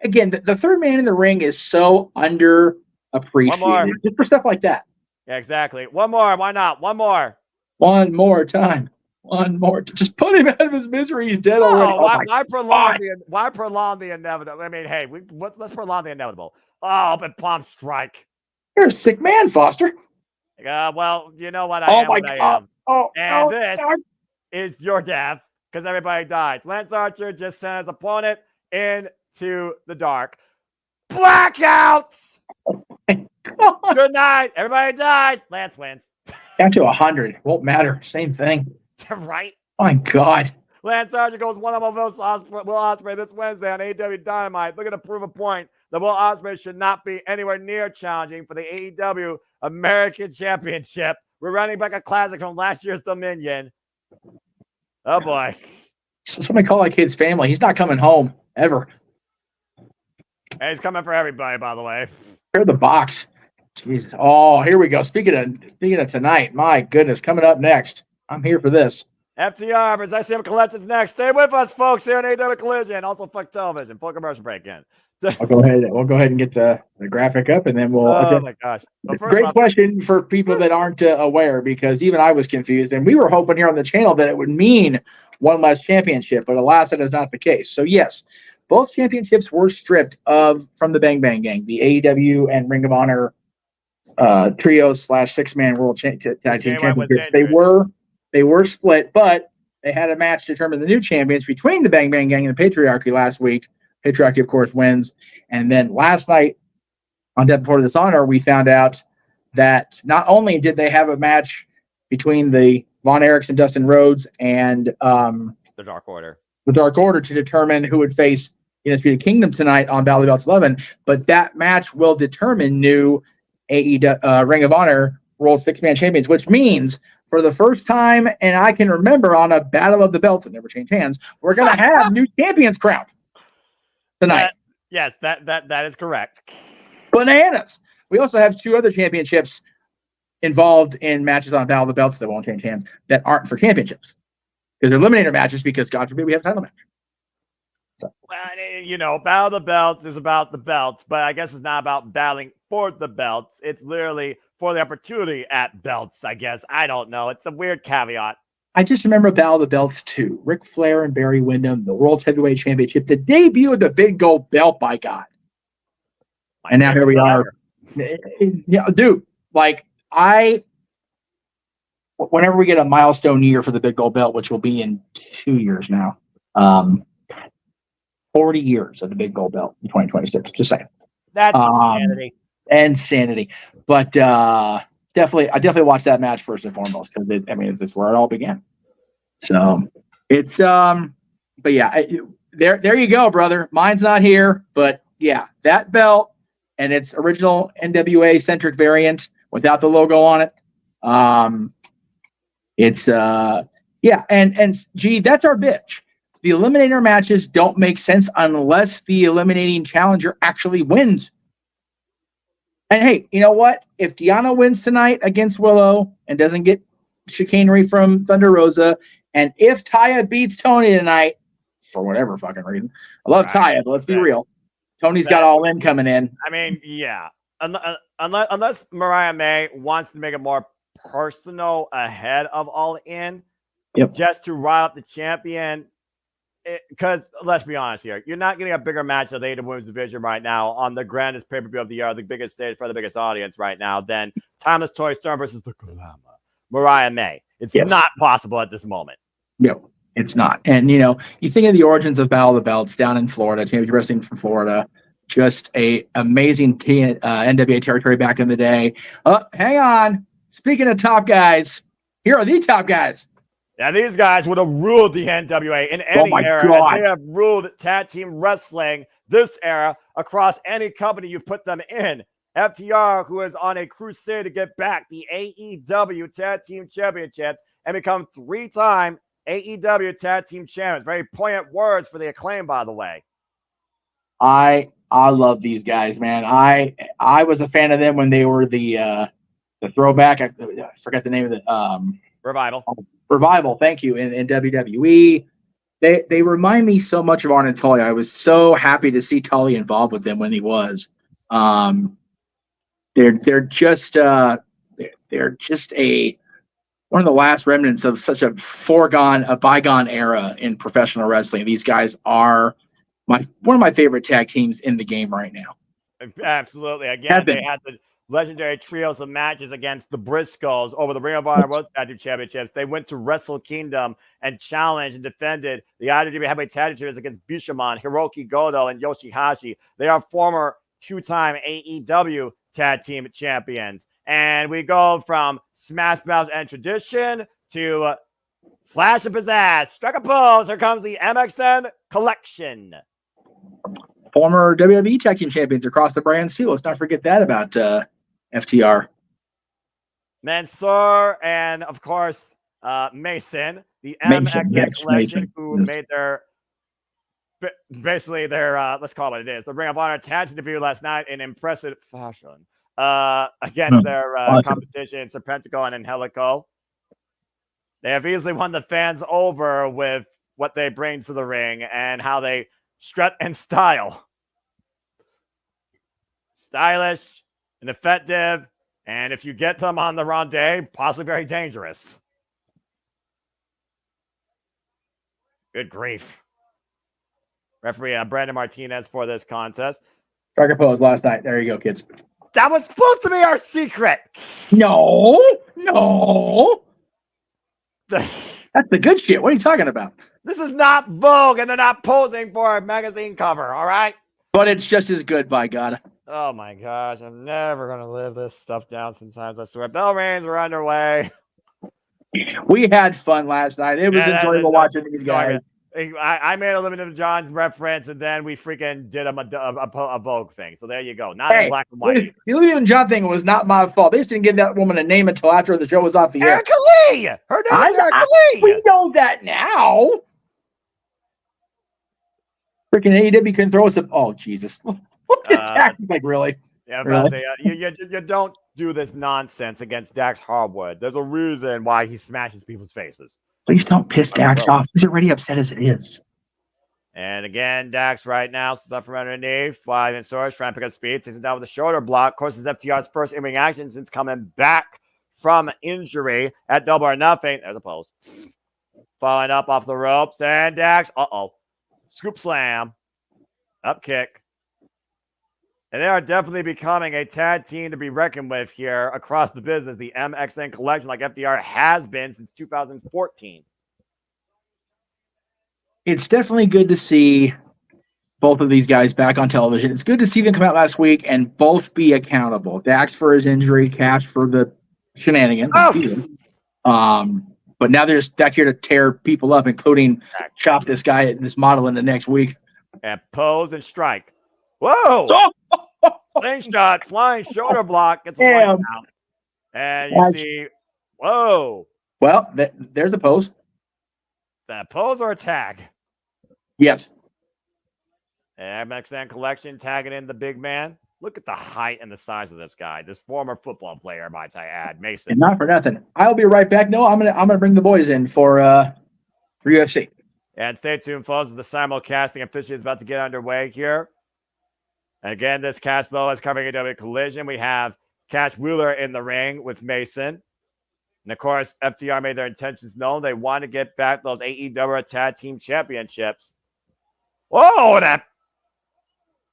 S6: again, the third man in the ring is so underappreciated. Just for stuff like that.
S7: Yeah, exactly. One more. Why not? One more.
S6: One more time. One more. Just put him out of his misery. He's dead already.
S7: Why prolong the inevitable? I mean, hey, let's prolong the inevitable. Oh, but Palm Strike.
S6: You're a sick man, Foster.
S7: Well, you know what? I am what I am. And this
S6: God.
S7: is your death because everybody dies. Lance Archer just sent his opponent into the dark. Blackouts! Good night. Everybody dies. Lance wins.
S6: Down to 100. Won't matter. Same thing.
S7: Right?
S6: My God.
S7: Lance Archer goes one-on-one Will Ospreay this Wednesday on AEW Dynamite. Looking to prove a point that Will Ospreay should not be anywhere near challenging for the AEW American Championship. We're running back a classic from last year's Dominion. Oh, boy.
S6: Somebody call that kid's family. He's not coming home, ever.
S7: Hey, he's coming for everybody, by the way.
S6: Clear the box. Jesus. Oh, here we go. Speaking of tonight, my goodness, coming up next. I'm here for this.
S7: FTR versus ICM Collections next. Stay with us, folks, here on AEW Collision. Also, Fuck Television. Full commercial break in.
S6: We'll go ahead and get the graphic up, and then we'll.
S7: Oh my gosh! Well,
S6: great question for people that aren't aware, because even I was confused, and we were hoping here on the channel that it would mean one less championship, but alas, that is not the case. So yes, both championships were stripped from the Bang Bang Gang, the AEW and Ring of Honor trios / 6-man world tag team championships. They were split, but they had a match to determine the new champions between the Bang Bang Gang and the Patriarchy last week. Patriarchy, of course, wins. And then last night on Death Before Dishonor, we found out that not only did they have a match between the Von Erichs and Dustin Rhodes and
S7: the Dark Order
S6: to determine who would face Undisputed Kingdom tonight on Battle of the Belts 11, but that match will determine new AEW Ring of Honor World 6-man champions, which means for the first time, and I can remember, on a Battle of the Belts that never changed hands, we're going to have new champions crowned tonight.
S7: That is correct.
S6: Bananas. We also have 2 other championships involved in matches on Battle of the Belts that won't change hands that aren't for championships, because they're eliminator matches, because God forbid we have a title match. So.
S7: Well, Battle of the Belts is about the belts, but I guess it's not about battling for the belts. It's literally for the opportunity at belts, I guess. I don't know. It's a weird caveat.
S6: I just remember Battle of the Belts 2. Ric Flair and Barry Windham, the World Heavyweight Championship, the debut of the big gold belt, by God. And now here we are. Yeah, dude, whenever we get a milestone year for the big gold belt, which will be in 2 years now, 40 years of the big gold belt in 2026. Just saying.
S7: That's insanity.
S6: Insanity. But I definitely watched that match first and foremost, because it's where it all began. So it's but yeah, there you go, brother. Mine's not here, but yeah, that belt and its original NWA centric variant without the logo on it. It's and gee, that's our bitch. The eliminator matches don't make sense unless the eliminating challenger actually wins. And hey, you know what? If Deonna wins tonight against Willow and doesn't get chicanery from Thunder Rosa, and if Taya beats Tony tonight, for whatever fucking reason, I love Taya, but let's be real. Tony's got All In coming in.
S7: I mean, yeah. Unless Mariah May wants to make it more personal ahead of All In, just to rile up the champion. Because let's be honest here, you're not getting a bigger match of the AEW Women's Division right now on the grandest pay-per-view of the year, the biggest stage for the biggest audience right now, than Timeless Tori Storm versus the Glamour Mariah May. It's not possible at this moment.
S6: No, it's not. And you think of the origins of Battle of the Belts down in Florida, Championship Wrestling from Florida, just a amazing NWA territory back in the day. Hang on. Speaking of top guys, here are the top guys.
S7: Yeah, these guys would have ruled the NWA in any era. As they have ruled tag team wrestling this era across any company you put them in. FTR, who is on a crusade to get back the AEW Tag Team Championships and become 3-time AEW Tag Team Champions. Very poignant words for the Acclaim, by the way.
S6: I love these guys, man. I was a fan of them when they were the throwback. I forgot the name of the Revival, thank you, in WWE. They remind me so much of Arn and Tully. I was so happy to see Tully involved with them when he was. They're just one of the last remnants of such a bygone era in professional wrestling. These guys are one of my favorite tag teams in the game right now.
S7: Absolutely. Again, they had the legendary trios of matches against the Briscoes over the Ring of Honor World Tag Team Championships. They went to Wrestle Kingdom and challenged and defended the IWGP Heavyweight Tag Team Champions against Bishamon, Hiroki Goto, and Yoshihashi. They are former two-time AEW Tag Team Champions. And we go from Smash Mouth and Tradition to Flash and Pizzazz. Strike a pose. Here comes the MXN Collection.
S6: Former WWE Tag Team Champions across the brands, too. Let's not forget that about FTR.
S7: Mansoor and, of course, Mason, the MXN Collection, who made their, basically their, let's call it what it is, the Ring of Honor Tag Team debut last night in impressive fashion against their competition, Serpentico and Angelico. They have easily won the fans over with what they bring to the ring and how they strut and style. Stylish and effective. And if you get them on the wrong day, possibly very dangerous. Good grief. Referee Brandon Martinez for this contest.
S6: Striker pose last night. There you go, kids.
S7: That was supposed to be our secret.
S6: No. That's the good shit. What are you talking about?
S7: This is not Vogue, and they're not posing for a magazine cover, all right?
S6: But it's just as good, by God.
S7: Oh, my gosh. I'm never going to live this stuff down sometimes, I swear. Bell rings were underway.
S6: We had fun last night. It was enjoyable watching these guys.
S7: I made a Limited John's reference, and then we freaking did a Vogue thing. So there you go. Not in black and white.
S6: The Limited John thing was not my fault. They just didn't give that woman a name until after the show was off the air.
S7: Erica Lee! Her name is Erica Lee!
S6: We know that now. Freaking AEW can throw us a... Oh, Jesus. Look at Dax. He's like, really?
S7: Yeah,
S6: really?
S7: Say, you don't do this nonsense against Dax Harwood. There's a reason why he smashes people's faces.
S6: Please don't piss Dax off. He's already upset as it is.
S7: And again, Dax right now, stuff from underneath. Flying in source, trying to pick up speed. Takes him down with a shoulder block. Of course, it's FTR's first in-ring action since coming back from injury at Double or Nothing. There's a pose. Following up off the ropes. And Dax, scoop slam. Up kick. And they are definitely becoming a tag team to be reckoned with here across the business. The MXN Collection, like FDR has been since 2014.
S6: It's definitely good to see both of these guys back on television. It's good to see them come out last week and both be accountable. Dax for his injury, Cash for the shenanigans. But now they're just back here to tear people up, including chop this guy, this model in the next week.
S7: And pose and strike. Whoa! Slingshot, flying shoulder block, gets a point out. And you see, whoa.
S6: Well, there's the pose. Is
S7: that a pose or a tag?
S6: Yes.
S7: MXN Collection tagging in the big man. Look at the height and the size of this guy. This former football player, might I add, Mason.
S6: And not for nothing. I'll be right back. No, I'm gonna bring the boys in for UFC.
S7: And stay tuned, folks, as the simulcasting officially is about to get underway here. And again, this cast, though, is covering AEW Collision. We have Cash Wheeler in the ring with Mason. And, of course, FTR made their intentions known. They want to get back those AEW Tag Team Championships. Whoa, that...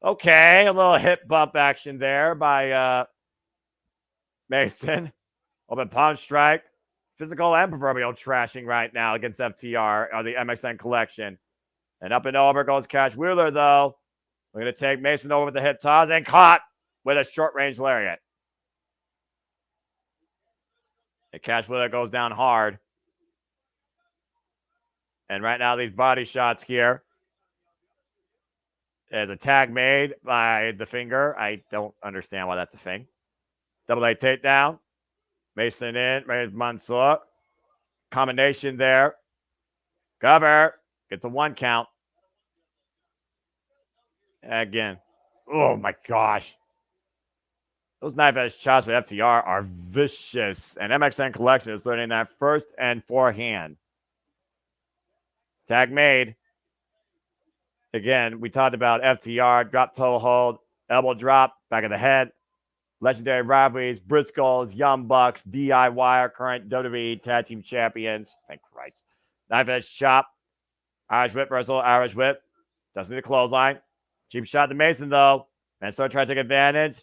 S7: Okay, a little hip bump action there by Mason. Open palm strike. Physical and proverbial trashing right now against FTR or the MXN Collection. And up and over goes Cash Wheeler, though. We're going to take Mason over with the hip toss and caught with a short-range lariat. And Cash Wheeler goes down hard. And right now, these body shots here. There's a tag made by the finger. I don't understand why that's a thing. Double A takedown. Mason in. There's Mansoor. Combination there. Cover. Gets a 1 count. Again. Oh, my gosh. Those knife edge shots with FTR are vicious. And MXN Collection is learning that first and forehand. Tag made. Again, we talked about FTR, drop toe hold, elbow drop, back of the head. Legendary rivalries, Briscoes, Young Bucks, DIY are current WWE Tag Team Champions. Thank Christ. Knife edge chop. Irish whip, Irish whip. Doesn't need a clothesline. Cheap shot to Mason, though. Mansoor trying to take advantage.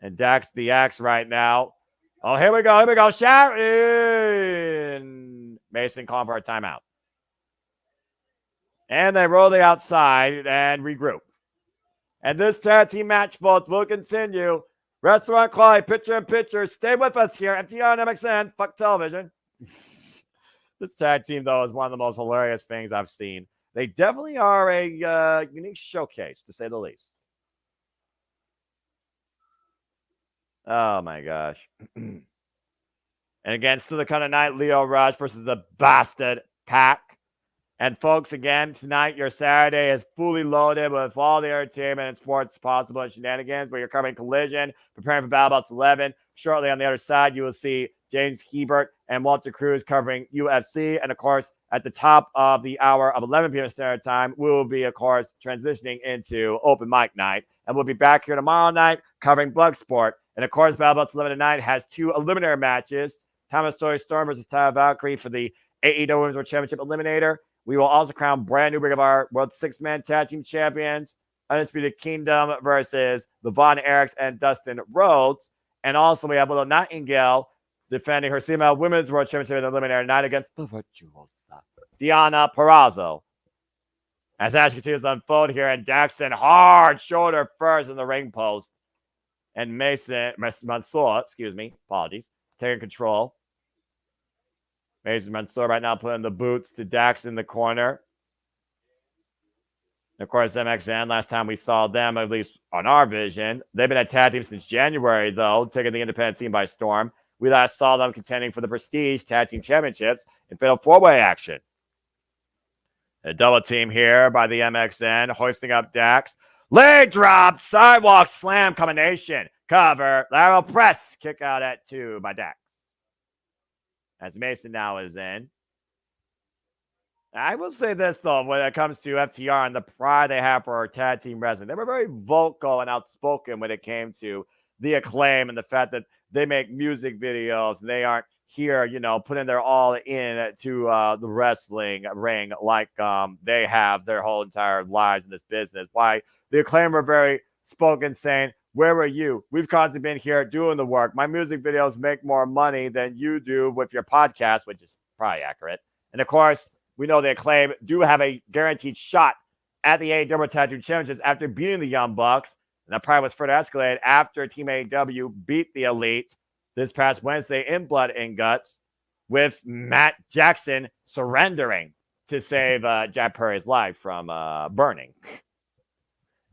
S7: And Dax the Axe right now. Oh, here we go. Sharon. Mason calling for a timeout. And they roll the outside and regroup. And this tag team match, folks, will continue. Restaurant quality, picture in picture. Stay with us here. FTR and MXN. Fuck television. This tag team, though, is one of the most hilarious things I've seen. They definitely are a unique showcase, to say the least. Oh, my gosh. And again, still the kind of night, Leo Rush versus the Bastard Pack. And folks, again, tonight, your Saturday is fully loaded with all the entertainment and sports possible and shenanigans, where you're covering Collision, preparing for Battle Bots 11. Shortly on the other side, you will see James Hebert and Walter Cruz covering UFC. And, of course, at the top of the hour of 11 p.m. Standard Time, we will be, of course, transitioning into open mic night. And we'll be back here tomorrow night covering Bloodsport. And, of course, Battle Bots 11 tonight has 2 eliminator matches. Thomas Story Storm versus Tyler Valkyrie for the AEW Women's World Championship Eliminator. We will also crown brand new Ring of our World 6-Man Tag Team Champions. Undisputed Kingdom versus the Von Erichs and Dustin Rhodes. And also we have Little Nightingale defending her female Women's World Championship Eliminator night against the Virtuosa Diana Perazzo. As Ash continues to unfold here, and Daxton hard shoulder first in the ring post. And Mansoor, apologies, taking control. Mason Mansoor right now putting the boots to Dax in the corner. And of course, MXN, last time we saw them, at least on our vision, they've been a tag team since January, though, taking the independent scene by storm. We last saw them contending for the Prestige Tag Team Championships in Fatal 4-Way action. A double team here by the MXN, hoisting up Dax. Leg drop, sidewalk slam combination. Cover, lateral press, kick out at 2 by Dax. As Mason now is in. I will say this, though, when it comes to FTR and the pride they have for our tag team wrestling. They were very vocal and outspoken when it came to the Acclaim and the fact that they make music videos and they aren't here, putting their all in to the wrestling ring like they have their whole entire lives in this business. Why the Acclaim were very spoken, saying, where were you? We've constantly been here doing the work. My music videos make more money than you do with your podcast, which is probably accurate. And, of course, we know the Acclaim do have a guaranteed shot at the AEW Tag Team Championships after beating the Young Bucks. And that probably was further escalated after Team AEW beat the Elite this past Wednesday in Blood and Guts, with Matt Jackson surrendering to save Jack Perry's life from burning.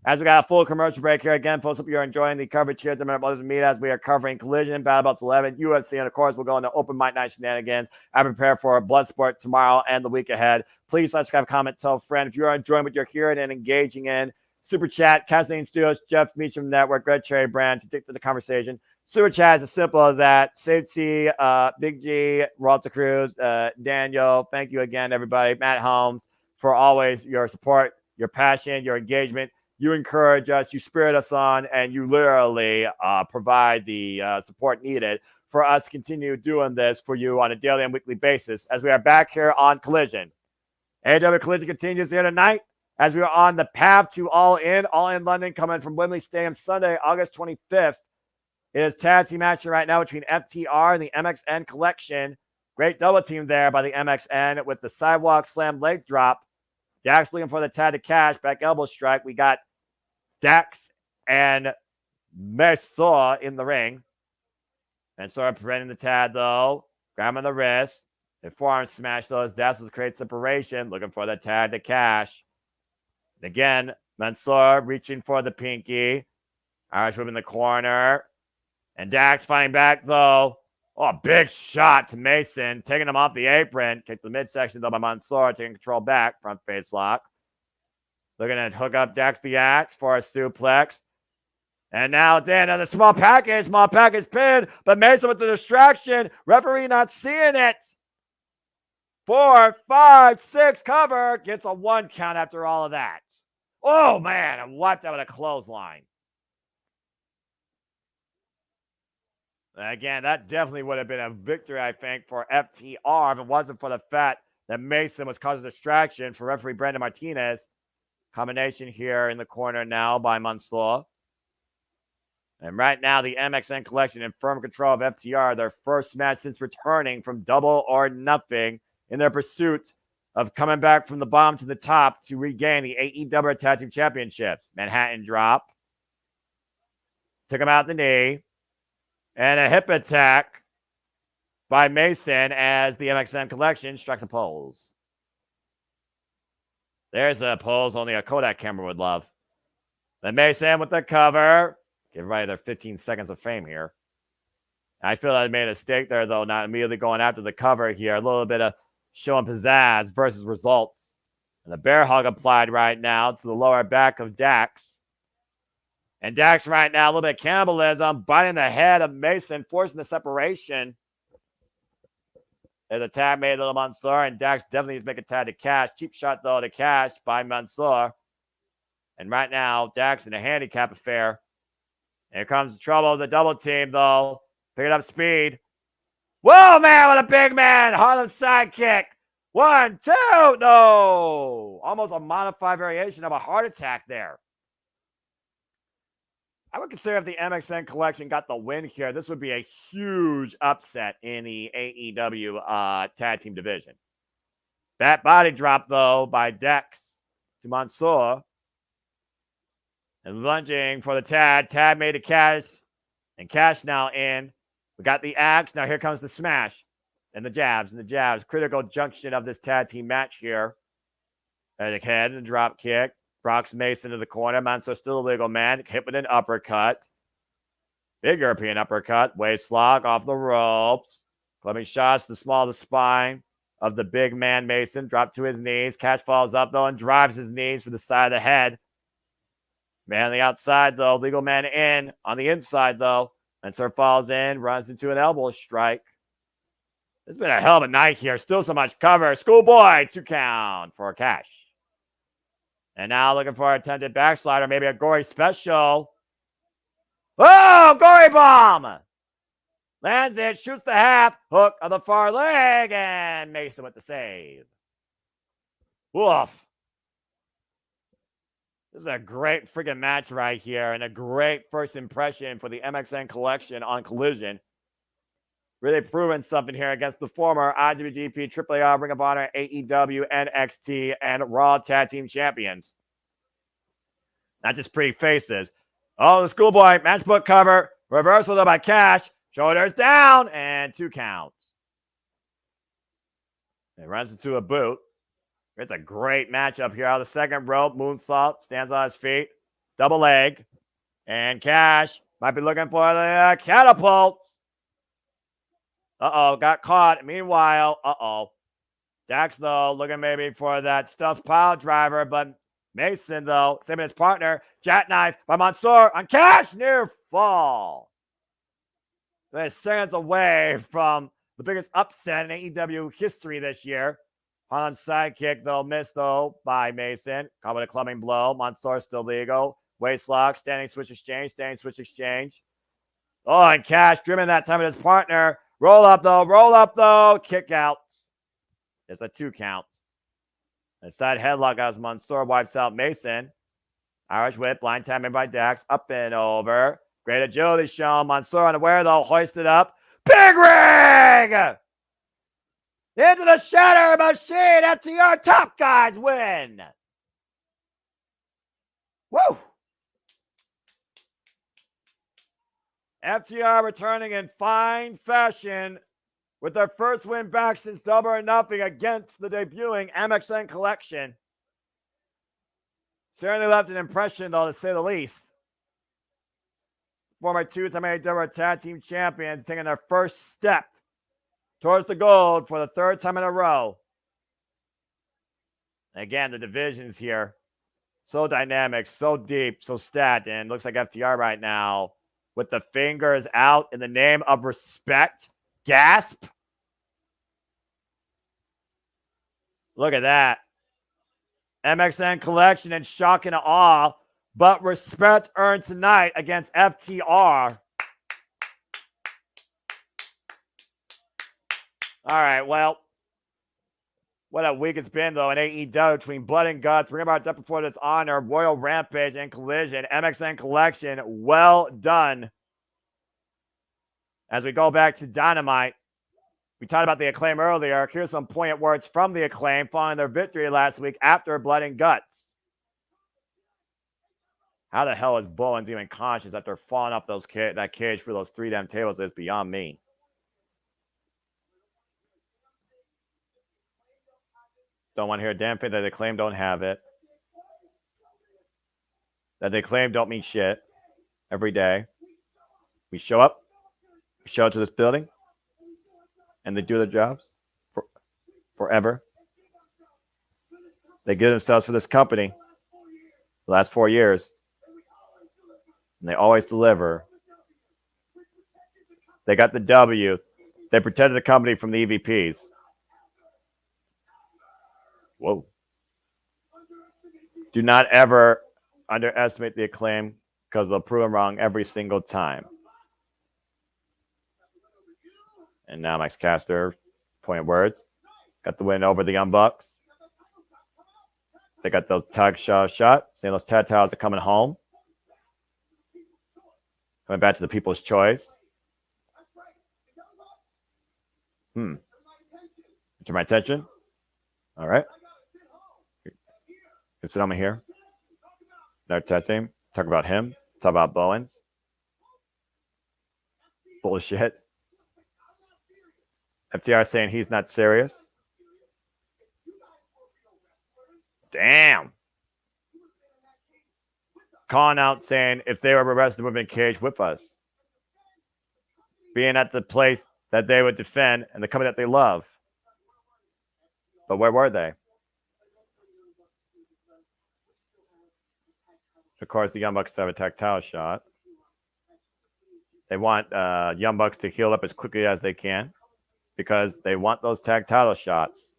S7: As we got a full commercial break here again, folks, hope you're enjoying the coverage here at the Brothers Media as we are covering Collision, Battle Bots 11, UFC, and of course, we'll go into Open Mic Night shenanigans. I prepare for Bloodsport tomorrow and the week ahead. Please subscribe, comment, tell a friend. If you're enjoying what you're hearing and engaging in, Super Chat, Castlane Studios, Jeff Meacham Network, Red Cherry Brand to take to the conversation. Super Chat is as simple as that. Save C, Big G, Walter Cruz, Daniel. Thank you again, everybody. Matt Holmes, for always your support, your passion, your engagement. You encourage us, you spirit us on, and you literally provide the support needed for us to continue doing this for you on a daily and weekly basis as we are back here on Collision. AEW Collision continues here tonight as we are on the path to All In London, coming from Wembley Stadium Sunday, August 25th. It is tag team action right now between FTR and the MXN Collection. Great double team there by the MXN with the sidewalk slam leg drop. Dax looking for the tag to cash, back elbow strike. We got Dax and Mansoor in the ring. Mansoor preventing the tag, though. Grabbing the wrist. The forearm smash, though, as Dax will create separation. Looking for the tag to cash. And again, Mansoor reaching for the pinky. Irish whip in the corner. And Dax fighting back, though. Oh, big shot to Mason, taking him off the apron. Kick to the midsection, though, by Mansoor, taking control back. Front face lock. Looking to hook up Dax the Axe for a suplex. And now it's in another small package pin, but Mason with the distraction. Referee not seeing it. 4, 5, 6, cover. Gets a 1 count after all of that. Oh, man, I'm wiped out with a clothesline. Again, that definitely would have been a victory, I think, for FTR if it wasn't for the fact that Mason was causing distraction for referee Brandon Martinez. Combination here in the corner now by Mansoor. And right now, the MXN Collection in firm control of FTR, their first match since returning from Double or Nothing in their pursuit of coming back from the bottom to the top to regain the AEW Tag Team Championships. Manhattan drop. Took him out the knee. And a hip attack by Mason as the MXN Collection strikes a pose. There's a pose only a Kodak camera would love. Then Mason with the cover. Give everybody their 15 seconds of fame here. I feel I made a mistake there, though, not immediately going after the cover here. A little bit of showing pizzazz versus results. And the bear hug applied right now to the lower back of Dax. And Dax right now, a little bit of cannibalism, biting the head of Mason, forcing the separation. There's a tag made to Mansoor, and Dax definitely needs to make a tag to Cash. Cheap shot, though, to Cash by Mansoor. And right now, Dax in a handicap affair. Here comes the trouble. The double team, though. Picking up speed. Whoa, man, with a big man. Harlem sidekick. 1, 2. No. Almost a modified variation of a heart attack there. I would consider if the MXN Collection got the win here, this would be a huge upset in the AEW tag team division. That body drop, though, by Dex to Mansoor. And lunging for the tag. Tag made to Cash. And Cash now in. We got the axe. Now here comes the smash. And the jabs. And the jabs. Critical junction of this tag team match here. And a head and a drop kick. Brock's Mason to the corner. Mansoor still a legal man. Hit with an uppercut. Big European uppercut. Waist lock off the ropes. Clubbing shots to the small of the spine of the big man Mason. Drop to his knees. Cash falls up, though, and drives his knees for the side of the head. Man on the outside, though. Legal man in. On the inside, though. Mansoor falls in. Runs into an elbow strike. It's been a hell of a night here. Still so much cover. Schoolboy. 2 count for Cash. And now looking for an attempted backslider. Maybe a gory special. Oh, gory bomb. Lands it. Shoots the half. Hook of the far leg. And Mason with the save. Woof. This is a great freaking match right here. And a great first impression for the MXN Collection on Collision. Really proving something here against the former IWGP, AAA, Ring of Honor, AEW, NXT, and Raw Tag Team Champions. Not just pretty faces. Oh, the Schoolboy matchbook cover. Reversal though by Cash. Shoulders down and 2 counts. It runs into a boot. It's a great matchup here out of the second rope. Moonsault stands on his feet. Double leg. And Cash might be looking for the catapult. Uh-oh, got caught. Meanwhile, Dax, though, looking maybe for that stuffed pile driver, but Mason, though, saving his partner. Jackknife by Mansoor on Cash. Near fall. They're seconds away from the biggest upset in AEW history this year. Harlem sidekick, though, missed, though, by Mason. Caught with a clubbing blow. Mansoor still legal. Waist lock, standing switch exchange. Oh, and Cash driven that time with his partner. Roll up, though. Kick out. It's a 2 count. A side headlock as Mansoor wipes out Mason. Irish whip, blind tap made by Dax. Up and over. Great agility shown. Mansoor unaware, though, hoisted up. Big ring! Into the Shatter Machine. FTR top guys win. Woo! FTR returning in fine fashion with their first win back since Double or Nothing against the debuting MXN Collection. Certainly left an impression, though, to say the least. Former 2-time AEW Tag Team Champions taking their first step towards the gold for the 3rd time in a row. And again, the divisions here, so dynamic, so deep, so stacked, and looks like FTR right now with the fingers out in the name of respect. Gasp. Look at that. MXN Collection in shock and awe, but respect earned tonight against FTR. All right, well, What a week it's been, though, in AEW between Blood and Guts, Ring of Honor, Death Before Dishonor, Royal Rampage, and Collision, MXN Collection. Well done. As we go back to Dynamite, we talked about the Acclaim earlier. Here's some poignant words from the Acclaim following their victory last week after Blood and Guts. How the hell is Bowens even conscious after falling off that cage for those 3 damn tables? Is beyond me. Don't want to hear a damn thing that they claim don't have it. That they claim don't mean shit every day. We show up, we show up to this building, and they do their jobs forever. They give themselves for this company the last 4 years. And they always deliver. They got the W. They protected the company from the EVPs. Whoa. Do not ever underestimate the Acclaim because they'll prove them wrong every single time. And now Max Caster, poignant words. Got the win over the Young Bucks. They got those tag shot, saying those tag titles are coming home. Coming back to the people's choice. To my attention. All right. Can sit on me here. Another tag team. Talk about him. Talk about Bowens. Bullshit. FTR saying he's not serious. Damn. Calling out saying if they were arrested, would have been caged with us. Being at the place that they would defend and the company that they love. But where were they? Of course, the Young Bucks have a tactile shot. They want Young Bucks to heal up as quickly as they can because they want those tactile shots.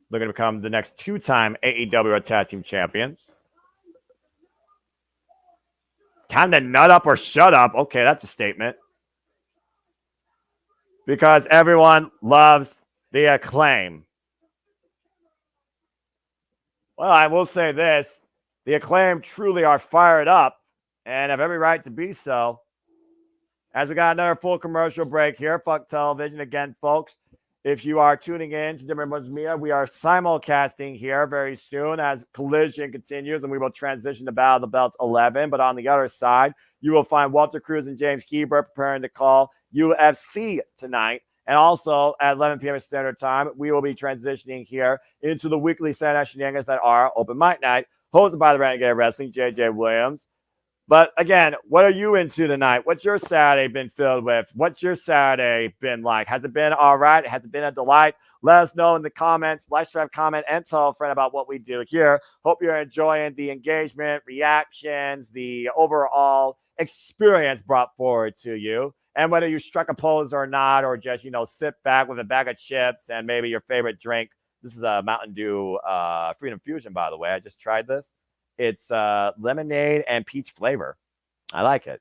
S7: They're going to become the next 2-time AEW Tag Team Champions. Time to nut up or shut up. Okay, that's a statement. Because everyone loves the Acclaim. Well, I will say this. The Acclaim truly are fired up and have every right to be so. As we got another full commercial break here. Fuck television again, folks. If you are tuning in to Multiverse Media, we are simulcasting here very soon as Collision continues, and we will transition to Battle of the Belts 11. But on the other side, you will find Walter Cruz and James Heber preparing to call UFC tonight. And also at 11 p.m. Standard Time, we will be transitioning here into the weekly Saturday shenanigans that are Open Mic Night, hosted by the Renegade Wrestling, JJ Williams. But again, what are you into tonight? What's your Saturday been filled with? What's your Saturday been like? Has it been all right? Has it been a delight? Let us know in the comments. Like, subscribe, comment, and tell a friend about what we do here. Hope you're enjoying the engagement, reactions, the overall experience brought forward to you. And whether you struck a pose or not, or just, sit back with a bag of chips and maybe your favorite drink. This is a Mountain Dew Freedom Fusion, by the way. I just tried this. It's lemonade and peach flavor. I like it.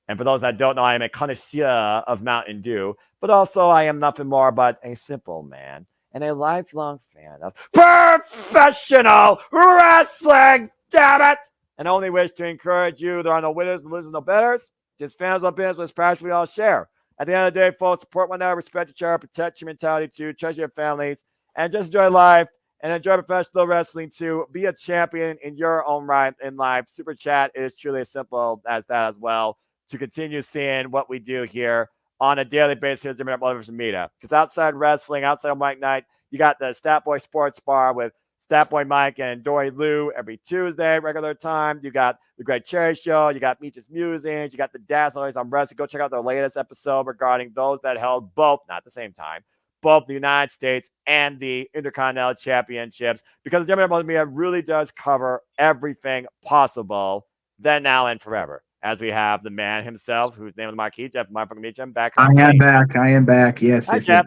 S7: And for those that don't know, I am a connoisseur of Mountain Dew, but also I am nothing more but a simple man and a lifelong fan of professional wrestling, damn it! And only wish to encourage you. There are no winners, no losers, no betters. Just fans of business with passion we all share. At the end of the day, folks, support one another, respect each other, protect your mentality too, treasure your families, and just enjoy life. And enjoy professional wrestling too. Be a champion in your own right in life. Super Chat is truly as simple as that as well. To continue seeing what we do here on a daily basis here at the Multiverse Media. Because outside wrestling, outside of Mike Night, you got the Stat Boy Sports Bar with Stat Boy Mike and Dory Lou every Tuesday, regular time. You got the Greg Cherry Show. You got Meech's Musings. You got the Dazzlers on Wrestling. Go check out their latest episode regarding those that held both, not at the same time, both the United States and the Intercontinental Championships, because the WWE Media really does cover everything possible, then, now, and forever. As we have the man himself, whose name is Marquis, Jeff Motherfucking Meacham, back.
S6: I am back. Yes.
S7: Hi, Jeff.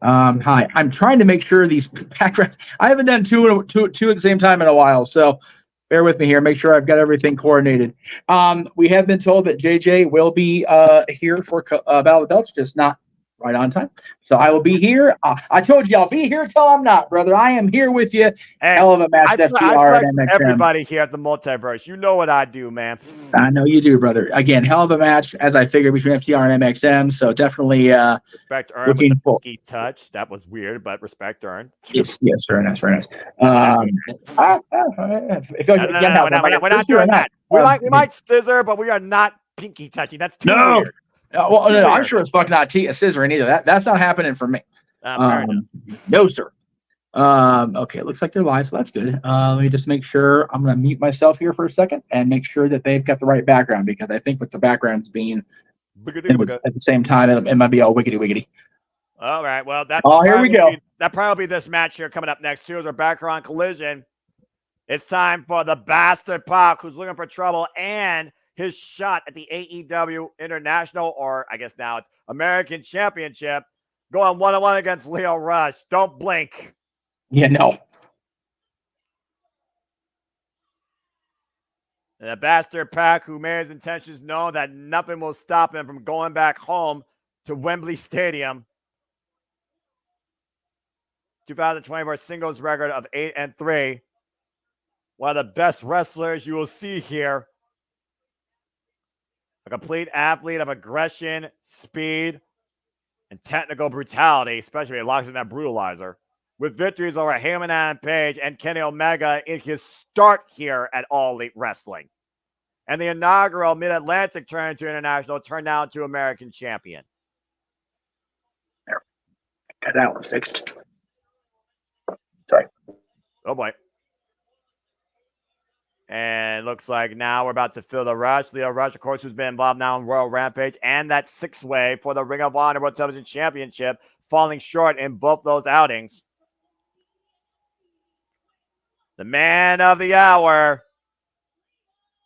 S6: Hi. I'm trying to make sure these backgrounds. I haven't done two at the same time in a while, so bear with me here. Make sure I've got everything coordinated. We have been told that JJ will be here for Battle of the Belts, just not right on time. So I will be here. I told you I'll be here till I'm not, brother. I am here with you.
S7: Hey,
S6: Hell of a match at
S7: I
S6: FTR
S7: like
S6: and MXM.
S7: everybody here at the Multiverse. You know what I do, man.
S6: I know you do, brother. Again, hell of a match, as I figured, between FTR and MXM. So definitely
S7: Respect earned
S6: looking
S7: with the
S6: for.
S7: pinky touch. That was weird, but respect earned.
S6: Yes, very nice, very nice. If you
S7: No, we're not doing that. We might scissor, but we are not pinky touching. That's too weird.
S6: I'm sure it's fuck not scissoring either. That's not happening for me. No, sir. Okay, it looks like they're live, so that's good. Let me just make sure. I'm going to mute myself here for a second and make sure that they've got the right background, because I think with the backgrounds being at the same time, it might be all wiggity.
S7: All right. Well,
S6: here we go.
S7: That probably be this match here coming up next too. As our background collision. It's time for the Bastard Pac, who's looking for trouble, and his shot at the AEW International, or I guess now it's American Championship, going 1-on-1 against Lio Rush. Don't blink.
S6: Yeah, no.
S7: And the Bastard Pac, who made his intentions known that nothing will stop him from going back home to Wembley Stadium. 2024 singles record of 8-3. One of the best wrestlers you will see here. A complete athlete of aggression, speed, and technical brutality, especially when he locks in that brutalizer. With victories over Heyman and Page and Kenny Omega in his start here at All Elite Wrestling. And the inaugural Mid-Atlantic turn to International turned now to American Champion.
S6: There. Got that one fixed. Sorry.
S7: Oh, boy. And looks like now we're about to feel the Rush. Lio Rush, of course, who's been involved now in Royal Rampage and that six-way for the Ring of Honor World Television Championship, falling short in both those outings. The man of the hour,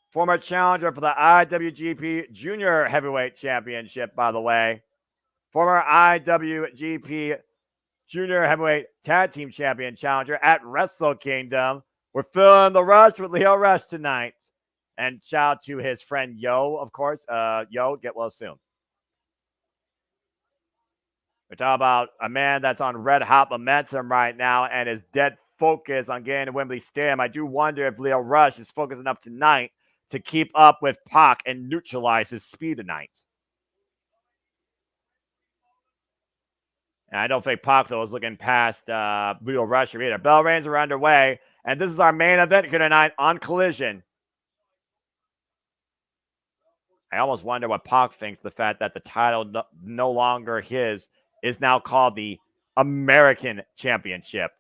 S7: former challenger for the IWGP Junior Heavyweight Championship, by the way. Former IWGP Junior Heavyweight Tag Team Champion challenger at Wrestle Kingdom. We're feeling the Rush with Lio Rush tonight. And shout out to his friend Yo, of course. Yo, get well soon. We're talking about a man that's on red hot momentum right now and is dead focused on getting to Wembley Stadium. I do wonder if Lio Rush is focused enough tonight to keep up with Pac and neutralize his speed tonight. And I don't think Pac, though, is looking past Lio Rush either. Bell reigns are underway. And this is our main event here tonight on Collision. I almost wonder what Pac thinks the fact that the title no longer his is now called the American Championship.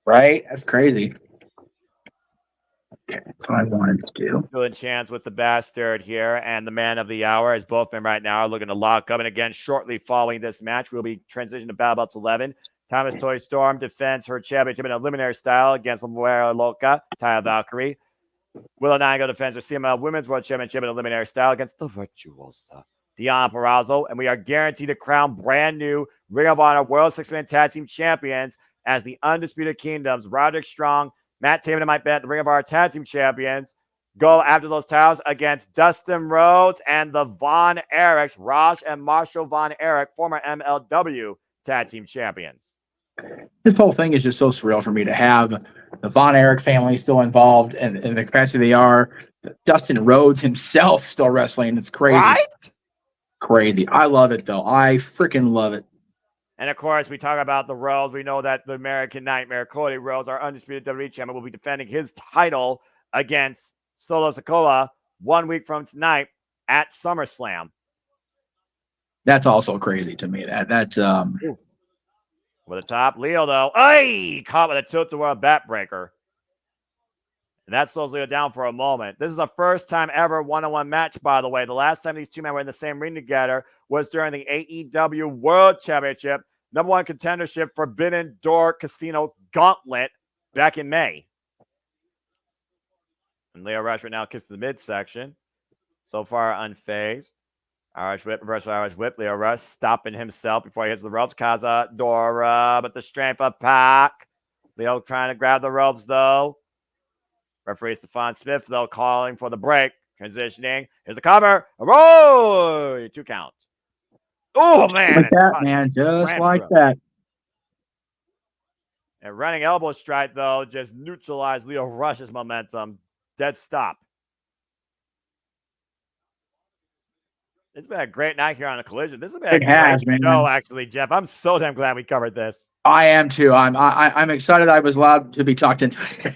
S6: Right? That's crazy. Okay, that's what I wanted to do.
S7: Good chance with the Bastard here, and the man of the hour, as both men right now are looking to lock up. And again, shortly following this match, we'll be transitioning to Battle Belts 11. Thomas Toy Storm defends her championship in eliminatory style against La Mujer Loca, Taya Valkyrie. Willow Nightingale defends her CML Women's World Championship in eliminatory style against the Virtuosa, Deonna Purrazzo. And we are guaranteed to crown brand new Ring of Honor World Six-Man Tag Team Champions as the Undisputed Kingdoms, Roderick Strong, Matt Taven, and Mike Bennett, the Ring of Honor Tag Team Champions, go after those titles against Dustin Rhodes and the Von Erichs, Raj and Marshall Von Erich, former MLW Tag Team Champions.
S6: This whole thing is just so surreal for me to have the Von Erich family still involved and in the capacity they are. Dustin Rhodes himself still wrestling. It's crazy.
S7: Right?
S6: Crazy. I love it, though. I freaking love it.
S7: And, of course, we talk about the Rhodes. We know that the American Nightmare, Cody Rhodes, our undisputed WWE champion, will be defending his title against Solo Sikoa 1 week from tonight at SummerSlam.
S6: That's also crazy to me. That's
S7: With the top, Leo, though. Ay! Caught with a tilt-a-whirl backbreaker. And that slows Leo down for a moment. This is the first time ever one-on-one match, by the way. The last time these two men were in the same ring together was during the AEW World Championship, #1 contendership Forbidden Door Casino Gauntlet back in May. And Lio Rush right now kicks the midsection. So far unfazed. Irish whip, reversal Irish whip. Lio Rush stopping himself before he hits the ropes. Cazadora, but the strength of Pac. Leo trying to grab the ropes, though. Referee Stephon Smith, though, calling for the break. Transitioning. Here's the cover. A roll! 2 count. Oh, man.
S6: Like that, man. Just like that.
S7: And running elbow strike, though, just neutralized Leo Rush's momentum. Dead stop. It's been a great night here on the Collision. This has been a great show, actually, Jeff. I'm so damn glad we covered this.
S6: I am too. I'm excited I was allowed to be talked into it.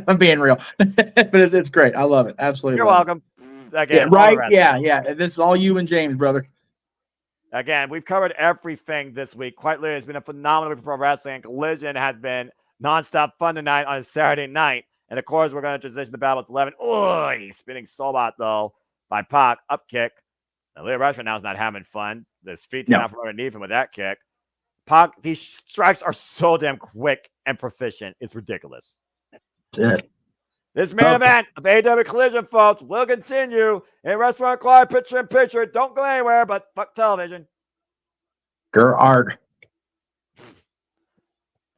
S6: I'm being real. But it's great. I love it. Absolutely.
S7: You're welcome. Again,
S6: yeah, right. Yeah. This is all you and James, brother.
S7: Again, we've covered everything this week. Quite literally, it's been a phenomenal week for pro wrestling. Collision has been nonstop fun tonight on a Saturday night. And of course, we're going to transition to Battle 11. Oy! Spinning Soulbot, though, by Pac. Up kick. Now, Leo Rush now is not having fun. His feet's out from underneath him with that kick. Pac, these strikes are so damn quick and proficient. It's ridiculous.
S6: That's it.
S7: This main event of AEW Collision, folks, will continue in Restaurant Clyde, picture in picture. Don't go anywhere, but fuck television.
S6: Arg.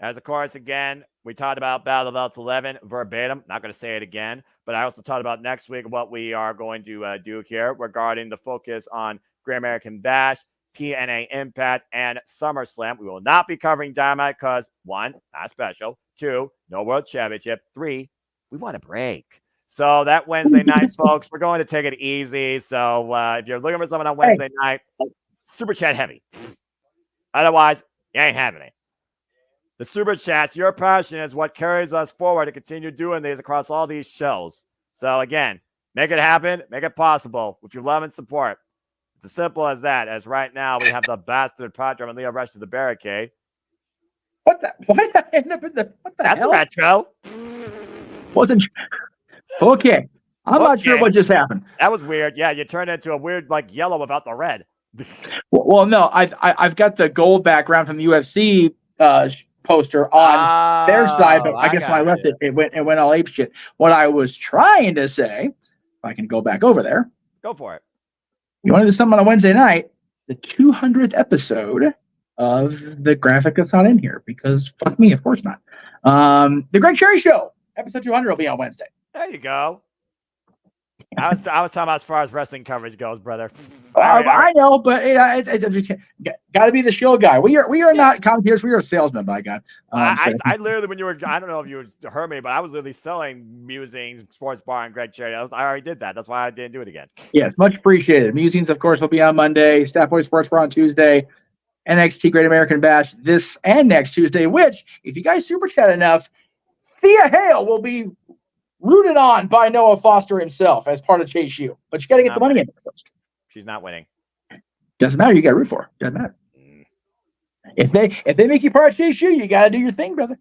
S7: As of course, again, we talked about Battle of Belts 11 verbatim. Not going to say it again, but I also talked about next week what we are going to do here regarding the focus on Great American Bash, TNA Impact, and SummerSlam. We will not be covering Dynamite because 1, not special. 2, no World Championship. 3, we want a break. So that Wednesday night, folks, we're going to take it easy. So if you're looking for someone on Wednesday night, super chat heavy. Otherwise, you ain't having it. The super chats, your passion is what carries us forward to continue doing these across all these shows. So again, make it happen, make it possible with your love and support. It's as simple as that. As right now, we have the bastard Padre and Leo Rush to the barricade.
S6: What the? Why did I end up in the? What the
S7: That's
S6: hell?
S7: retro.
S6: Wasn't okay. I'm not sure what just happened.
S7: That was weird. Yeah, you turned into a weird like yellow without the red.
S6: Well, no, I've got the gold background from the UFC poster on their side, but I guess when I left it went all ape shit. What I was trying to say, if I can go back over there,
S7: go for it.
S6: You want to do something on a Wednesday night, the 200th episode of the graphic that's not in here because fuck me, of course not. The Greg Cherry Show, episode 200 will be on Wednesday.
S7: There you go. I was talking about as far as wrestling coverage goes, brother.
S6: I know, but it's got to be the show guy. We are not commentators. We are salesmen, by God.
S7: I literally, when you were, I don't know if you heard me, but I was literally selling Musings, Sports Bar, and Greg Cherry. I already did that. That's why I didn't do it again.
S6: Yes, much appreciated. Musings, of course, will be on Monday. Staff Boy Sports Bar on Tuesday. NXT Great American Bash this and next Tuesday, which, if you guys super chat enough, Thea Hale will be rooted on by Noah Foster himself as part of Chase U. But you got to get the money in first.
S7: She's not winning. Doesn't
S6: matter. You got to root for her. Doesn't matter. If they make you part of Chase U, you got to do your thing, brother.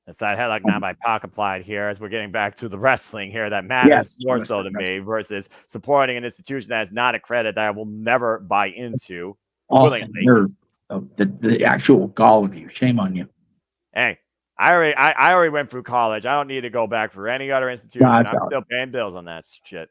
S7: That's that headlock now by Pac applied here as we're getting back to the wrestling here that matters more so to me versus supporting an institution that is not a credit that I will never buy into willingly.
S6: The actual gall of you. Shame on you.
S7: Hey, I already went through college. I don't need to go back for any other institution. I'm still paying bills on that shit.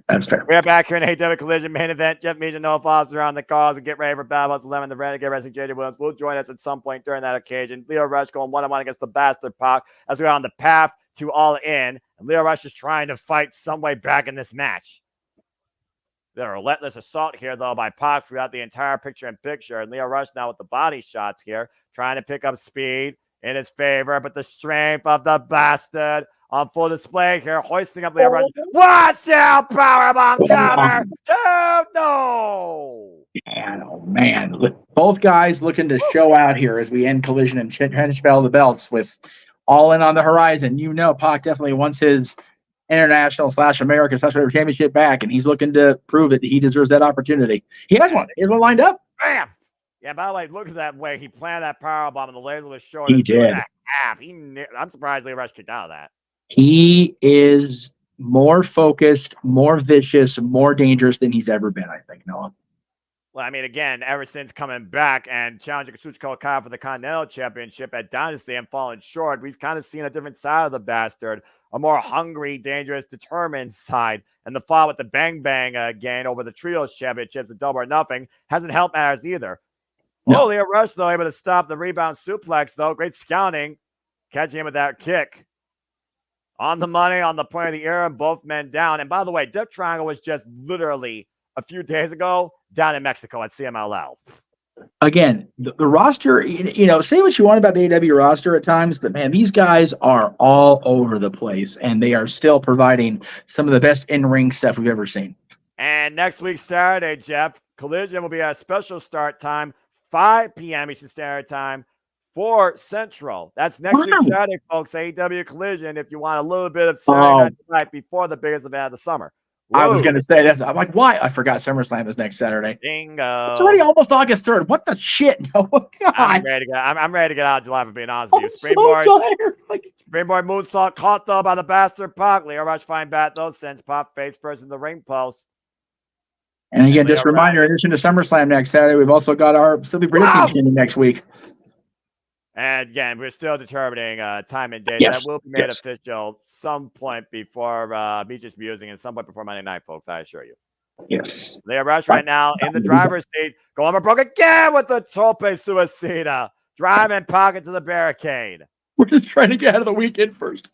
S6: That's fair.
S7: We're back here in AEW Collision main event. Jeff Meach and Noah Foster on the calls. We get ready for Battle of 11. The Renegade Wrestling JJ Williams will join us at some point during that occasion. Leo Rush going one-on-one against the bastard Pac as we're on the path to All In. And Leo Rush is trying to fight some way back in this match. The relentless assault here, though, by Pac throughout the entire picture-in-picture. And Leo Rush now with the body shots here, trying to pick up speed in his favor, but the strength of the bastard on full display here, hoisting up Leo Rush. Watch out, powerbomb cover! No!
S6: Man. Both guys looking to show out here as we end Collision and finish Battle of the Belts with All In on the horizon. You know, Pac definitely wants his international/American Special Championship back, and he's looking to prove it. He deserves that opportunity. He has one. He has one lined up.
S7: Bam! Yeah, by the way, look at that way he planned that powerbomb and the laser was short.
S6: He did.
S7: I'm surprised Leo Rush kicked out of that.
S6: He is more focused, more vicious, more dangerous than he's ever been, I think, Noah.
S7: Well, I mean, again, ever since coming back and challenging Kazuchika Okada for the Continental Championship at Dynasty and falling short, we've kind of seen a different side of the bastard, a more hungry, dangerous, determined side. And the fall with the Bang Bang again over the Trios Championships at Double or Nothing hasn't helped matters either. No. Leo Rush, though, able to stop the rebound suplex, though. Great scouting. Catching him with that kick. On the money, on the point of the ear, and both men down. And by the way, Death Triangle was just literally a few days ago down in Mexico at CMLL.
S6: Again, the roster, say what you want about the AEW roster at times, but man, these guys are all over the place, and they are still providing some of the best in-ring stuff we've ever seen.
S7: And next week, Saturday, Jeff, Collision will be at a special start time, 5 p.m. Eastern Standard Time, 4 Central. That's next week, Saturday, folks, AEW Collision, if you want a little bit of Saturday night before the biggest event of the summer.
S6: Whoa. I was going to say that. I'm like, why? I forgot SummerSlam is next Saturday.
S7: Bingo.
S6: It's already almost August 3rd. What the shit? No, God.
S7: I'm ready to get out of July, for being honest with you.
S6: Springboard
S7: moonsault caught, though, by the bastard Pac. Leo Rush fine bat, though, sends Pop face first in the ring post.
S6: And again, just a reminder, in addition to SummerSlam next Saturday, we've also got our Simply Predicting next week.
S7: And again, we're still determining time and date.
S6: Yes.
S7: That will be made official some point before Beaches Musing and some point before Monday night, folks, I assure you.
S6: Yes.
S7: Leo Rush right now in the driver's seat. Going for broke again with the Tope Suicida. Driving pocket to the barricade.
S6: We're just trying to get out of the weekend first.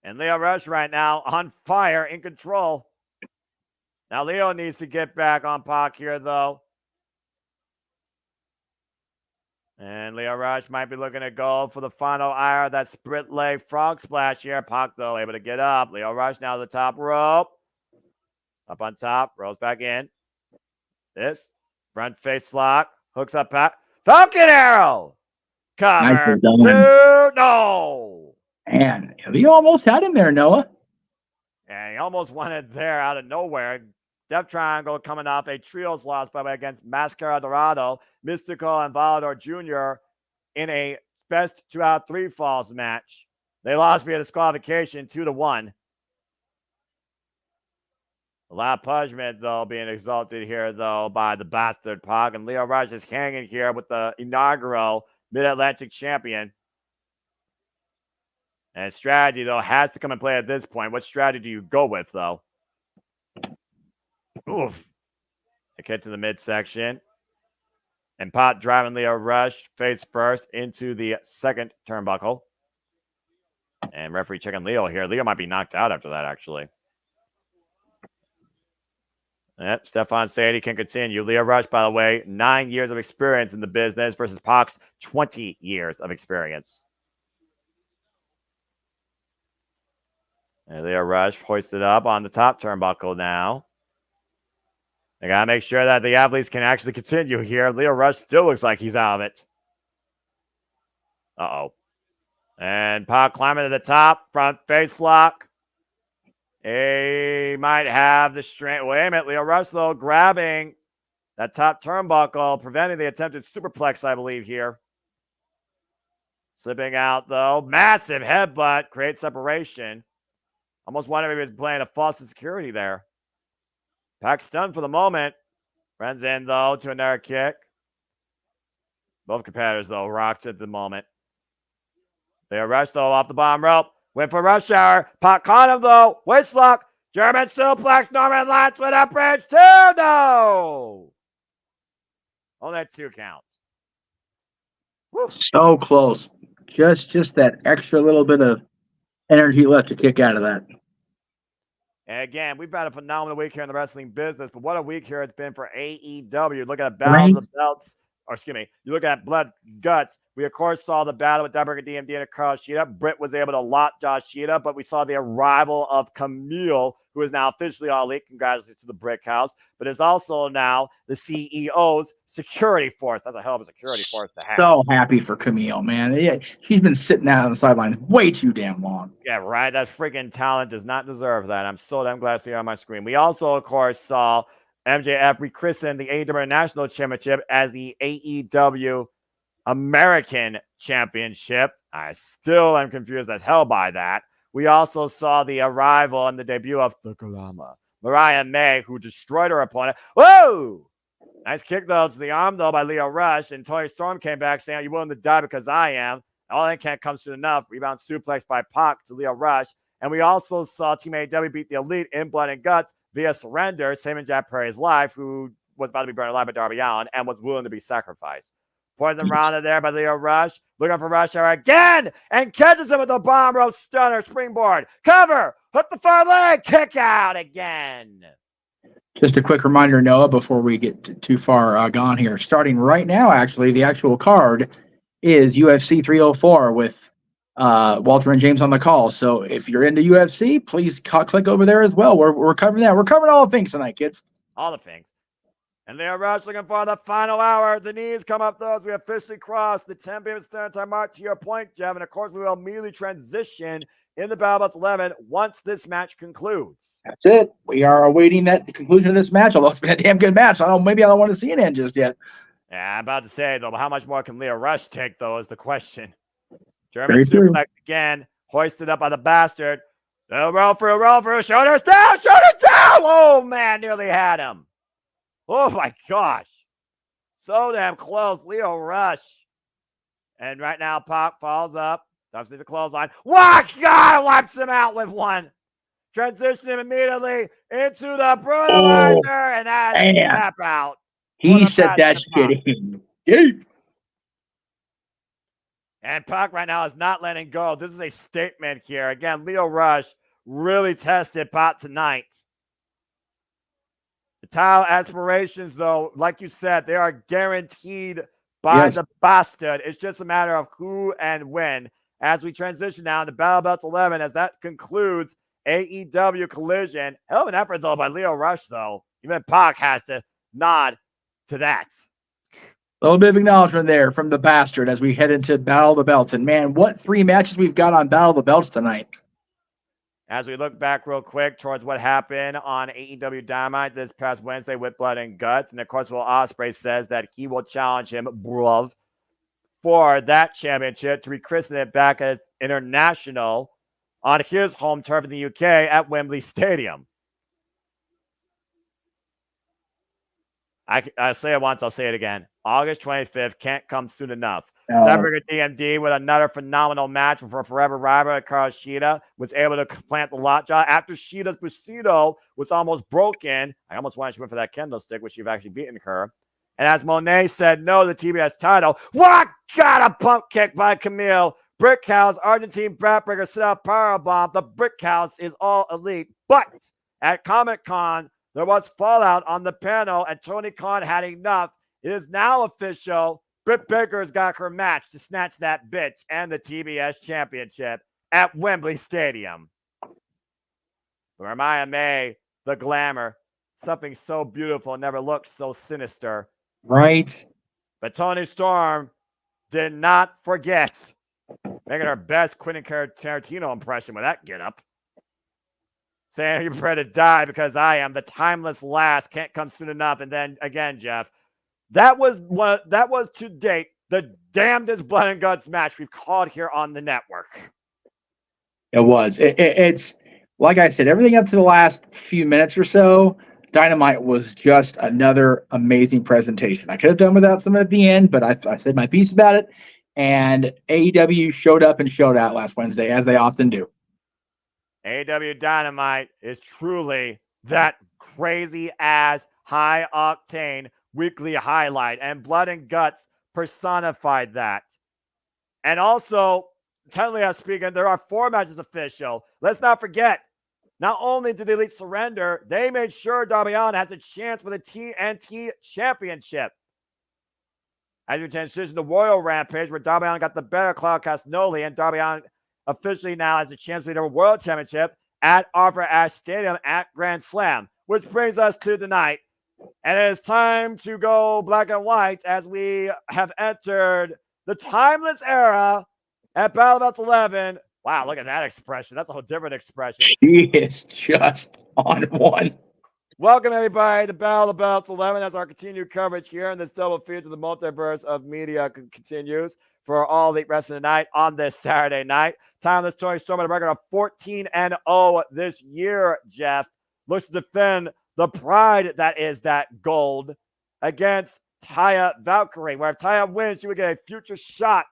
S7: And Leo Rush right now on fire, in control. Now Leo needs to get back on Pac here, though. And Leo Rush might be looking to go for the final ire, that split leg frog splash here. Pac, though, able to get up. Leo Rush now to the top rope. Up on top, rolls back in. This front face lock, hooks up Pac. Falcon Arrow! Cover. No!
S6: And Leo almost had him there, Noah.
S7: And he almost won it there out of nowhere. Death Triangle coming off a trios loss, by the way, against Mascara Dorado, Mystical, and Volador Jr. in a best 2 out of 3 falls match. They lost via disqualification 2-1. A lot of punishment, though, being exalted here, though, by the bastard Pac. And Leo Rush is hanging here with the inaugural Mid-Atlantic champion. And strategy, though, has to come and play at this point. What strategy do you go with, though? Oof. A kick to the midsection. And Pac driving Leo Rush face first into the second turnbuckle. And referee checking Leo here. Leo might be knocked out after that, actually. Yep, Stefan Sadie can continue. Leo Rush, by the way, 9 years of experience in the business versus Pac's 20 years of experience. And Leo Rush hoisted up on the top turnbuckle now. They got to make sure that the athletes can actually continue here. Leo Rush still looks like he's out of it. Uh-oh. And Pac climbing to the top, front face lock. He might have the strength. Wait a minute. Leo Rush, though, grabbing that top turnbuckle, preventing the attempted superplex, I believe, here. Slipping out, though. Massive headbutt. Creates separation. Almost wondering if he was playing a false security there. Pac stunned for the moment. Runs in, though, to another kick. Both competitors, though, rocked at the moment. Leo Rush, though, off the bottom rope. Went for rush hour. Pac caught him, though. Waist lock. German suplex. Norman Lance with a bridge. 2. No. Only had 2 counts. Woo.
S6: So close. Just that extra little bit of energy left to kick out of that.
S7: And again, we've had a phenomenal week here in the wrestling business, but what a week here it's been for AEW. Look at Battle of the Belts. Or excuse me, you look at Blood Guts. We, of course, saw the battle with Deborah DMD and Carl Sheeta. Britt was able to lock Josh Sheeta, but we saw the arrival of Camille, who is now officially All Elite. Congratulations to the Brick House. But is also now the CEO's security force. That's a hell of a security force to have.
S6: So happy for Camille, man. Yeah, she's been sitting out on the sidelines way too damn long.
S7: Yeah, right. That freaking talent does not deserve that. I'm so damn glad to see her on my screen. We also, of course, saw MJF rechristened the AEW National Championship as the AEW American Championship. I still am confused as hell by that. We also saw the arrival and the debut of Thukulama, Mariah May, who destroyed her opponent. Whoa! Nice kick, though, to the arm, though, by Leo Rush. And Toni Storm came back saying, "Are you willing to die because I am?" All that can't come soon enough. Rebound suplex by Pac to Leo Rush. And we also saw Team AEW beat the Elite in Blood and Guts via surrender. Simon Jack Perry's life, who was about to be burned alive by Darby Allin and was willing to be sacrificed. Poison rounded there by Leo Rush. Looking for Rush Hour again. And catches him with the bomb rope stunner springboard. Cover. Hook the far leg, kick out again.
S6: Just a quick reminder, Noah, before we get too far gone here. Starting right now, actually, the actual card is UFC 304 with Walter and James on the call. So if you're into UFC, please click over there as well. We're covering that. We're covering all the things tonight, kids.
S7: All the things. And Leo Rush looking for the final hour. The knees come up those. We officially crossed the 10 p.m. Standard Time mark, to your point, Jeff. And of course, we will immediately transition in the Battle Belts 11 once this match concludes.
S6: That's it. We are awaiting the conclusion of this match, although it's been a damn good match. Maybe I don't want to see it end just yet.
S7: Yeah, I'm about to say, though, but how much more can Leo Rush take, though, is the question. German suplex again, hoisted up by the bastard. Roll through, shoulders down! Oh, man, nearly had him. Oh, my gosh. So damn close. Leo Rush. And right now, Pac falls up. Dumps into the clothesline. What? God, wipes him out with one. Transition him immediately into the brutalizer. And that is a tap out.
S6: He said that shit in deep.
S7: And Pac right now is not letting go. This is a statement here. Again, Leo Rush really tested Pac tonight. The title aspirations, though, like you said, they are guaranteed by the bastard. It's just a matter of who and when. As we transition now to Battle Belts 11, as that concludes AEW Collision. Hell of an effort, though, by Leo Rush, though. Even Pac has to nod to that.
S6: A little bit of acknowledgement there from the bastard as we head into Battle of the Belts. And, man, what 3 matches we've got on Battle of the Belts tonight.
S7: As we look back real quick towards what happened on AEW Dynamite this past Wednesday with Blood and Guts. And, of course, Will Ospreay says that he will challenge him, bruv, for that championship to rechristen it back as international on his home turf in the UK at Wembley Stadium. I say it once, I'll say it again. August 25th can't come soon enough. Tiebreaker DMD with another phenomenal match for Forever Rival. Carl Shida was able to plant the lockjaw after Shida's Bushido was almost broken. I almost wanted to win for that kendo stick, which you've actually beaten her. And as Monet said no to the TBS title, what? Got a pump kick by Camille. Brick House, Argentine backbreaker, set up powerbomb. The Brick House is all elite. But at Comic-Con, there was fallout on the panel, and Tony Khan had enough. It is now official. Britt Baker's got her match to snatch that bitch and the TBS championship at Wembley Stadium. Ramaya May, the glamour, something so beautiful, never looked so sinister.
S6: Right.
S7: But Tony Storm did not forget making her best Quentin Tarantino impression with that get-up. Saying you're prepared to die because I am the timeless last, can't come soon enough. And then again, Jeff, that was to date the damnedest blood and guts match we've called here on the network.
S6: It was. It's like I said, everything up to the last few minutes or so, Dynamite was just another amazing presentation. I could have done without some at the end, but I said my piece about it. And AEW showed up and showed out last Wednesday, as they often do.
S7: AEW Dynamite is truly that crazy-ass, high-octane weekly highlight, and Blood and Guts personified that. And also, technically speaking, there are 4 matches official. Let's not forget, not only did the Elite surrender, they made sure Darby Allin has a chance for the TNT Championship. As you transition to Royal Rampage, where Darby Allin got the better Claudio Castagnoli, and Darby Allin officially now has a chance for the World Championship at Arthur Ashe Stadium at Grand Slam, which brings us to tonight. And it is time to go black and white as we have entered the timeless era at Battle Belts 11. Wow, look at that expression. That's a whole different expression.
S6: She is just on one.
S7: Welcome, everybody, to Battle of the Belts 11 as our continued coverage here in this double feature to the multiverse of media continues for all Elite Wrestling tonight on this Saturday night. Timeless Tony Storm at a record of 14-0 this year, Jeff. Looks to defend the pride that is that gold against Taya Valkyrie, where if Taya wins, she would get a future shot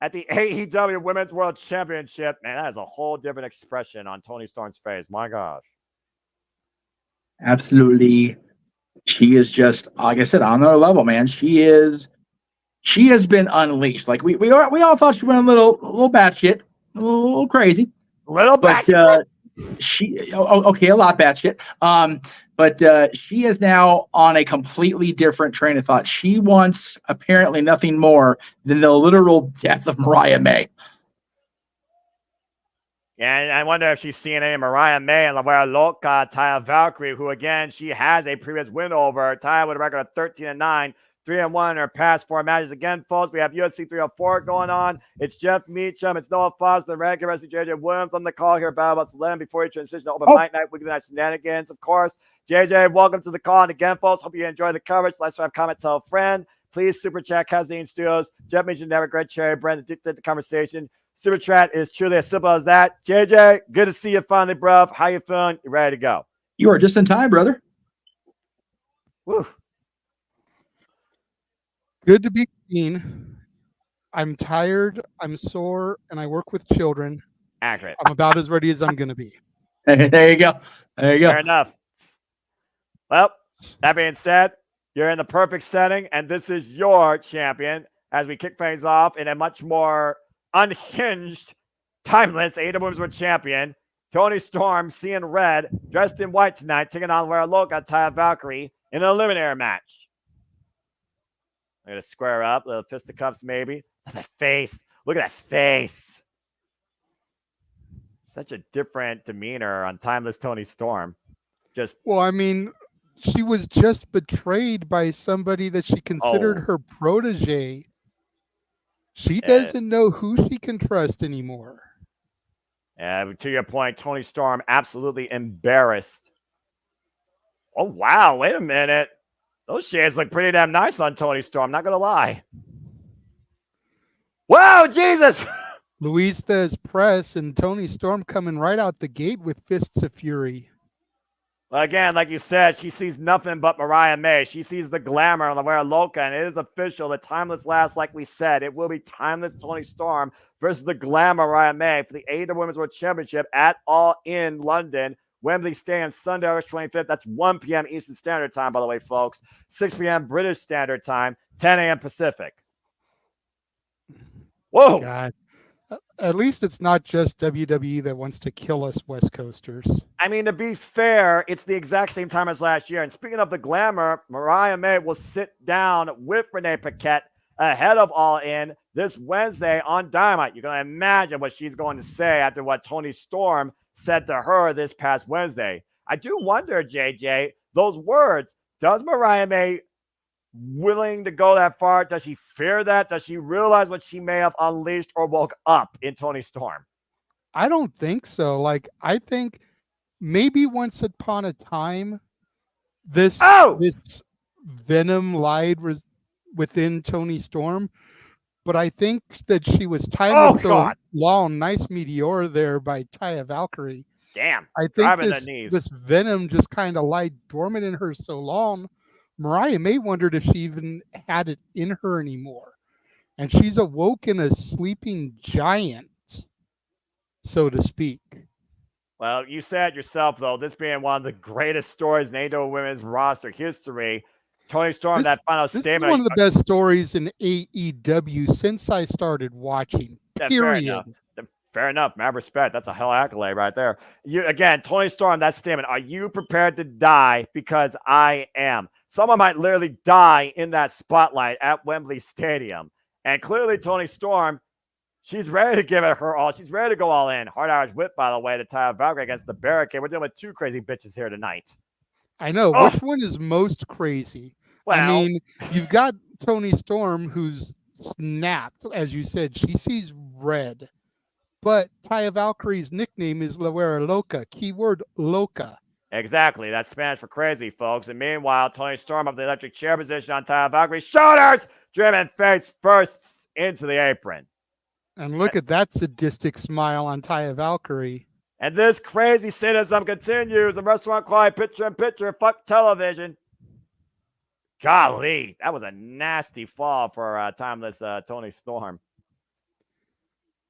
S7: at the AEW Women's World Championship. Man, that is a whole different expression on Tony Storm's face. My gosh.
S6: Absolutely. She is just, like I said, on another level, man. She has been unleashed. Like we all thought she went a little batshit, a little crazy.
S7: Little batshit.
S6: Okay, a lot batshit. But she is now on a completely different train of thought. She wants apparently nothing more than the literal death of Mariah May.
S7: Yeah, and I wonder if she's seeing any Mariah May and Lavera Loca, Taya Valkyrie, who again, she has a previous win over Taya with a record of 13-9, 3-1 in her past 4 matches. Again, folks, we have UFC 304 going on. It's Jeff Meacham, it's Noah Foster, the regular wrestler JJ Williams on the call here, Battle About Slim, before you transition to Open Mic Night, Weekly Night Shenanigans, of course. JJ, welcome to the call. And again, folks, hope you enjoy the coverage. Let's have comment, tell a friend. Please super chat Kathleen Studios, Jeff Meacham, Never Great Cherry, Brandon, dictate the conversation. Super chat is truly as simple as that. JJ, good to see you finally, bruv. How you feeling? You ready to go?
S6: You are just in time, brother.
S7: Woo.
S8: Good to be seen. I'm tired, I'm sore, and I work with children.
S7: Accurate.
S8: I'm about as ready as I'm going to be.
S6: There you go. There you go.
S7: Fair enough. Well, that being said, you're in the perfect setting, and this is your champion as we kick things off in a much more unhinged, timeless AEW Women's World Champion, Toni Storm, seeing red, dressed in white tonight, taking on Lara Loca, Taya Valkyrie in an eliminator match. I'm going to square up, little fisticuffs maybe. Look at that face. Look at that face. Such a different demeanor on timeless Toni Storm.
S8: Well, I mean, she was just betrayed by somebody that she considered her protege. She doesn't know who she can trust anymore.
S7: To your point, Toni Storm absolutely embarrassed. Oh, wow. Wait a minute. Those shades look pretty damn nice on Toni Storm. Not going to lie. Wow, Jesus.
S8: Luis Thesz press and Toni Storm coming right out the gate with fists of fury.
S7: Well, again, like you said, she sees nothing but Mariah May. She sees the glamour on Lavera Loca, and it is official. The timeless last, like we said, it will be timeless Toni Storm versus the glamour Mariah May for the AEW Women's World Championship at All In London. Wembley Stadium, Sunday, August 25th. That's 1 p.m. Eastern Standard Time, by the way, folks. 6 p.m. British Standard Time, 10 a.m. Pacific. Whoa.
S8: God. At least it's not just WWE that wants to kill us West Coasters.
S7: I mean, to be fair, it's the exact same time as last year. And speaking of the glamour, Mariah May will sit down with Renee Paquette ahead of All In this Wednesday on Dynamite. You can imagine what she's going to say after what Toni Storm said to her this past Wednesday. I do wonder, JJ, those words, does Mariah May willing to go that far? Does she fear that? Does she realize what she may have unleashed or woke up in Toni Storm?
S8: I don't think so. Like, I think maybe once upon a time, this venom lied within Toni Storm, but I think that she was timed so long. Nice meteor there by Taya Valkyrie.
S7: Damn.
S8: I think this venom just kind of lied dormant in her so long. Mariah May wondered if she even had it in her anymore. And she's awoken a sleeping giant, so to speak.
S7: Well, you said yourself, though, this being one of the greatest stories in AEW Women's roster history, Toni Storm, that final statement.
S8: This is one of the best stories in AEW since I started watching, period.
S7: Fair enough. Mad respect. That's a hell accolade right there. Again, Toni Storm, that statement. Are you prepared to die? Because I am. Someone might literally die in that spotlight at Wembley Stadium. And clearly, Toni Storm, she's ready to give it her all. She's ready to go all in. Hard Irish whip, by the way, to Taya Valkyrie against the barricade. We're dealing with two crazy bitches here tonight.
S8: I know. Which one is most crazy?
S7: Well,
S8: I mean, you've got Toni Storm, who's snapped, as you said. She sees red. But Taya Valkyrie's nickname is Lavera Loca. Keyword Loca.
S7: Exactly. That's Spanish for crazy, folks. And meanwhile, Toni Storm of the electric chair position on Taya Valkyrie's shoulders, driven face first into the apron.
S8: And look at that sadistic smile on Taya Valkyrie.
S7: And this crazy sadism continues. The restaurant quality picture-in-picture, fuck television. Golly, that was a nasty fall for timeless Toni Storm.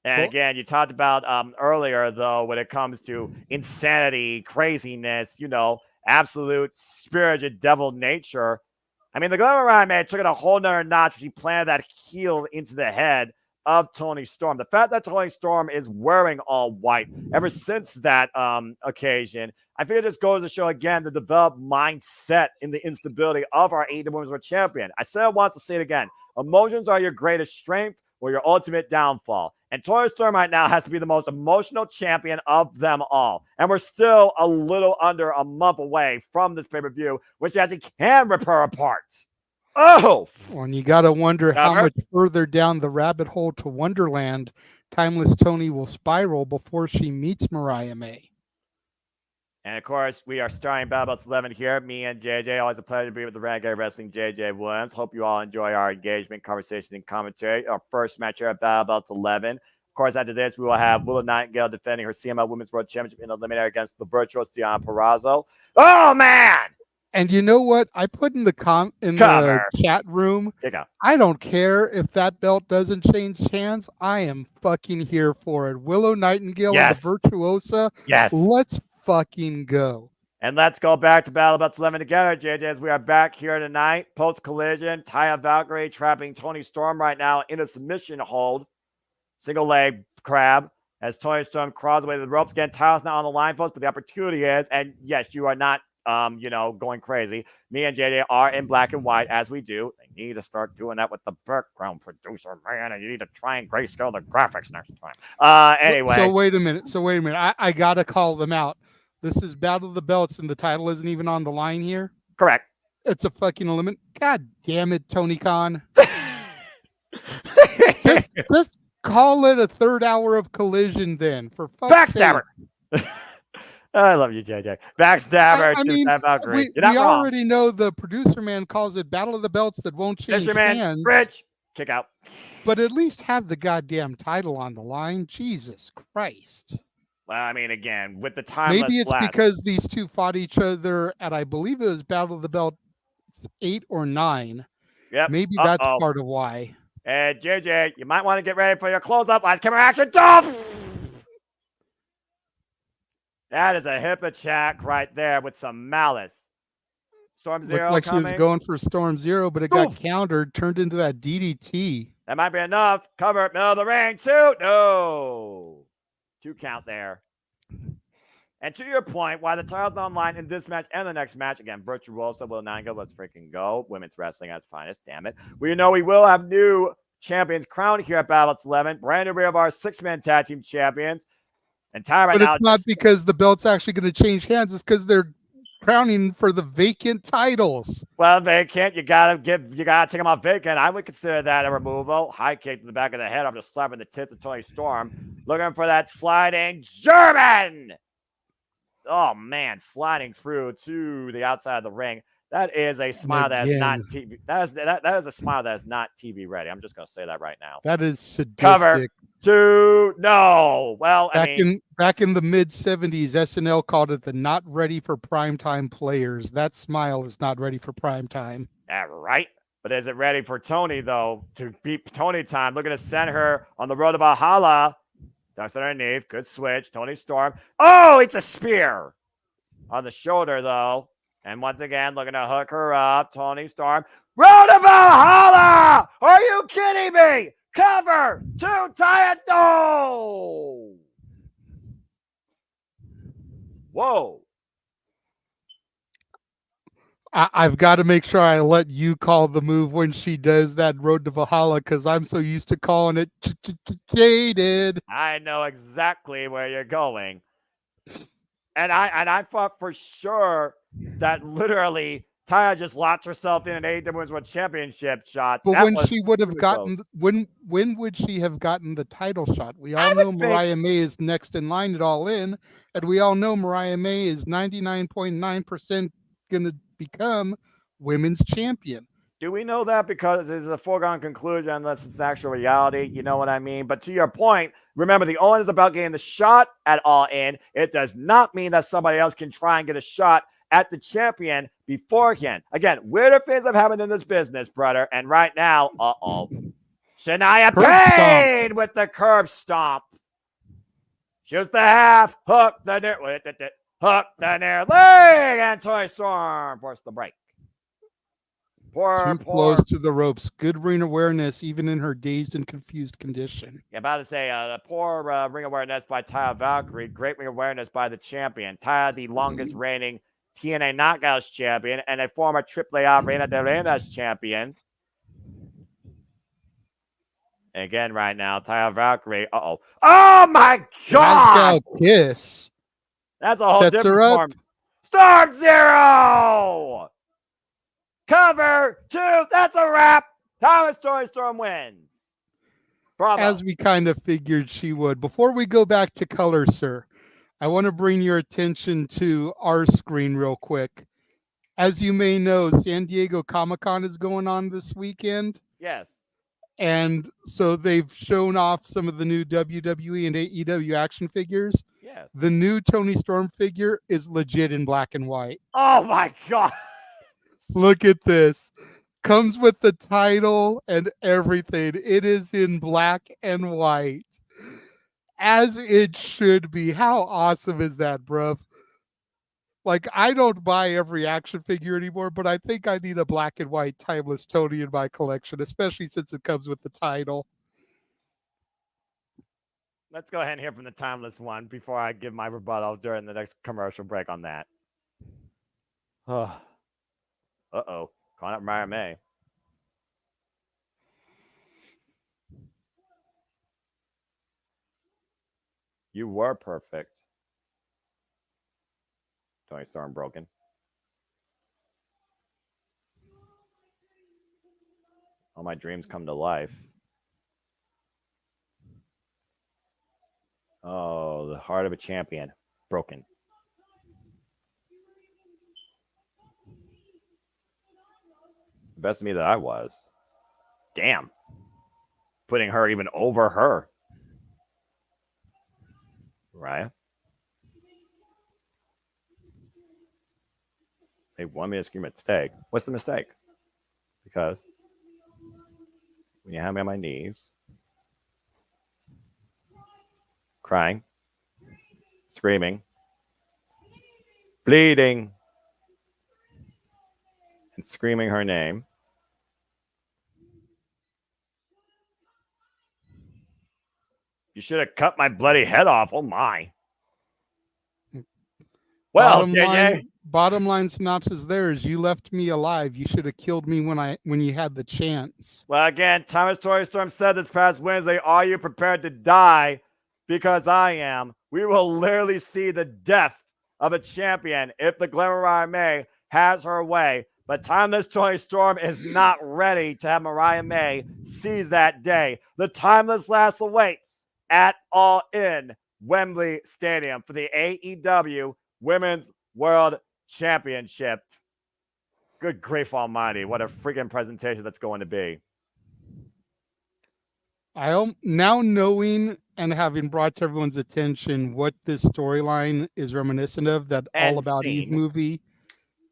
S7: And again, you talked about earlier, though, when it comes to insanity, craziness, absolute spirited devil nature. I mean, the Glamour Ryan man took it a whole nother notch. She planted that heel into the head. of Toni Storm. The fact that Toni Storm is wearing all white ever since that occasion, I think it just goes to show again the developed mindset in the instability of our AEW Women's World Champion. I said it once, to say it again. Emotions are your greatest strength or your ultimate downfall. And Toni Storm right now has to be the most emotional champion of them all. And we're still a little under a month away from this pay-per-view, which actually can rip her apart. Oh!
S8: Well, and you got to wonder how
S7: Cover.
S8: much further down the rabbit hole to Wonderland Timeless Tony will spiral before she meets Mariah May.
S7: And of course, we are starting Battle Belts 11 here. Me and JJ, always a pleasure to be with the Renegade Wrestling JJ Williams. Hope you all enjoy our engagement, conversation, and commentary. Our first match here at Battle Belts 11. Of course, after this, we will have Willow Nightingale defending her CML Women's World Championship in the eliminator against the virtual Tiana Purrazzo. Oh, man!
S8: And you know what? I put in the the chat room.
S7: Here you go.
S8: I don't care if that belt doesn't change hands. I am fucking here for it. Willow Nightingale and the Virtuosa.
S7: Yes.
S8: Let's fucking go.
S7: And let's go back to Battle Belts 11 together, JJ, as we are back here tonight. Post-collision, Taya Valkyrie trapping Toni Storm right now in a submission hold. Single leg crab as Toni Storm crawls away to the ropes. Again, Taya's not on the line, folks, but the opportunity is, and yes, you are not going crazy. Me and JJ are in black and white as we do. They need to start doing that with the background producer, man, and you need to try and grayscale the graphics next time. Anyway.
S8: So wait a minute. I got to call them out. This is Battle of the Belts and the title isn't even on the line here?
S7: Correct.
S8: It's a fucking limit. God damn it, Tony Khan. just call it a third hour of collision then. For fuck's sake.
S7: Backstabber. I love you, JJ. Backstabber.
S8: I mean, we already know the producer man calls it Battle of the Belts that won't change hands.
S7: Rich. Kick out.
S8: But at least have the goddamn title on the line. Jesus Christ.
S7: Well, I mean, again, with the time.
S8: Maybe it's because these two fought each other at, I believe it was Battle of the Belt 8 or 9.
S7: Yep.
S8: Maybe that's part of why.
S7: And JJ, you might want to get ready for your close-up. Last camera action. Dolph! That is a hip attack right there with some malice. Storm Zero
S8: looked like
S7: coming.
S8: She was going for Storm Zero, but it got countered, turned into that DDT.
S7: That might be enough. Cover, middle of the ring. 2. No. 2 count there. And to your point, why the title's not online in this match and the next match, again, Virtuosa, Will Nanga, let's freaking go. Women's wrestling at its finest, damn it. We know we will have new champions crowned here at Battle Belts 11. Brand new of our 6-man tag team champions. And Ty right now.
S8: But it's not because the belt's actually going to change hands. It's because they're crowning for the vacant titles.
S7: Well, vacant, you gotta take them off vacant. I would consider that a removal. High kick to the back of the head. I'm just slapping the tits of Toni Storm. Looking for that sliding German. Oh man, sliding through to the outside of the ring. That is a smile that is not TV. That is a smile that is not TV ready. I'm just gonna say that right now.
S8: That is sadistic.
S7: Cover 2. No. Well,
S8: back in the mid 70s, SNL called it the not ready for primetime players. That smile is not ready for primetime.
S7: Yeah, right. But is it ready for Toni though to beat Toni time? Looking to send her on the road to Valhalla. Ducks underneath. Good switch. Toni Storm. Oh, it's a spear on the shoulder though. And once again, looking to hook her up. Toni Storm. Road to Valhalla! Are you kidding me? Cover 2 tie it. No! Whoa.
S8: I've got to make sure I let you call the move when she does that Road to Valhalla because I'm so used to calling it jaded.
S7: I know exactly where you're going. And I thought for sure that literally Taya just locked herself in an AEW Women's World Championship shot.
S8: But when she would have gotten, when would she have gotten the title shot? We all know Mariah May is next in line at All In, and we all know Mariah May is 99.9% going to become women's champion.
S7: Do we know that because it's a foregone conclusion unless it's actual reality? You know what I mean? But to your point, remember the All In is about getting the shot at All In. It does not mean that somebody else can try and get a shot at the champion beforehand. Again, weirder things have happened in this business, brother. And right now, Shania Payne with the curb stomp. Shoots the half, hook the near leg, and Toni Storm forced the break. Poor,
S8: Too close to the ropes. Good ring awareness, even in her dazed and confused condition.
S7: Yeah, about to say, poor ring awareness by Taya Valkyrie. Great ring awareness by the champion. Taya, the longest reigning TNA Knockouts champion and a former AAA Reina de Reinas champion. And again, right now, Taya Valkyrie. Oh my God!
S8: Kiss.
S7: That's a whole
S8: Sets
S7: different
S8: her up.
S7: form. Start zero! Cover 2. That's a wrap. Thomas Toy Storm wins. Bravo.
S8: As we kind of figured she would. Before we go back to color, sir, I want to bring your attention to our screen real quick. As you may know, San Diego Comic-Con is going on this weekend.
S7: Yes.
S8: And so they've shown off some of the new WWE and AEW action figures.
S7: Yes.
S8: The new Tony Storm figure is legit in black and white.
S7: Oh my God.
S8: Look at this. Comes with the title and everything. It is in black and white. As it should be. How awesome is that, bro? Like, I don't buy every action figure anymore, but I think I need a black and white timeless Tony in my collection, especially since it comes with the title.
S7: Let's go ahead and hear from the timeless one before I give my rebuttal during the next commercial break on that. Uh-oh. Calling up Mariah May. You were perfect. Tony Storm broken. All my dreams come to life. Oh, the heart of a champion. Broken. The best of me that I was. Damn. Putting her even over her. Right? They want me to scream at mistake. What's the mistake? Because when you have me on my knees, crying, screaming, bleeding, and screaming her name, you should have cut my bloody head off. Oh my. Well,
S8: bottom line synopsis there is you left me alive. You should have killed me when you had the chance.
S7: Well, again, Thomas Toy Storm said this past Wednesday, are you prepared to die? Because I am. We will literally see the death of a champion if the Mariah May has her way. But Timeless Toy Storm is not ready to have Mariah May seize that day. The Timeless Lass awaits at All In Wembley Stadium for the AEW Women's World Championship. Good grief almighty. What a freaking presentation that's going to be.
S8: Now knowing and having brought to everyone's attention what this storyline is reminiscent of, that All About Eve movie,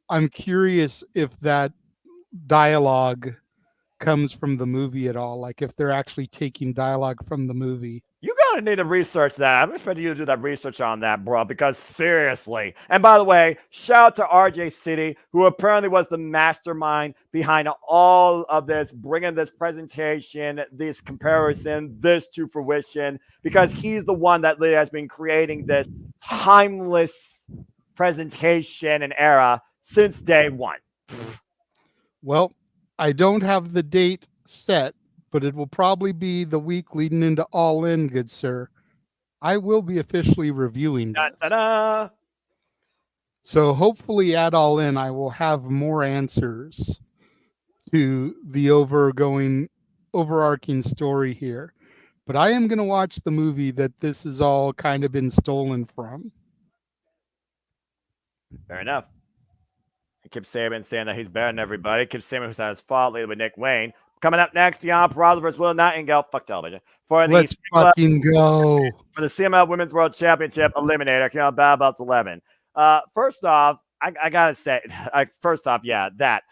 S8: I'm curious if that dialogue comes from the movie at all. Like if they're actually taking dialogue from the movie.
S7: You gotta need to research that. I'm expecting you to do that research on that, bro, because seriously. And by the way, shout out to RJ City, who apparently was the mastermind behind all of this, bringing this presentation, this comparison, this to fruition, because he's the one that literally has been creating this timeless presentation and era since day one.
S8: Well, I don't have the date set, but it will probably be the week leading into All In, good sir. I will be officially reviewing this.
S7: Da-da-da.
S8: So hopefully at All In, I will have more answers to the overarching story here. But I am going to watch the movie that this has all kind of been stolen from.
S7: Fair enough. Kip Saban saying that he's better than everybody. Kip Saban, who's had his fault, leader with Nick Wayne. Coming up next, Deanna Peraza versus Will Nightingale. Fuck television.
S8: Let's fucking go.
S7: For the CML Women's World Championship Eliminator. Here on Bad Belts 11. First off, I gotta say, that.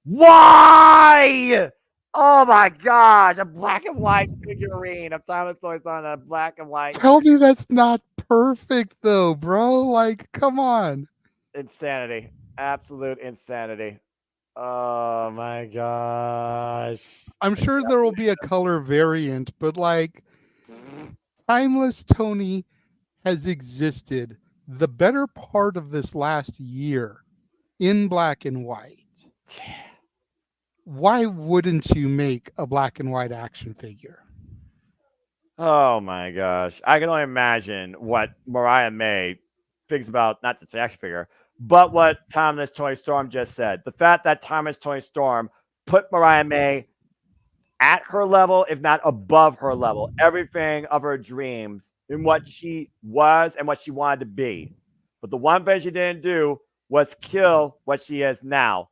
S7: Why? Oh my gosh, a black and white figurine of Timeless Toy Storm on a black and white.
S8: Tell me that's not perfect though, bro. Like, come on.
S7: Insanity. Absolute insanity. Oh my gosh.
S8: I'm sure there will be a color variant, but like Timeless Tony has existed the better part of this last year in black and white. Why wouldn't you make a black and white action figure?
S7: Oh my gosh. I can only imagine what Mariah May thinks about not just the action figure, but what Timeless Tony Storm just said. The fact that Timeless Tony Storm put Mariah May at her level, if not above her level, everything of her dreams in what she was and what she wanted to be. But the one thing she didn't do was kill what she is now.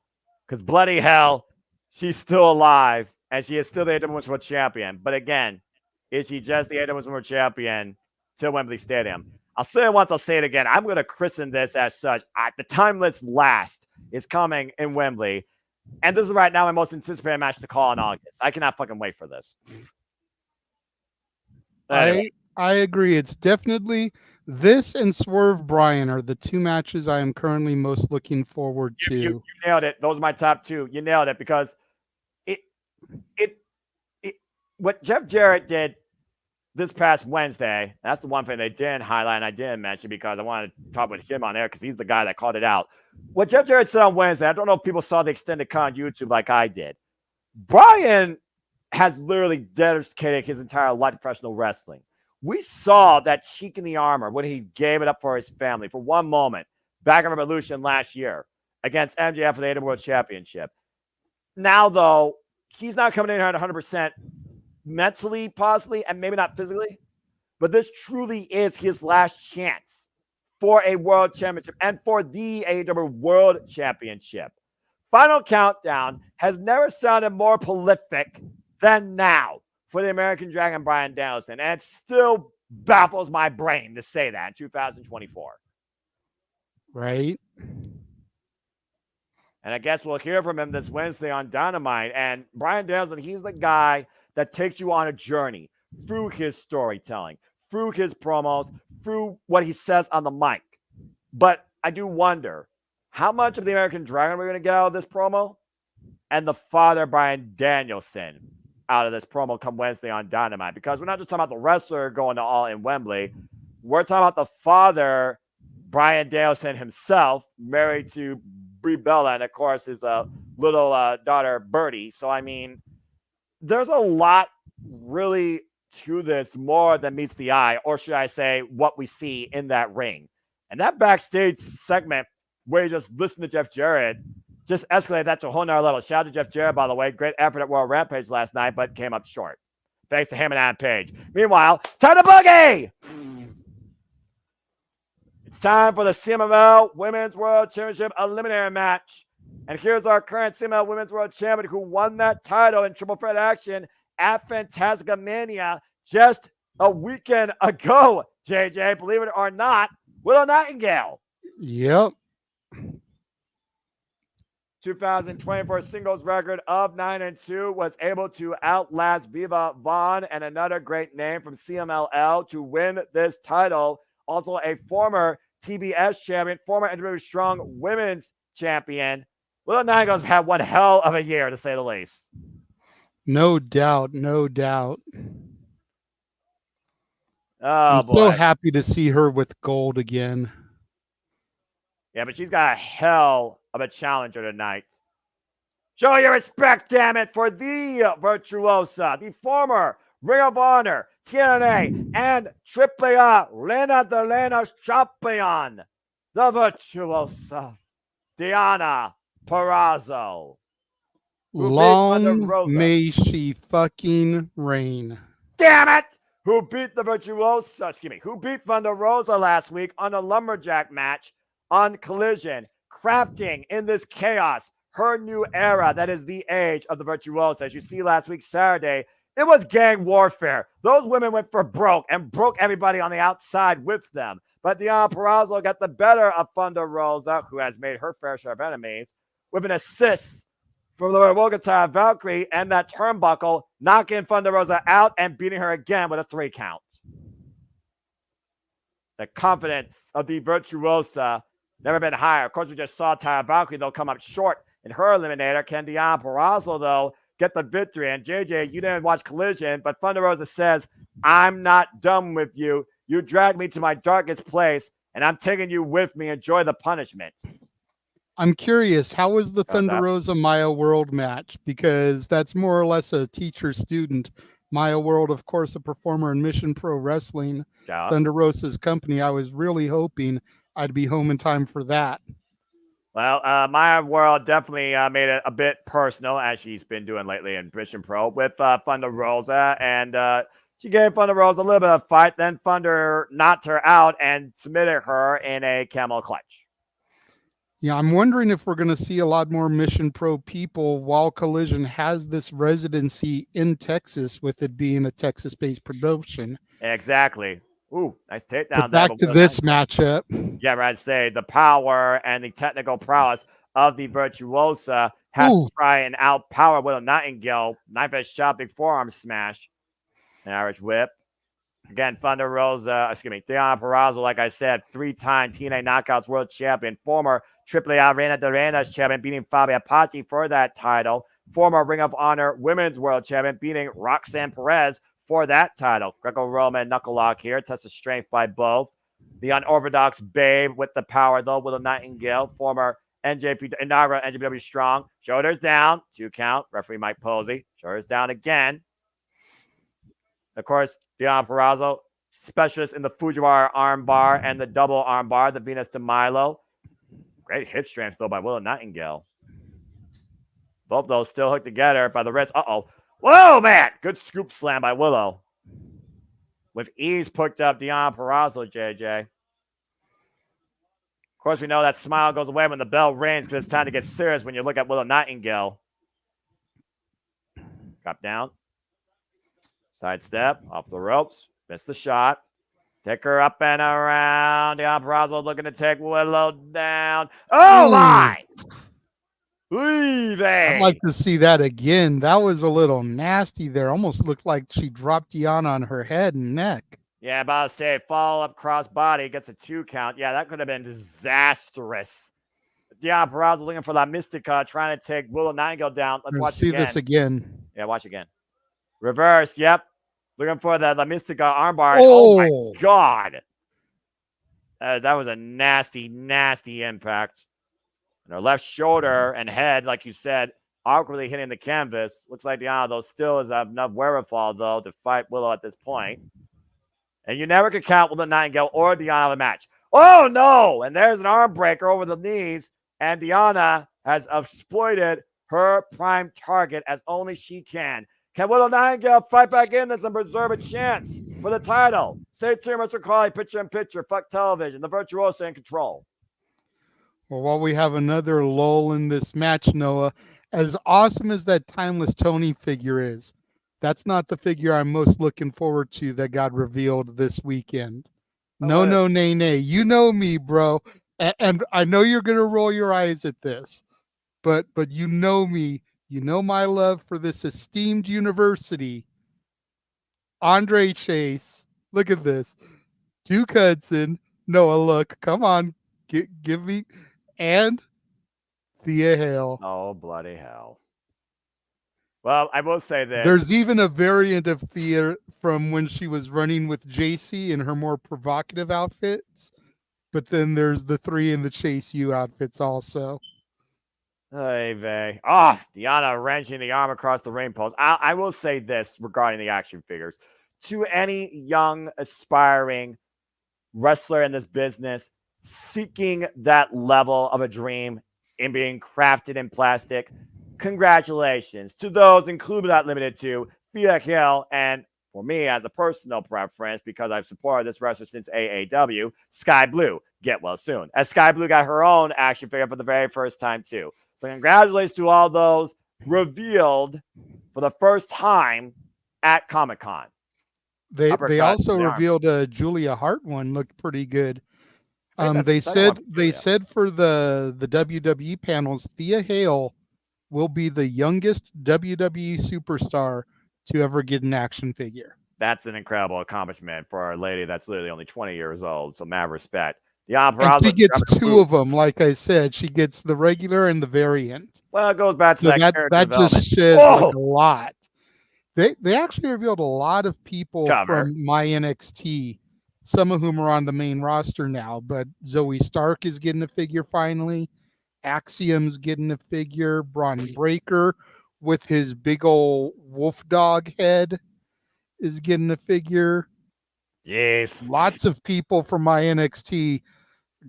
S7: Because bloody hell, she's still alive and she is still the AEW Women's World Champion. But again, is she just the AEW Women's World Champion till Wembley Stadium? I'll say it once, I'll say it again. I'm going to christen this as such. The Timeless Last is coming in Wembley. And this is right now my most anticipated match to call in August. I cannot fucking wait for this. Anyway.
S8: I agree. It's definitely this and Swerve Bryan are the two matches I am currently most looking forward to.
S7: You nailed it. Those are my top two. You nailed it because what Jeff Jarrett did this past Wednesday, that's the one thing they didn't highlight and I didn't mention because I wanted to talk with him on air because he's the guy that called it out. What Jeff Jarrett said on Wednesday, I don't know if people saw the extended cut on YouTube like I did. Bryan has literally dedicated his entire life to professional wrestling. We saw that cheek in the armor when he gave it up for his family for one moment back in Revolution last year against MJF for the AEW World Championship. Now, though, he's not coming in here at 100% mentally, possibly, and maybe not physically, but this truly is his last chance for a world championship and for the AEW World Championship. Final Countdown has never sounded more prolific than now for the American Dragon Bryan Danielson, and it still baffles my brain to say that in 2024.
S8: Right?
S7: And I guess we'll hear from him this Wednesday on Dynamite. And Bryan Danielson, he's the guy that takes you on a journey through his storytelling, through his promos, through what he says on the mic. But I do wonder how much of the American Dragon we're going to get out of this promo and the father Bryan Danielson out of this promo come Wednesday on Dynamite. Because we're not just talking about the wrestler going to All in Wembley. We're talking about the father, Bryan Danielson himself, married to Brie Bella, and of course his little daughter, Birdie. So, I mean, there's a lot really to this more than meets the eye, or should I say what we see in that ring. And that backstage segment where you just listen to Jeff Jarrett just escalated that to a whole nother level. Shout out to Jeff Jarrett, by the way. Great effort at Royal Rampage last night, but came up short. Thanks to him and Adam Page. Meanwhile, time to boogie! It's time for the CMLL Women's World Championship Eliminator match. And here's our current CMLL Women's World Champion who won that title in triple threat action at Fantastica Mania just a weekend ago, JJ, believe it or not, Willow Nightingale.
S8: Yep.
S7: 2024 singles record of 9-2 was able to outlast Viva Vaughn and another great name from CMLL to win this title. Also a former TBS champion, former NWA Strong Women's champion. Willow Nightingale's had one hell of a year, to say the least.
S8: No doubt. No doubt.
S7: Oh,
S8: I'm
S7: boy.
S8: so happy to see her with gold again.
S7: Yeah, but she's got a hell of a challenger tonight. Show your respect, damn it, for the Virtuosa, the former Ring of Honor, TNA, and AAA Reina de Reina's champion, the Virtuosa, Diana Purrazzo.
S8: Long may she fucking reign.
S7: Damn it! Who beat the Virtuosa, who beat Thunder Rosa last week on a Lumberjack match on Collision, crafting in this chaos her new era that is the age of the Virtuosa. As you see last week, Saturday, it was gang warfare. Those women went for broke and broke everybody on the outside with them. But Diana Purrazzo got the better of Thunder Rosa, who has made her fair share of enemies, with an assist from the Wogata Valkyrie and that turnbuckle, knocking Thunder Rosa out and beating her again with a 3 count. The confidence of the Virtuosa never been higher. Of course, we just saw Taya Valkyrie, though, come up short in her eliminator. Can Deonna Purrazzo, though, get the victory? And JJ, you didn't watch Collision, but Thunder Rosa says, I'm not done with you. You dragged me to my darkest place, and I'm taking you with me. Enjoy the punishment.
S8: I'm curious, how was the
S7: How's
S8: Thunder
S7: that?
S8: Rosa Maya World match? Because that's more or less a teacher-student. Maya World, of course, a performer in Mission Pro Wrestling,
S7: Yeah.
S8: Thunder Rosa's company. I was really hoping I'd be home in time for that.
S7: Well, Maya World definitely made it a bit personal, as she's been doing lately in Mission Pro with Thunder Rosa, and she gave Thunder Rosa a little bit of a fight. Then Thunder knocked her out and submitted her in a camel clutch.
S8: Yeah, I'm wondering if we're going to see a lot more Mission Pro people while Collision has this residency in Texas, with it being a Texas-based promotion.
S7: Exactly. Ooh, nice takedown.
S8: But back to this matchup.
S7: Yeah, I'd say the power and the technical prowess of the Virtuosa has to try and outpower Willow Nightingale. Knife-edge shot, big forearm smash. An Irish whip. Again, Thunder Rosa, Deonna Purrazzo, like I said, 3-time TNA Knockouts World Champion, former AAA Reina de Reinas champion, beating Fabi Apache for that title, former Ring of Honor Women's World Champion, beating Roxanne Perez for that title. Greco-Roman knuckle lock here, test of strength by both. The unorthodox babe with the power, though, Willow Nightingale, former inaugural NJPW Strong, shoulders down, 2 count, referee Mike Posey, shoulders down again. Of course, Deonna Purrazzo, specialist in the Fujiwara armbar and the double armbar, the Venus de Milo. Great hip strength, though, by Willow Nightingale. Both those still hooked together by the wrist. Uh-oh. Whoa, man! Good scoop slam by Willow. With ease picked up Deonna Purrazzo, JJ. Of course, we know that smile goes away when the bell rings because it's time to get serious when you look at Willow Nightingale. Drop down. Sidestep, off the ropes, missed the shot. Take her up and around. Deonna Purrazzo looking to take Willow down. Oh, my! Leave
S8: I'd like to see that again. That was a little nasty there. Almost looked like she dropped Deonna on her head and neck.
S7: Yeah, about to say, follow up cross body, gets a 2 count. Yeah, that could have been disastrous. Deonna Purrazzo looking for La Mystica, trying to take Willow Nightingale down. Let's watch
S8: see
S7: again.
S8: this again.
S7: Yeah, watch again. Reverse, yep. Looking for the La Mystica armbar. Oh, my God. That was a nasty, nasty impact. And her left shoulder and head, like you said, awkwardly hitting the canvas. Looks like Deonna, though, still has enough wherewithal, though, to fight Willow at this point. And you never could count Willow Nightingale or Deonna the match. Oh, no! And there's an arm breaker over the knees. And Deonna has exploited her prime target as only she can. Can Willow Nightingale fight back in this and preserve a chance for the title? Stay tuned, Mr. Crawley, picture in picture, fuck television, the Virtuoso in control.
S8: Well, while we have another lull in this match, Noah, as awesome as that Timeless Tony figure is, that's not the figure I'm most looking forward to that got revealed this weekend. No, nay. You know me, bro. And I know you're going to roll your eyes at this, but you know me. You know my love for this esteemed university. Andre Chase, look at this. Duke Hudson, Noah, look, come on, give me, and Thea Hale.
S7: Oh, bloody hell. Well, I will say this.
S8: There's even a variant of Thea from when she was running with JC in her more provocative outfits, but then there's the 3 in the Chase U outfits also.
S7: Hey, vey. Deonna wrenching the arm across the ring post. I will say this regarding the action figures. To any young, aspiring wrestler in this business seeking that level of a dream in being crafted in plastic, congratulations. To those included, not limited to, Thea Hill, and for me as a personal preference, because I've supported this wrestler since AAW, Sky Blue. Get well soon. As Sky Blue got her own action figure for the very first time, too. So congratulations to all those revealed for the first time at Comic-Con.
S8: They also revealed a Julia Hart one, looked pretty good. They said for the WWE panels, Thea Hale will be the youngest WWE superstar to ever get an action figure.
S7: That's an incredible accomplishment for a lady that's literally only 20 years old. So mad respect Deanna
S8: And she
S7: Purrazzo
S8: gets
S7: grabbing
S8: two
S7: boot.
S8: of them. Like I said, she gets the regular and the variant.
S7: Well, it goes back to
S8: So
S7: that character
S8: that
S7: development.
S8: just sheds
S7: Whoa!
S8: like a lot. They actually revealed a lot of people
S7: Cover.
S8: from my NXT, some of whom are on the main roster now. But Zoe Stark is getting a figure finally. Axiom's getting a figure. Braun Breaker with his big old wolf dog head is getting a figure.
S7: Yes.
S8: Lots of people from my NXT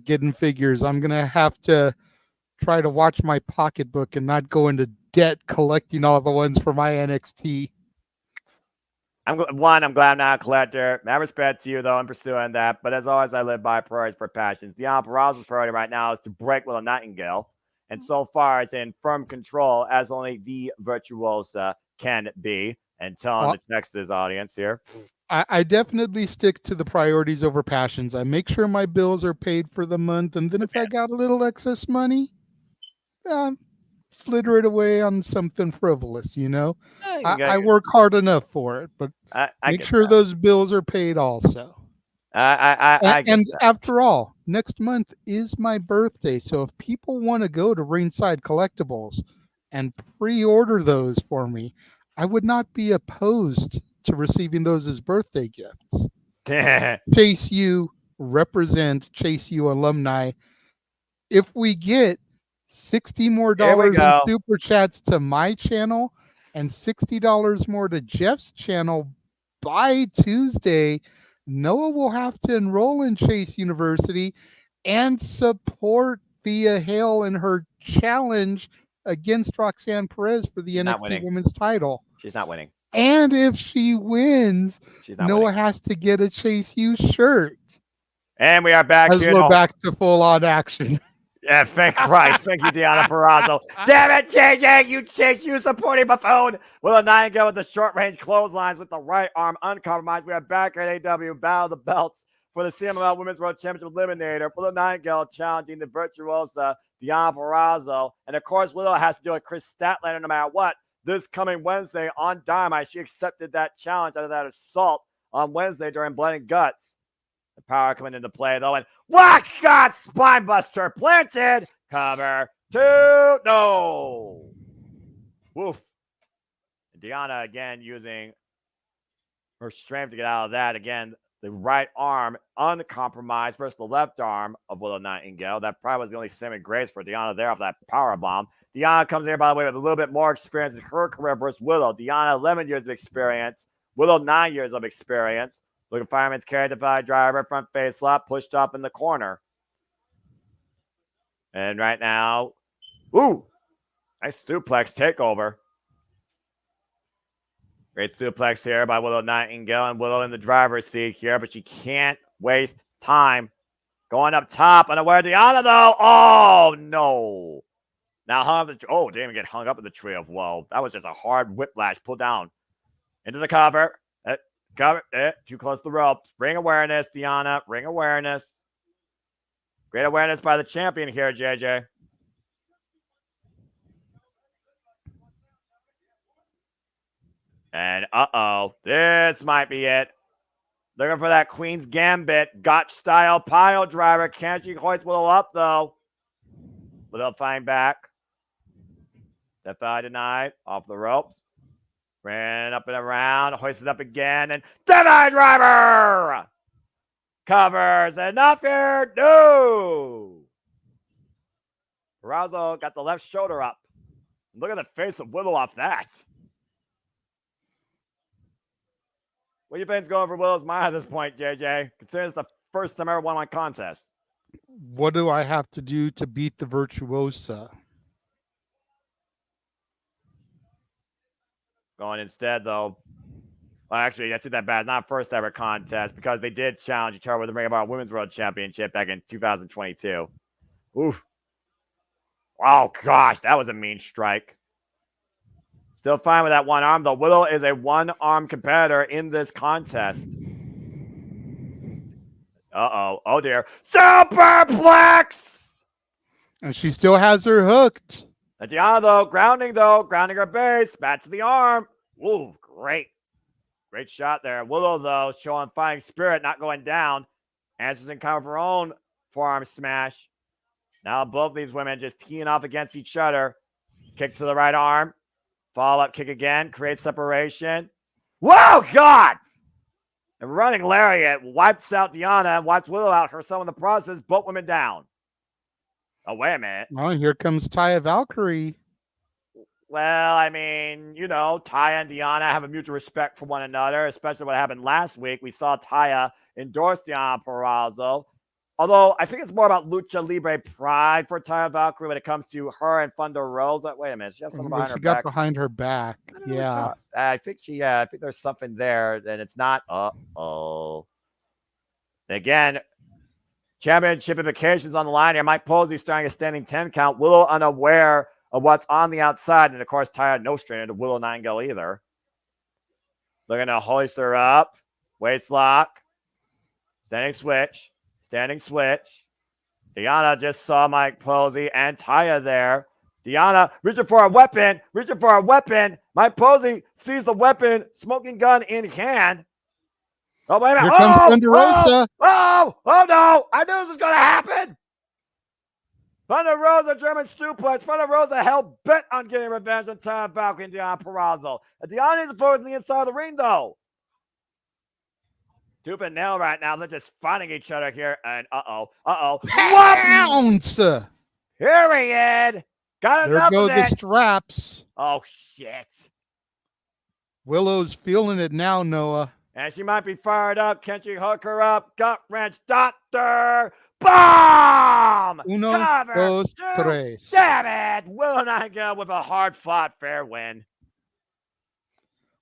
S8: getting figures. I'm gonna have to try to watch my pocketbook and not go into debt collecting all the ones for my NXT.
S7: I'm glad I'm not a collector. Mad respect to you, though, in pursuing that. But as always, I live by priorities for passions. Deanna Purrazzo's priority right now is to break Willow Nightingale. And so far, it's in firm control, as only the virtuosa can be. And telling the Texas audience here.
S8: I definitely stick to the priorities over passions. I make sure my bills are paid for the month. And then if I got a little excess money, flitter it away on something frivolous, you know? I work hard enough for it, but make sure those bills are paid also. And after all, next month is my birthday. So if people want to go to Ringside Collectibles and pre-order those for me, I would not be opposed to receiving those as birthday gifts. Chase U represent Chase U alumni. If we get $60 more in super chats to my channel and $60 more to Jeff's channel by Tuesday, Noah will have to enroll in Chase University and support Thea Hale in her challenge against Roxanne Perez for the NXT Women's title.
S7: She's not winning.
S8: And if she wins, Noah has to get a Chase U shirt.
S7: And we are back
S8: as we're back to full-on action.
S7: Yeah, thank Christ. Thank you, Deanna Purrazzo. Damn it, JJ, you Chase U supporting buffoon. Willow Nightingale with the short-range clotheslines with the right arm uncompromised. We are back at AEW Battle of the Belts for the CMLL Women's World Championship Eliminator. Willow Nightingale challenging the virtuosa Deanna Purrazzo. And, of course, Willow has to do with Chris Statlander no matter what. This coming Wednesday on Dynamite, she accepted that challenge out of that assault on Wednesday during Blood and Guts. The power coming into play, though, and Black Shot Spinebuster planted. Cover 2. No. Woof. Deanna again using her strength to get out of that. Again, the right arm uncompromised versus the left arm of Willow Nightingale. That probably was the only saving grace for Deanna there off that power bomb. Deanna comes here, by the way, with a little bit more experience in her career versus Willow. Deanna, 11 years of experience. Willow, 9 years of experience. Looking fireman's carry, divide driver, front face slap, pushed up in the corner. And right now, ooh, nice suplex takeover. Great suplex here by Willow Nightingale, and Willow in the driver's seat here, but she can't waste time. Going up top, unaware of Deanna, though. Oh, no. Now hung up oh, didn't even get hung up in the tree of woe. That was just a hard whiplash pull down. Into the cover. Cover. Too close to the ropes. Ring awareness, Deanna. Ring awareness. Great awareness by the champion here, JJ. And uh-oh. This might be it. Looking for that Queen's Gambit. Got style pile driver. Can't she hoist Willow up, though? Willow fighting back. Defy denied. Off the ropes. Ran up and around. Hoisted up again. And Defy driver! Covers. Enough here. No! Purrazzo got the left shoulder up. Look at the face of Willow off that. What do you think's going for Willow's mind at this point, JJ? Considering it's the first time ever won my contest.
S8: What do I have to do to beat the Virtuosa?
S7: Going instead, though. Well, actually, that's not bad. Not first ever contest because they did challenge each other with the Ring of Honor Women's World Championship back in 2022. Oof. Oh, gosh. That was a mean strike. Still fine with that one arm, though. Willow is a one-arm competitor in this contest. Uh-oh. Oh, dear. Superplex!
S8: And she still has her hooked.
S7: Deanna, though. Grounding her base. Back to the arm. Ooh, great. Great shot there. Willow, though, showing fighting spirit, not going down. Answers in cover of her own. forearm smash. Now both these women just teeing off against each other. Kick to the right arm. Follow-up kick again. Creates separation. Whoa, God! The running lariat wipes out Deanna and wipes Willow out herself in the process. Both women down. Oh, wait a minute.
S8: Oh, here comes Taya Valkyrie.
S7: Well, I mean, you know, Taya and Deanna have a mutual respect for one another, especially what happened last week. We saw Taya endorse Deanna Purrazzo. Although I think it's more about Lucha Libre pride for Taya Valkyrie when it comes to her and Thunder Rosa. Wait a minute, she has something behind her
S8: She got
S7: back.
S8: behind her back. Yeah.
S7: I think I think there's something there, and it's not. Again, championship implications on the line here. Mike Posey starting a standing 10 count. Willow unaware of what's on the outside, and of course, Taya no stranger to Willow Nightingale either. They're gonna hoist her up. Waist lock. Standing switch. Standing switch. Deanna just saw Mike Posey and Taya there. Deanna reaching for a weapon. Reaching for a weapon. Mike Posey sees the weapon. Smoking gun in hand. Oh, wait a minute.
S8: Here comes Thunder Rosa.
S7: Oh, no. I knew this was going to happen. Thunder Rosa, German suplex. Thunder Rosa hell bent on getting revenge on Taya Valkyrie and Deanna Purrazzo. Deanna is opposed on the inside of the ring, though. Tooth and nail right now. They're just fighting each other here. And
S8: Bounce!
S7: Period. Got enough
S8: There go
S7: of
S8: the
S7: it.
S8: straps.
S7: Oh, shit.
S8: Willow's feeling it now, Noah.
S7: And she might be fired up. Can she hook her up? Gut wrench, doctor. Bomb!
S8: Uno,
S7: Cover.
S8: dos,
S7: Two.
S8: tres.
S7: Damn it. Willow Nightingale with a hard-fought fair win.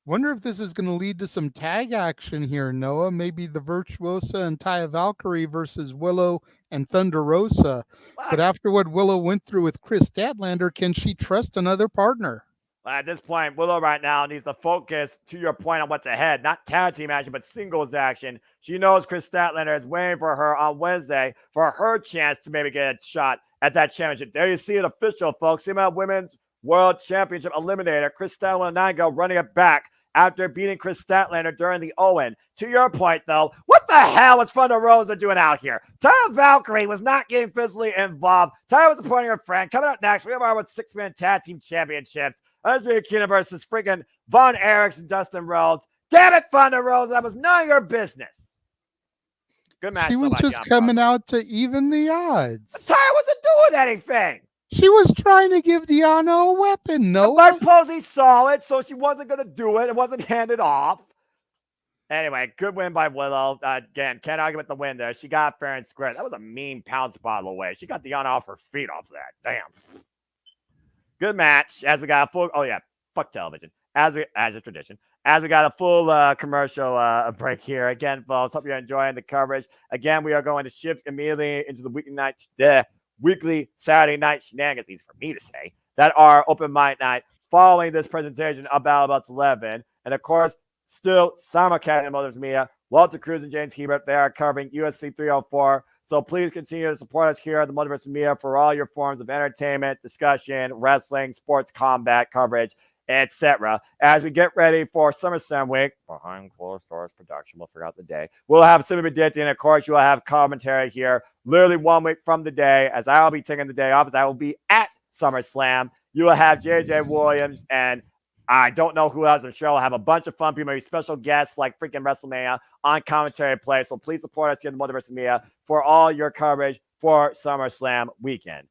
S8: Wonder if this is going to lead to some tag action here, Noah. Maybe the Virtuosa and Taya Valkyrie versus Willow and Thunder Rosa. But after what Willow went through with Chris Statlander, can she trust another partner?
S7: At this point, Willow right now needs to focus, to your point, on what's ahead. Not tag team action, but singles action. She knows Chris Statlander is waiting for her on Wednesday for her chance to maybe get a shot at that championship. There you see it official, folks. CMLL Women's World Championship Eliminator. Chris Statlander Nightingale running it back after beating Chris Statlander during the Owen. To your point, though, what the hell was Thunder Rosa doing out here? Taya Valkyrie was not getting physically involved. Taya was supporting her friend. Coming up next, we have our 6-man tag team championships. Lesbian Kina versus freaking Von Erichs and Dustin Rhodes. Damn it, Thunder Rosa. That was none of your business. Good match.
S8: She was just coming out to even the odds.
S7: Taya wasn't doing anything.
S8: She was trying to give Deanna a weapon, Noah.
S7: Mike Posey saw it, so she wasn't going to do it. It wasn't handed off. Anyway, good win by Willow. Again, can't argue with the win there. She got fair and square. That was a mean pounce bottle away. She got Deanna off her feet off that. Damn. Good match. As we got a full, fuck television. As a tradition. As we got a full commercial break here. Again, folks, hope you're enjoying the coverage. Again, we are going to shift immediately into the weekly Saturday night shenanigans, easy for me to say, that are open mic night following this presentation of Battle Belts 11. And of course, still simulcast in Multiverse Media, Walter Cruz and James Hebert, they are covering UFC 304. So please continue to support us here at the Multiverse Media for all your forms of entertainment, discussion, wrestling, sports combat coverage, etc. As we get ready for SummerSlam week, behind closed doors production, we'll figure out the day. We'll have Simi Bedetti, and of course, you will have commentary here literally 1 week from the day, as I will be taking the day off, as I will be at SummerSlam. You will have JJ Williams, and I don't know who else on the show. I'll have a bunch of fun people, maybe special guests like freaking WrestleMania on commentary play. So please support us here in the Multiverse Media for all your coverage for SummerSlam weekend.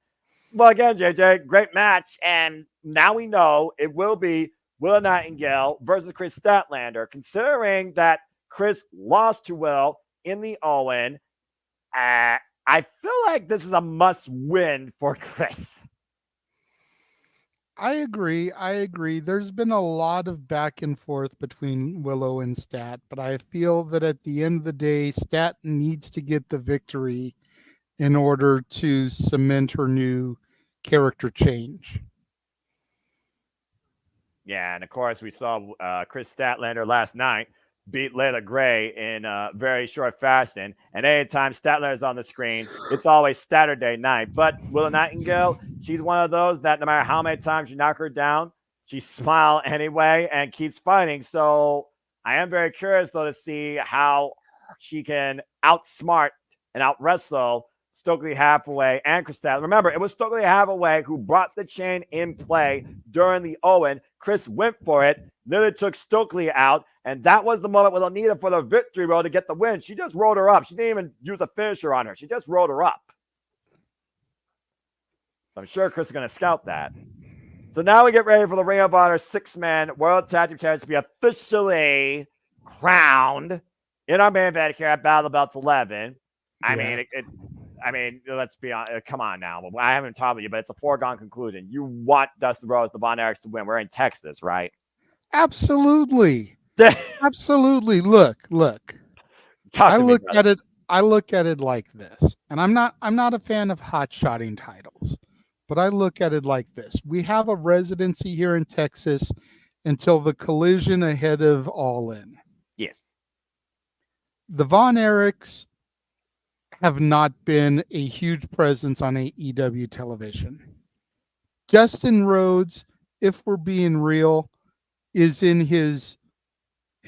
S7: Well, again, JJ, great match. And now we know it will be Willow Nightingale versus Chris Statlander. Considering that Chris lost to Will in the Owen, I feel like this is a must-win for Chris.
S8: I agree. There's been a lot of back and forth between Willow and Stat, but I feel that at the end of the day, Stat needs to get the victory in order to cement her new character change.
S7: Yeah, and of course, we saw Chris Statlander last night beat Layla Gray in very short fashion. And anytime Statlander is on the screen, it's always Saturday night. But Willow Nightingale, she's one of those that no matter how many times you knock her down, she smiles anyway and keeps fighting. So I am very curious, though, to see how she can outsmart and out-wrestle Stokely Hathaway and Chris Statler. Remember, it was Stokely Hathaway who brought the chain in play during the Owen. Chris went for it, literally took Stokely out, and that was the moment with Onita for the victory roll to get the win. She just rolled her up. She didn't even use a finisher on her. She just rolled her up. I'm sure Chris is going to scout that. So now we get ready for the Ring of Honor 6-man World Tag Team Champions to be officially crowned in our main event here at Battle of the Belts 11. I mean, let's be honest. Come on now. I haven't talked with you, but it's a foregone conclusion. You want Dustin Rhodes, the Von Erichs to win. We're in Texas, right?
S8: Absolutely. Absolutely. Look. I look at it like this. And I'm not a fan of hot-shotting titles, but I look at it like this. We have a residency here in Texas until the Collision ahead of All In.
S7: Yes.
S8: The Von Erichs have not been a huge presence on AEW television. Dustin Rhodes, if we're being real, is in his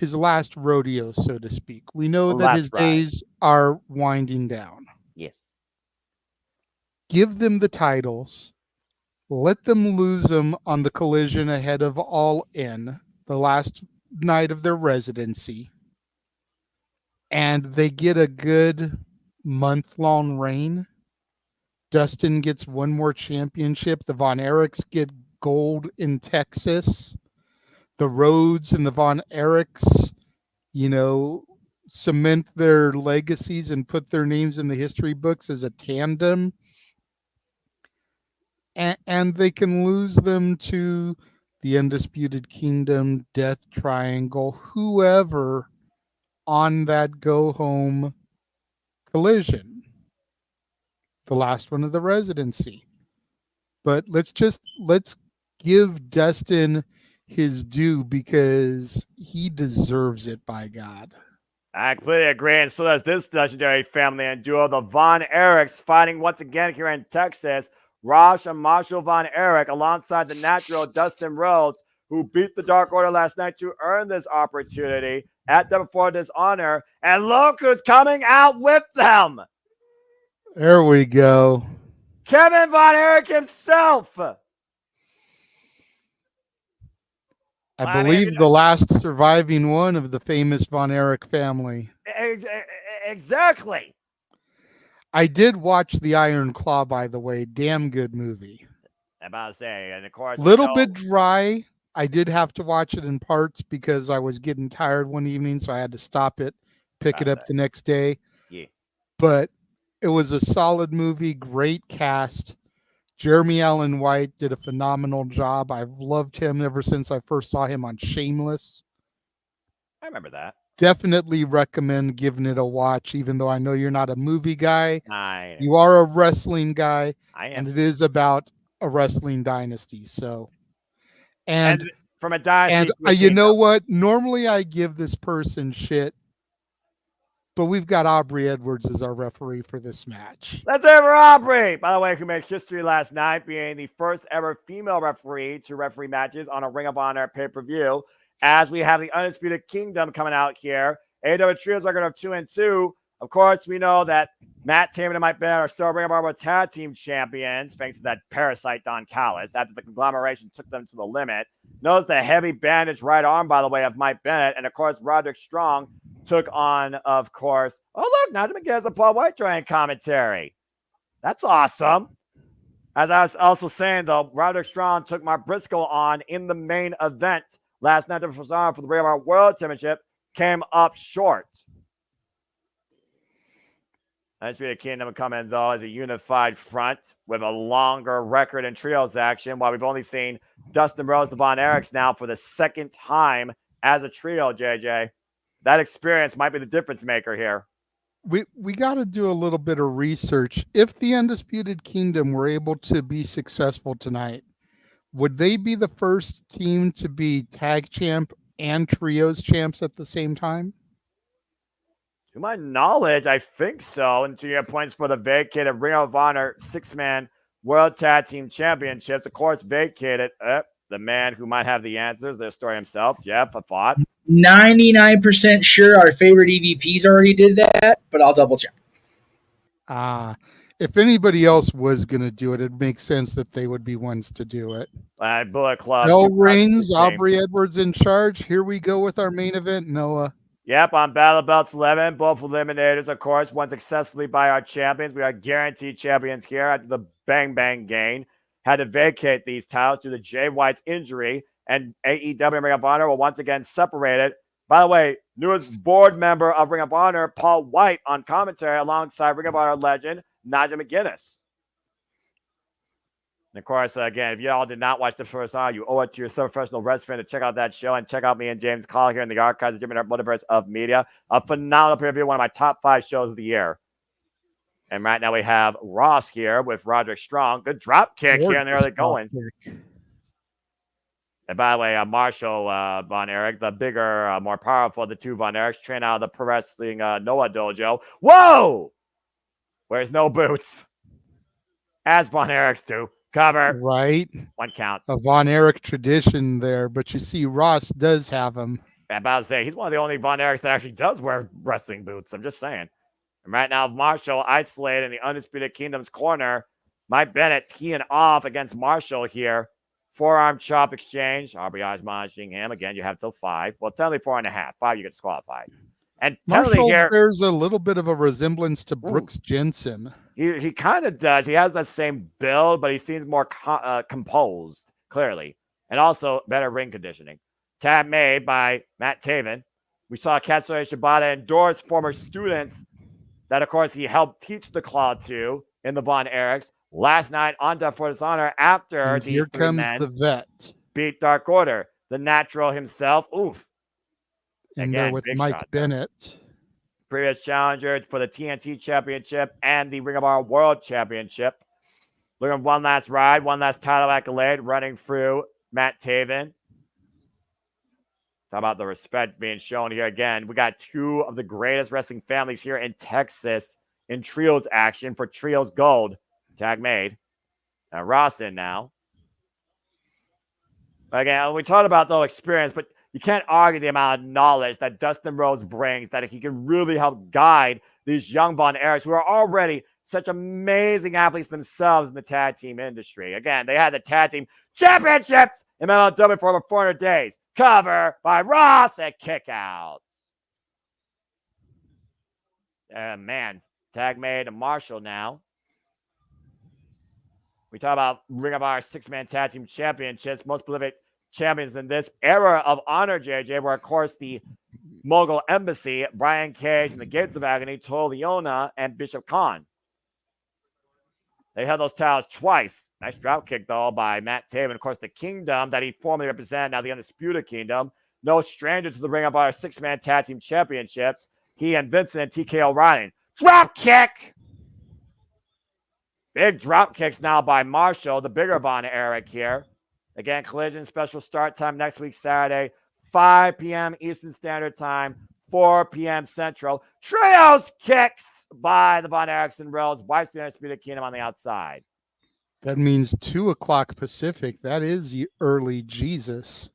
S8: last rodeo, so to speak. We know that his days are winding down.
S7: Yes.
S8: Give them the titles. Let them lose them on the Collision ahead of All In, the last night of their residency. And they get a good month-long reign. Dustin gets one more championship. The Von Erichs get gold in Texas. The Rhodes and the Von Erichs, cement their legacies and put their names in the history books as a tandem. And they can lose them to the Undisputed Kingdom, Death Triangle, whoever on that go-home Collision, the last one of the residency. But let's give Dustin his due because he deserves it, by God.
S7: I completely agree, and so does this legendary family and duo, the Von Erichs, fighting once again here in Texas. Raj and Marshall Von Erich alongside the natural Dustin Rhodes, who beat the Dark Order last night to earn this opportunity at Double for Dishonor. And look who's coming out with them.
S8: There we go.
S7: Kevin Von Erich himself.
S8: I believe the last surviving one of the famous Von Erich family.
S7: Exactly.
S8: I did watch The Iron Claw, by the way. Damn good movie.
S7: I'm about to say, and of course,
S8: little bit dry. I did have to watch it in parts because I was getting tired one evening, so I had to stop it, pick it up the next day.
S7: Yeah.
S8: But it was a solid movie, great cast. Jeremy Allen White did a phenomenal job. I've loved him ever since I first saw him on Shameless.
S7: I remember that.
S8: Definitely recommend giving it a watch, even though I know you're not a movie guy. You are a wrestling guy, and it is about a wrestling dynasty. So, and
S7: from a dynasty,
S8: and you know what? Normally I give this person shit, but we've got Aubrey Edwards as our referee for this match.
S7: Let's have Aubrey, by the way, who made history last night, being the first ever female referee to referee matches on a Ring of Honor pay-per-view. As we have the Undisputed Kingdom coming out here, AEW Trios record of 2-2. Of course, we know that Matt Taven and Mike Bennett are still Ring of Honor Tag Team Champions, thanks to that parasite Don Callis, after the conglomeration took them to the limit. Notice the heavy bandaged right arm, by the way, of Mike Bennett. And, of course, Roderick Strong took on, of course, oh, look, Nigel McGinnis and Paul White trying commentary. That's awesome. As I was also saying, though, Roderick Strong took Mark Briscoe on in the main event last night for the Ring of Honor World Championship, came up short. Undisputed Kingdom coming, though, as a unified front with a longer record in trios action, while we've only seen Dustin Rhodes, the Von Erichs now for the second time as a trio, JJ. That experience might be the difference maker here.
S8: We got to do a little bit of research. If the Undisputed Kingdom were able to be successful tonight, would they be the first team to be tag champ and trios champs at the same time?
S7: To my knowledge, I think so. And to your points for the vacated Ring of Honor 6-man World Tag Team Championships, of course, vacated the man who might have the answers, the story himself, Jeff, I thought.
S6: 99% sure our favorite EVPs already did that, but I'll double check.
S8: if anybody else was going to do it, it makes sense that they would be ones to do it.
S7: Bullet Club.
S8: Bell rings, Aubrey Edwards in charge. Here we go with our main event, Noah.
S7: Yep, on Battle Belts 11, both eliminators, of course, won successfully by our champions. We are guaranteed champions here after the Bang Bang gain. Had to vacate these titles due to Jay White's injury, and AEW and Ring of Honor were once again separated. By the way, newest board member of Ring of Honor, Paul White, on commentary alongside Ring of Honor legend Nigel McGuinness. And of course, again, if you all did not watch the first hour, you owe it to your professional wrestling fan to check out that show and check out me and James Call here in the archives of JMN Multiverse of Media. A phenomenal preview, one of my top 5 shows of the year. And right now we have Ross here with Roderick Strong. Good drop kick here, and there they're going. And by the way, Marshall Von Erich, the bigger, more powerful of the two Von Erichs, train out of the pro wrestling Noah dojo. Whoa! Wears no boots. As Von Erichs do. Cover.
S8: Right.
S7: 1 count.
S8: A Von Erich tradition there, but you see Ross does have them.
S7: I'm about to say, he's one of the only Von Erichs that actually does wear wrestling boots. I'm just saying. And right now, Marshall isolated in the Undisputed Kingdom's corner. Mike Bennett teeing off against Marshall here. Forearm chop exchange. RBI's monitoring him. Again, you have till 5. Well, technically 4.5. 5, you get disqualified. And
S8: Marshall
S7: here,
S8: bears a little bit of a resemblance to Brooks Jensen.
S7: He kind of does. He has the same build, but he seems more composed, clearly. And also better ring conditioning. Tab made by Matt Taven. We saw Katsuyori Shibata endorse former students that, of course, he helped teach the Claw to in the Von Erichs last night on Death for Dishonor after these
S8: here
S7: three
S8: comes
S7: men
S8: the vet.
S7: beat Dark Order. The Natural himself. Oof.
S8: And
S7: Again,
S8: there with
S7: big
S8: Mike
S7: shot,
S8: Bennett.
S7: Previous challenger for the TNT Championship and the Ring of Honor World Championship. Looking at one last ride, one last title accolade running through Matt Taven. Talk about the respect being shown here again. We got 2 of the greatest wrestling families here in Texas in trios action for trios gold. Tag made. Now Ross in now. Again, we talked about the experience, but you can't argue the amount of knowledge that Dustin Rhodes brings, that he can really help guide these young Von Erichs who are already such amazing athletes themselves in the tag team industry. Again, they had the tag team championships in MLW for over 400 days. Cover by Ross at Kickouts. Man, tag made to Marshall now. We talk about Ring of Honor 6-man tag team championships, most prolific champions in this era of honor, JJ, where, of course, the Mogul Embassy, Brian Cage, and the Gates of Agony, Toa Leona, and Bishop Khan. They held those titles twice. Nice drop kick, though, by Matt Taven. Of course, the Kingdom that he formerly represented, now the Undisputed Kingdom. No stranger to the Ring of Honor 6-man tag team championships. He and Vincent and TK O'Reilly. Drop kick! Big drop kicks now by Marshall, the bigger Von Erich here. Again, Collision special start time next week, Saturday, 5 p.m. Eastern Standard Time, 4 p.m. Central. Trios kicks by the Von Erichs and Rhodes. Wipes the Undisputed Kingdom on the outside.
S8: That means 2 o'clock Pacific. That is early Jesus.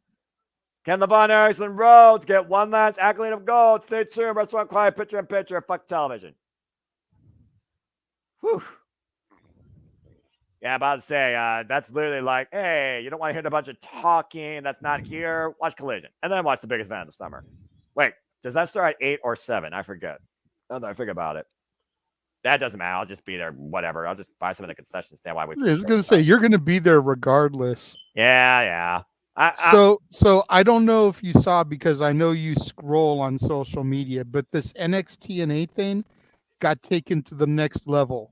S7: Can the Von Erichs and Rhodes get one last accolade of gold? Stay tuned. Restaurant Quiet, picture in picture. Fuck television. Whew. Yeah, about to say, that's literally like, hey, you don't want to hear a bunch of talking that's not here? Watch Collision. And then watch the biggest event of the summer. Wait, does that start at 8 or 7? I forget. I forget about it. That doesn't matter. I'll just be there, whatever. I'll just buy some of the concession stand while we.
S8: I was going to say, you're going to be there regardless.
S7: Yeah.
S8: So I don't know if you saw, because I know you scroll on social media, but this NXT&A thing got taken to the next level.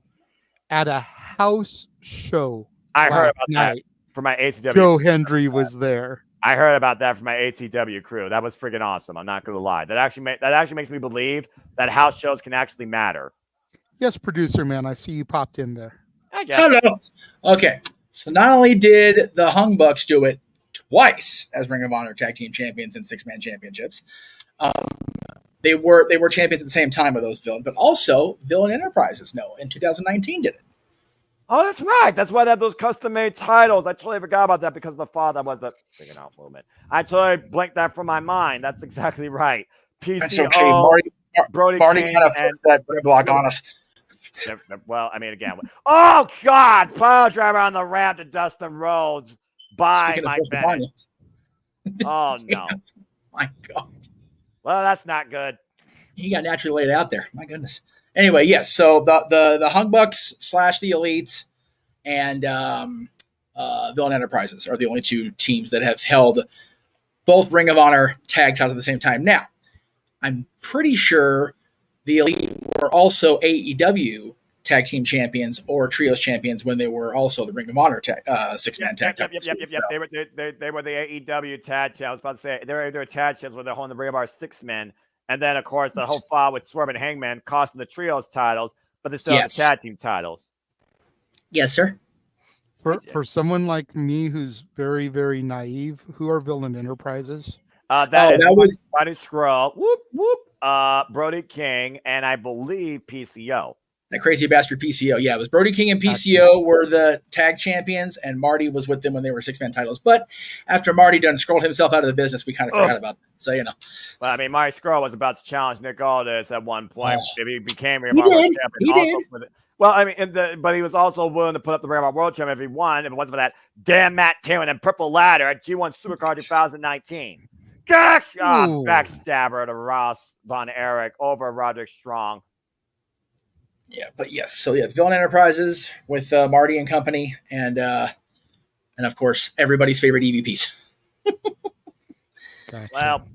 S8: At a house show,
S7: I heard about that for my ACW.
S8: Joe Hendry was there.
S7: I heard about that from my ACW crew. That was freaking awesome. I'm not going to lie. That actually makes me believe that house shows can actually matter.
S8: Yes, producer man, I see you popped in there.
S7: Hi, Jeff.
S6: Hello. Okay, so not only did the Hung Bucks do it twice as Ring of Honor Tag Team Champions and 6-man championships, They were champions at the same time of those villains, but also Villain Enterprises, in 2019 did it.
S7: Oh, that's right. That's why they have those custom-made titles. I totally forgot about that because the thought that was the freaking out movement. I totally blanked that from my mind. That's exactly right. PCO,
S6: That's okay. Marty
S7: Brody
S6: kind of
S7: and
S6: that block on us.
S7: Well, I mean, again. Oh, God. Pile driver on the ramp to Dustin Rhodes by
S9: Speaking of
S7: Mike
S9: Chris
S7: Bennett.
S9: Benoit.
S7: Oh, no.
S9: My God.
S7: Well, that's not good.
S9: He got naturally laid out there. My goodness. Anyway, yes. So the Hung Bucks / the Elite and Villain Enterprises are the only two teams that have held both Ring of Honor tag titles at the same time. Now, I'm pretty sure the Elite were also AEW tag team champions or trios champions when they were also the Ring of Honor six-man tag team.
S7: Yep. They were the AEW tag champs. I was about to say they were tag champs where they're holding the Ring of Honor 6 men. And then, of course, the whole file with Swerve and Hangman cost them the trios titles, but they still have the tag team titles.
S9: Yes, sir.
S8: For someone like me who's very, very naive, who are Villain Enterprises?
S7: That was Buddy Scroll, Brody King, and I believe PCO.
S9: That crazy bastard PCO. Yeah, it was Brody King and PCO were the tag champions, and Marty was with them when they were 6-man titles. But after Marty done scrolled himself out of the business, we kind of forgot about that. So, you know.
S7: Well, I mean, Marty Scroll was about to challenge Nick Aldis at one point. If he became Ring
S9: He
S7: of Honor
S9: did.
S7: champion. Well, I mean, but he was also willing to put up the Ring of Honor World Champion if he won, if it wasn't for that damn Matt Taylor and Purple Ladder at G1 Supercard 2019. Gosh! Backstabber to Ross Von Erich over Roderick Strong.
S9: Yeah, but yes. So yeah, Villain Enterprises with Marty and company, and of course everybody's favorite EVPs.
S8: Gotcha.
S7: Well,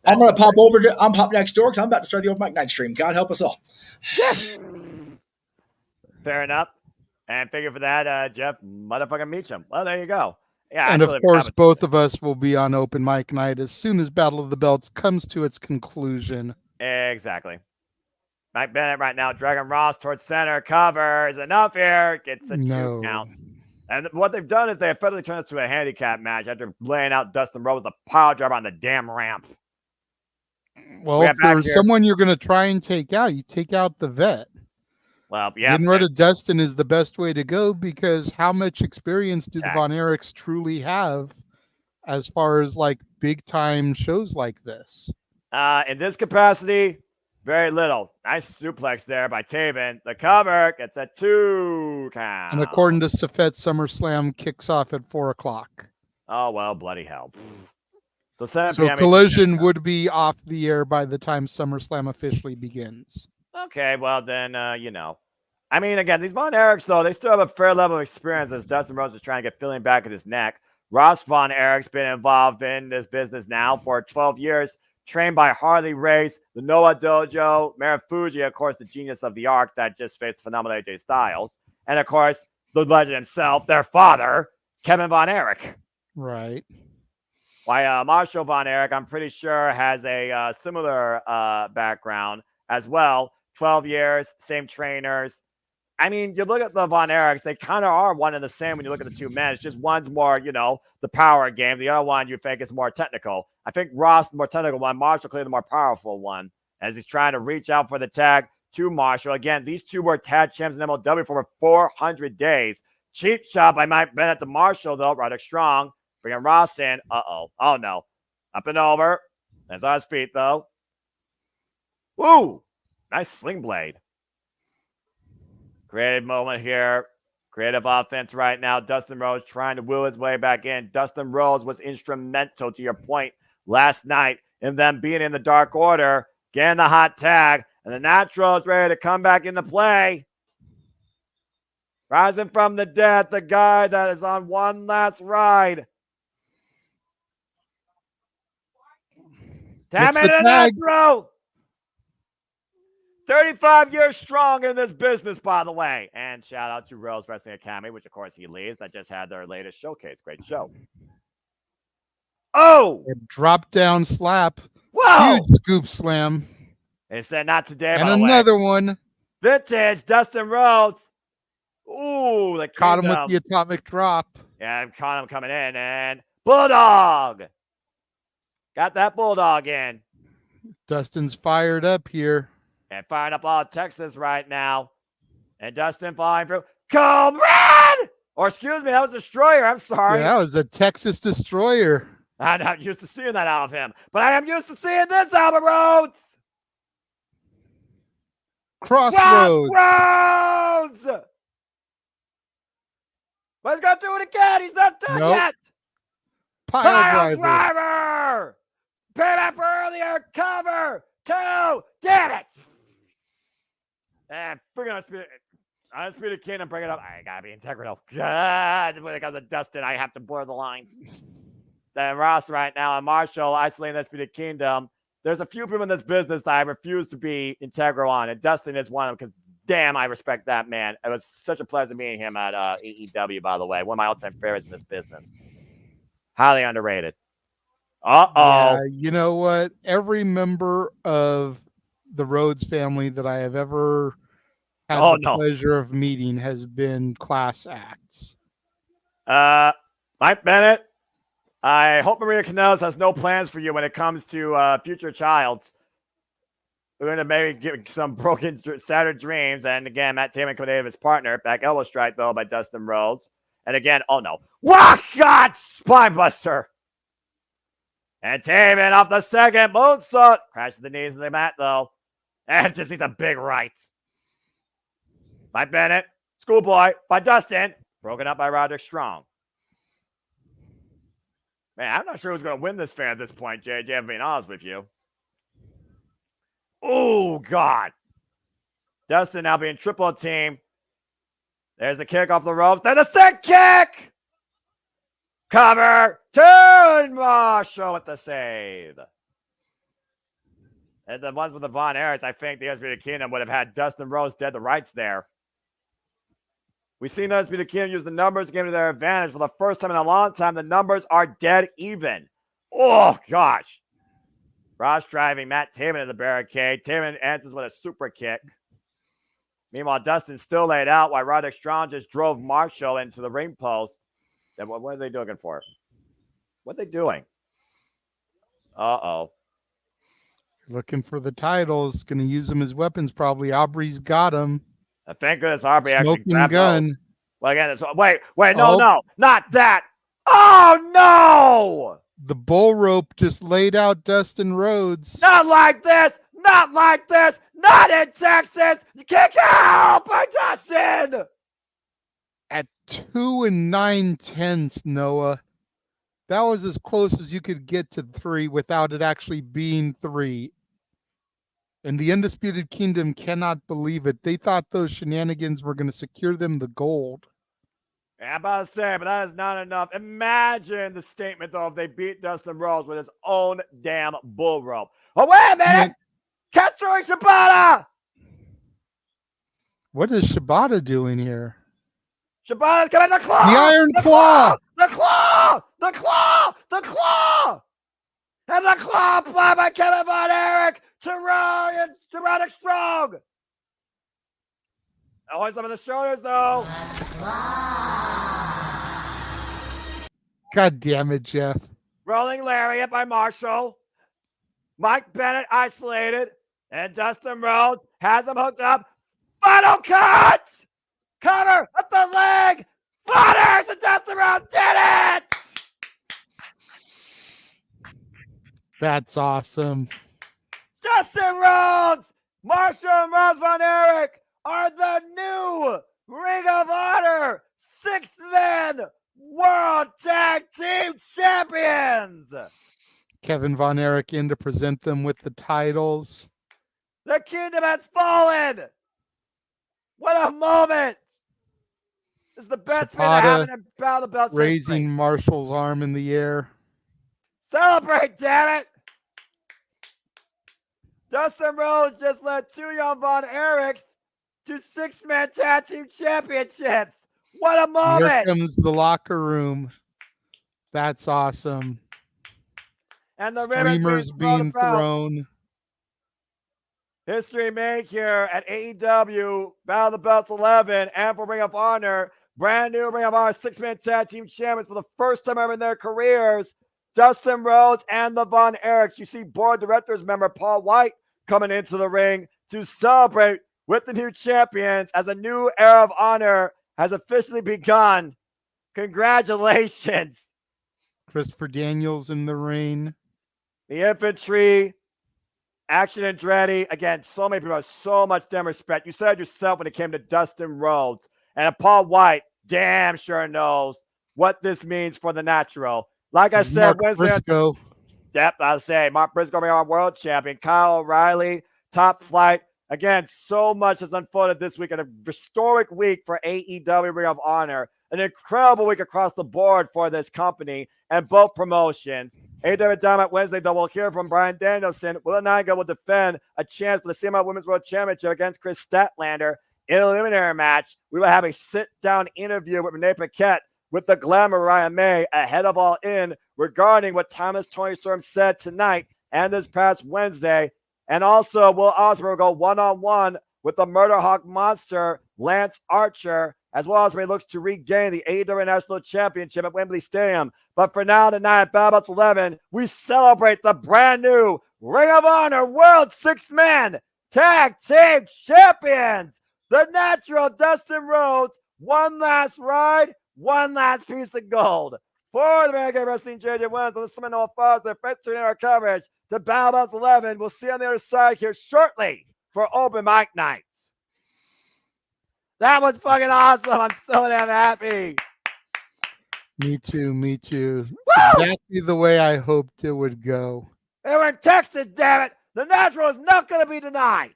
S9: I'm gonna pop over to pop next door because I'm about to start the open mic night stream. God help us all.
S7: Fair enough. And figure for that, Jeff, motherfucking Meacham. Well, there you go. Yeah,
S8: and of course, both of us will be on open mic night as soon as Battle of the Belts comes to its conclusion.
S7: Exactly. Mike Bennett right now, Dragon Ross towards center, covers, enough here, gets a 2 count. And what they've done is they have federally turned this to a handicap match after laying out Dustin Rhodes with a pile driver on the damn ramp.
S8: Well, if there's someone you're going to try and take out, you take out the vet.
S7: Well, yeah.
S8: Getting rid of Dustin is the best way to go because how much experience do the Von Erichs truly have as far as like big time shows like this?
S7: In this capacity, very little. Nice suplex there by Taven. The cover gets a 2 count.
S8: And according to Safet, SummerSlam kicks off at 4:00.
S7: Oh, well, bloody hell. So
S8: Collision would be off the air by the time SummerSlam officially begins.
S7: Okay, well, then, you know. I mean, again, these Von Erichs, though, they still have a fair level of experience as Dustin Rhodes is trying to get filling back in his neck. Ross Von Erich's been involved in this business now for 12 years. Trained by Harley Race, the Noah Dojo, Marufuji, of course, the genius of the arc that just faced phenomenal AJ Styles. And, of course, the legend himself, their father, Kevin Von Erich.
S8: Right.
S7: Why, Marshall Von Erich, I'm pretty sure, has a similar background as well. 12 years, same trainers. I mean, you look at the Von Erichs, they kind of are one and the same when you look at the two men. It's just one's more, you know, the power game. The other one you think is more technical. I think Ross, the more technical one, Marshall clearly the more powerful one, as he's trying to reach out for the tag to Marshall. Again, these two were tag champs in MLW for over 400 days. Cheap shot by Mike Bennett to Marshall, though. Roderick Strong, bringing Ross in. Uh-oh. Oh, no. Up and over. That's on his feet, though. Woo! Nice sling blade. Creative moment here. Creative offense right now. Dustin Rhodes trying to will his way back in. Dustin Rhodes was instrumental, to your point, last night in them being in the Dark Order, getting the hot tag, and the Natural is ready to come back into play. Rising from the dead, the guy that is on one last ride. Damn it, the Natural! 35 years strong in this business, by the way. And shout out to Rose Wrestling Academy, which, of course, he leads. That just had their latest showcase. Great show. Oh!
S8: A drop down slap.
S7: Whoa!
S8: Huge scoop slam.
S7: They said not today,
S8: and
S7: by the
S8: another
S7: way.
S8: one.
S7: Vintage Dustin Rhodes. Ooh, they
S8: caught him with the atomic drop.
S7: Yeah, caught him coming in. And Bulldog. Got that Bulldog in.
S8: Dustin's fired up here.
S7: And firing up all Texas right now. And Dustin falling through. Comrade! Or excuse me, that was Destroyer. I'm sorry.
S8: Yeah, that was a Texas Destroyer.
S7: I'm not used to seeing that out of him. But I am used to seeing this out of Rhodes.
S8: Crossroads.
S7: Let's go through it again. He's not done
S8: Nope.
S7: yet.
S8: Pile driver.
S7: driver. Payback for earlier. Cover. 2. Damn it. And freaking Undisputed Kingdom, bring it up. I gotta be integral. God, when it comes to Dustin, I have to blur the lines. Then Ross right now and Marshall isolating Undisputed Kingdom. There's a few people in this business that I refuse to be integral on, and Dustin is one of them because damn, I respect that man. It was such a pleasure meeting him at AEW, by the way. One of my all-time favorites in this business. Highly underrated.
S8: Yeah, you know what? Every member of the Rhodes family that I have ever had the pleasure of meeting has been class acts.
S7: Mike Bennett, I hope Maria Kanellis has no plans for you when it comes to future childs. We're going to maybe give some broken shattered dreams. And again, Matt Taman coming in his partner. Back elbow strike, though, by Dustin Rhodes. And again, oh no. Wow, God, spine buster. And Taman off the second moonsault. Crashes the knees of the mat, though. And just needs a big right. By Bennett. Schoolboy by Dustin. Broken up by Roderick Strong. Man, I'm not sure who's going to win this fair at this point, JJ, if I'm being honest with you. Oh, God. Dustin now being triple team. There's the kick off the ropes. Then the sick kick. Cover. Turn. Marshall with the save. And the ones with the Von Erichs, I think the Undisputed Kingdom would have had Dustin Rhodes dead to rights there. We've seen the Undisputed Kingdom use the numbers game to their advantage. For the first time in a long time, the numbers are dead even. Oh, gosh. Ross driving Matt Taman to the barricade. Taman answers with a super kick. Meanwhile, Dustin's still laid out while Roderick Strong just drove Marshall into the ring post. Then what are they looking for? What are they doing? Uh-oh.
S8: Looking for the titles. Going to use them as weapons probably. Aubrey's got them.
S7: Thank goodness Aubrey actually grabbed
S8: gun.
S7: those. Well, again, wait, no, not that. Oh, no!
S8: The bull rope just laid out Dustin Rhodes.
S7: Not like this! Not like this! Not in Texas! Kick out by Dustin!
S8: At 2 9/10, Noah. That was as close as you could get to 3 without it actually being 3. And the Undisputed Kingdom cannot believe it. They thought those shenanigans were going to secure them the gold.
S7: Yeah, I'm about to say, but that is not enough. Imagine the statement, though, if they beat Dustin Rhodes with his own damn bull rope. Oh, wait a minute! Capturing Shibata!
S8: What is Shibata doing here?
S7: Shibata's coming, the claw!
S8: The Iron Claw!
S7: The claw! The claw! The claw! And the claw applied by Kevin Von Erich to Roderick Strong. Always up on the shoulders, though.
S8: God damn it, Jeff.
S7: Rolling lariat by Marshall. Mike Bennett isolated. And Dustin Rhodes has him hooked up. Final cut! Cover up the leg. Butters and Dustin Rhodes did it!
S8: That's awesome.
S7: Dustin Rhodes, Marshall and Ross Von Erich are the new Ring of Honor 6-man World Tag Team Champions.
S8: Kevin Von Erich in to present them with the titles.
S7: The kingdom has fallen. What a moment. This is the best thing that happened in Battle of the Belts
S8: raising
S7: history.
S8: Marshall's arm in the air.
S7: Celebrate, damn it. Dustin Rhodes just led 2 young Von Erichs to 6-man tag team championships. What a moment.
S8: Here comes the locker room. That's awesome.
S7: And the
S8: streamers being thrown.
S7: History made here at AEW Battle of the Belts 11 and for Ring of Honor. Brand new Ring of Honor 6-man tag team champions for the first time ever in their careers. Dustin Rhodes and the Von Erichs. You see board directors member Paul White coming into the ring to celebrate with the new champions as a new era of honor has officially begun. Congratulations.
S8: Christopher Daniels in the ring.
S7: The infantry Action Andretti, again, so many people have so much damn respect. You said yourself when it came to Dustin Rhodes. And Paul White damn sure knows what this means for the natural. Like I said,
S8: Mark Briscoe.
S7: Yep, I'll say Mark Briscoe being our world champion. Kyle O'Reilly, top flight. Again, so much has unfolded this week, and a historic week for AEW Ring of Honor. An incredible week across the board for this company and both promotions. AEW Dynamite Wednesday, though, we'll hear from Bryan Danielson. Will Niga will defend a chance for the CMLL Women's World Championship against Chris Statlander in a eliminatory match. We will have a sit-down interview with Renee Paquette with the Glamour Ryan May ahead of All In regarding what Thomas Tony Storm said tonight and this past Wednesday. And also, Will Ospreay will go one-on-one with the Murder Hawk Monster, Lance Archer, as well as he looks to regain the AEW National Championship at Wembley Stadium. But for now, tonight at Battle Belts 11, we celebrate the brand new Ring of Honor World Six-Man Tag Team Champions. The Natural Dustin Rhodes, one last ride, one last piece of gold. For the American Wrestling JMN, the Seminole Falls, they're featuring in our coverage to Battle Belts 11. We'll see you on the other side here shortly for Open Mic Night. That was fucking awesome. I'm so damn happy.
S8: Me too.
S7: Woo!
S8: Exactly the way I hoped it would go.
S7: They were in Texas, damn it. The Natural is not going to be denied.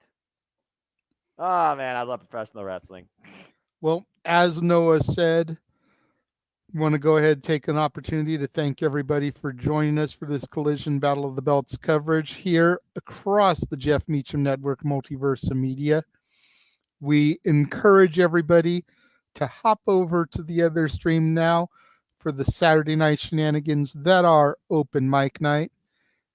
S7: Oh, man, I love professional wrestling.
S8: Well, as Noah said, I want to go ahead and take an opportunity to thank everybody for joining us for this Collision Battle of the Belts coverage here across the Jeff Meacham Network Multiverse of Media. We encourage everybody to hop over to the other stream now for the Saturday night shenanigans that are Open Mic Night.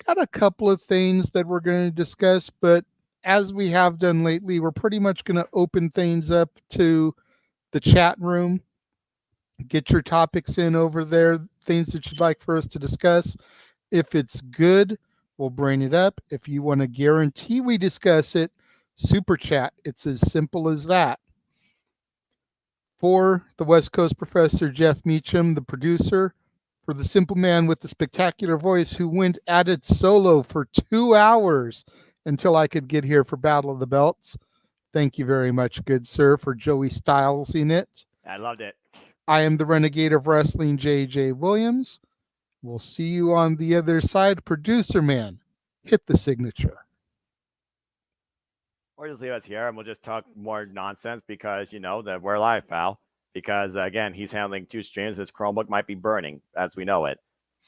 S8: Got a couple of things that we're going to discuss, but as we have done lately, we're pretty much going to open things up to the chat room. Get your topics in over there, things that you'd like for us to discuss. If it's good, we'll bring it up. If you want to guarantee we discuss it, super chat. It's as simple as that. For the West Coast Professor Jeff Meacham, the producer, for the simple man with the spectacular voice who went at it solo for 2 hours until I could get here for Battle of the Belts. Thank you very much, good sir, for Joey Stylesing it.
S7: I loved it.
S8: I am the Renegade of Wrestling, J.J. Williams. We'll see you on the other side. Producer man, hit the signature.
S7: Or just leave us here and we'll just talk more nonsense because, you know, that we're live, pal. Because, again, he's handling 2 streams. His Chromebook might be burning as we know it.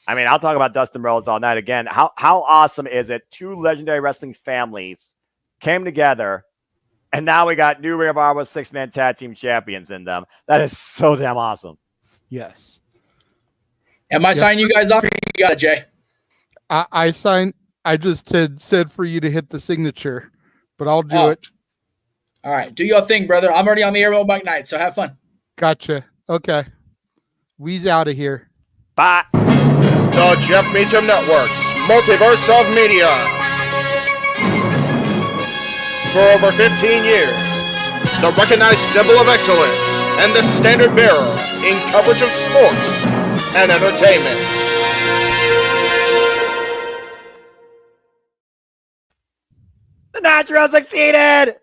S7: I mean, I'll talk about Dustin Rhodes all night. Again, how awesome is it? 2 legendary wrestling families came together, and now we got new Ring of Honor 6-man tag team champions in them. That is so damn awesome.
S8: Yes.
S9: Am I signing you guys off? You got it, Jay.
S8: I signed. I just said for you to hit the signature, but I'll do it.
S9: All right. Do your thing, brother. I'm already on the air all bike night, so have fun.
S8: Gotcha. Okay. We's out of here.
S7: Bye.
S5: The Jeff Meacham Network's Multiverse of Media. For over 15 years, the recognized symbol of excellence and the standard bearer in coverage of sports and entertainment.
S7: The Natural succeeded!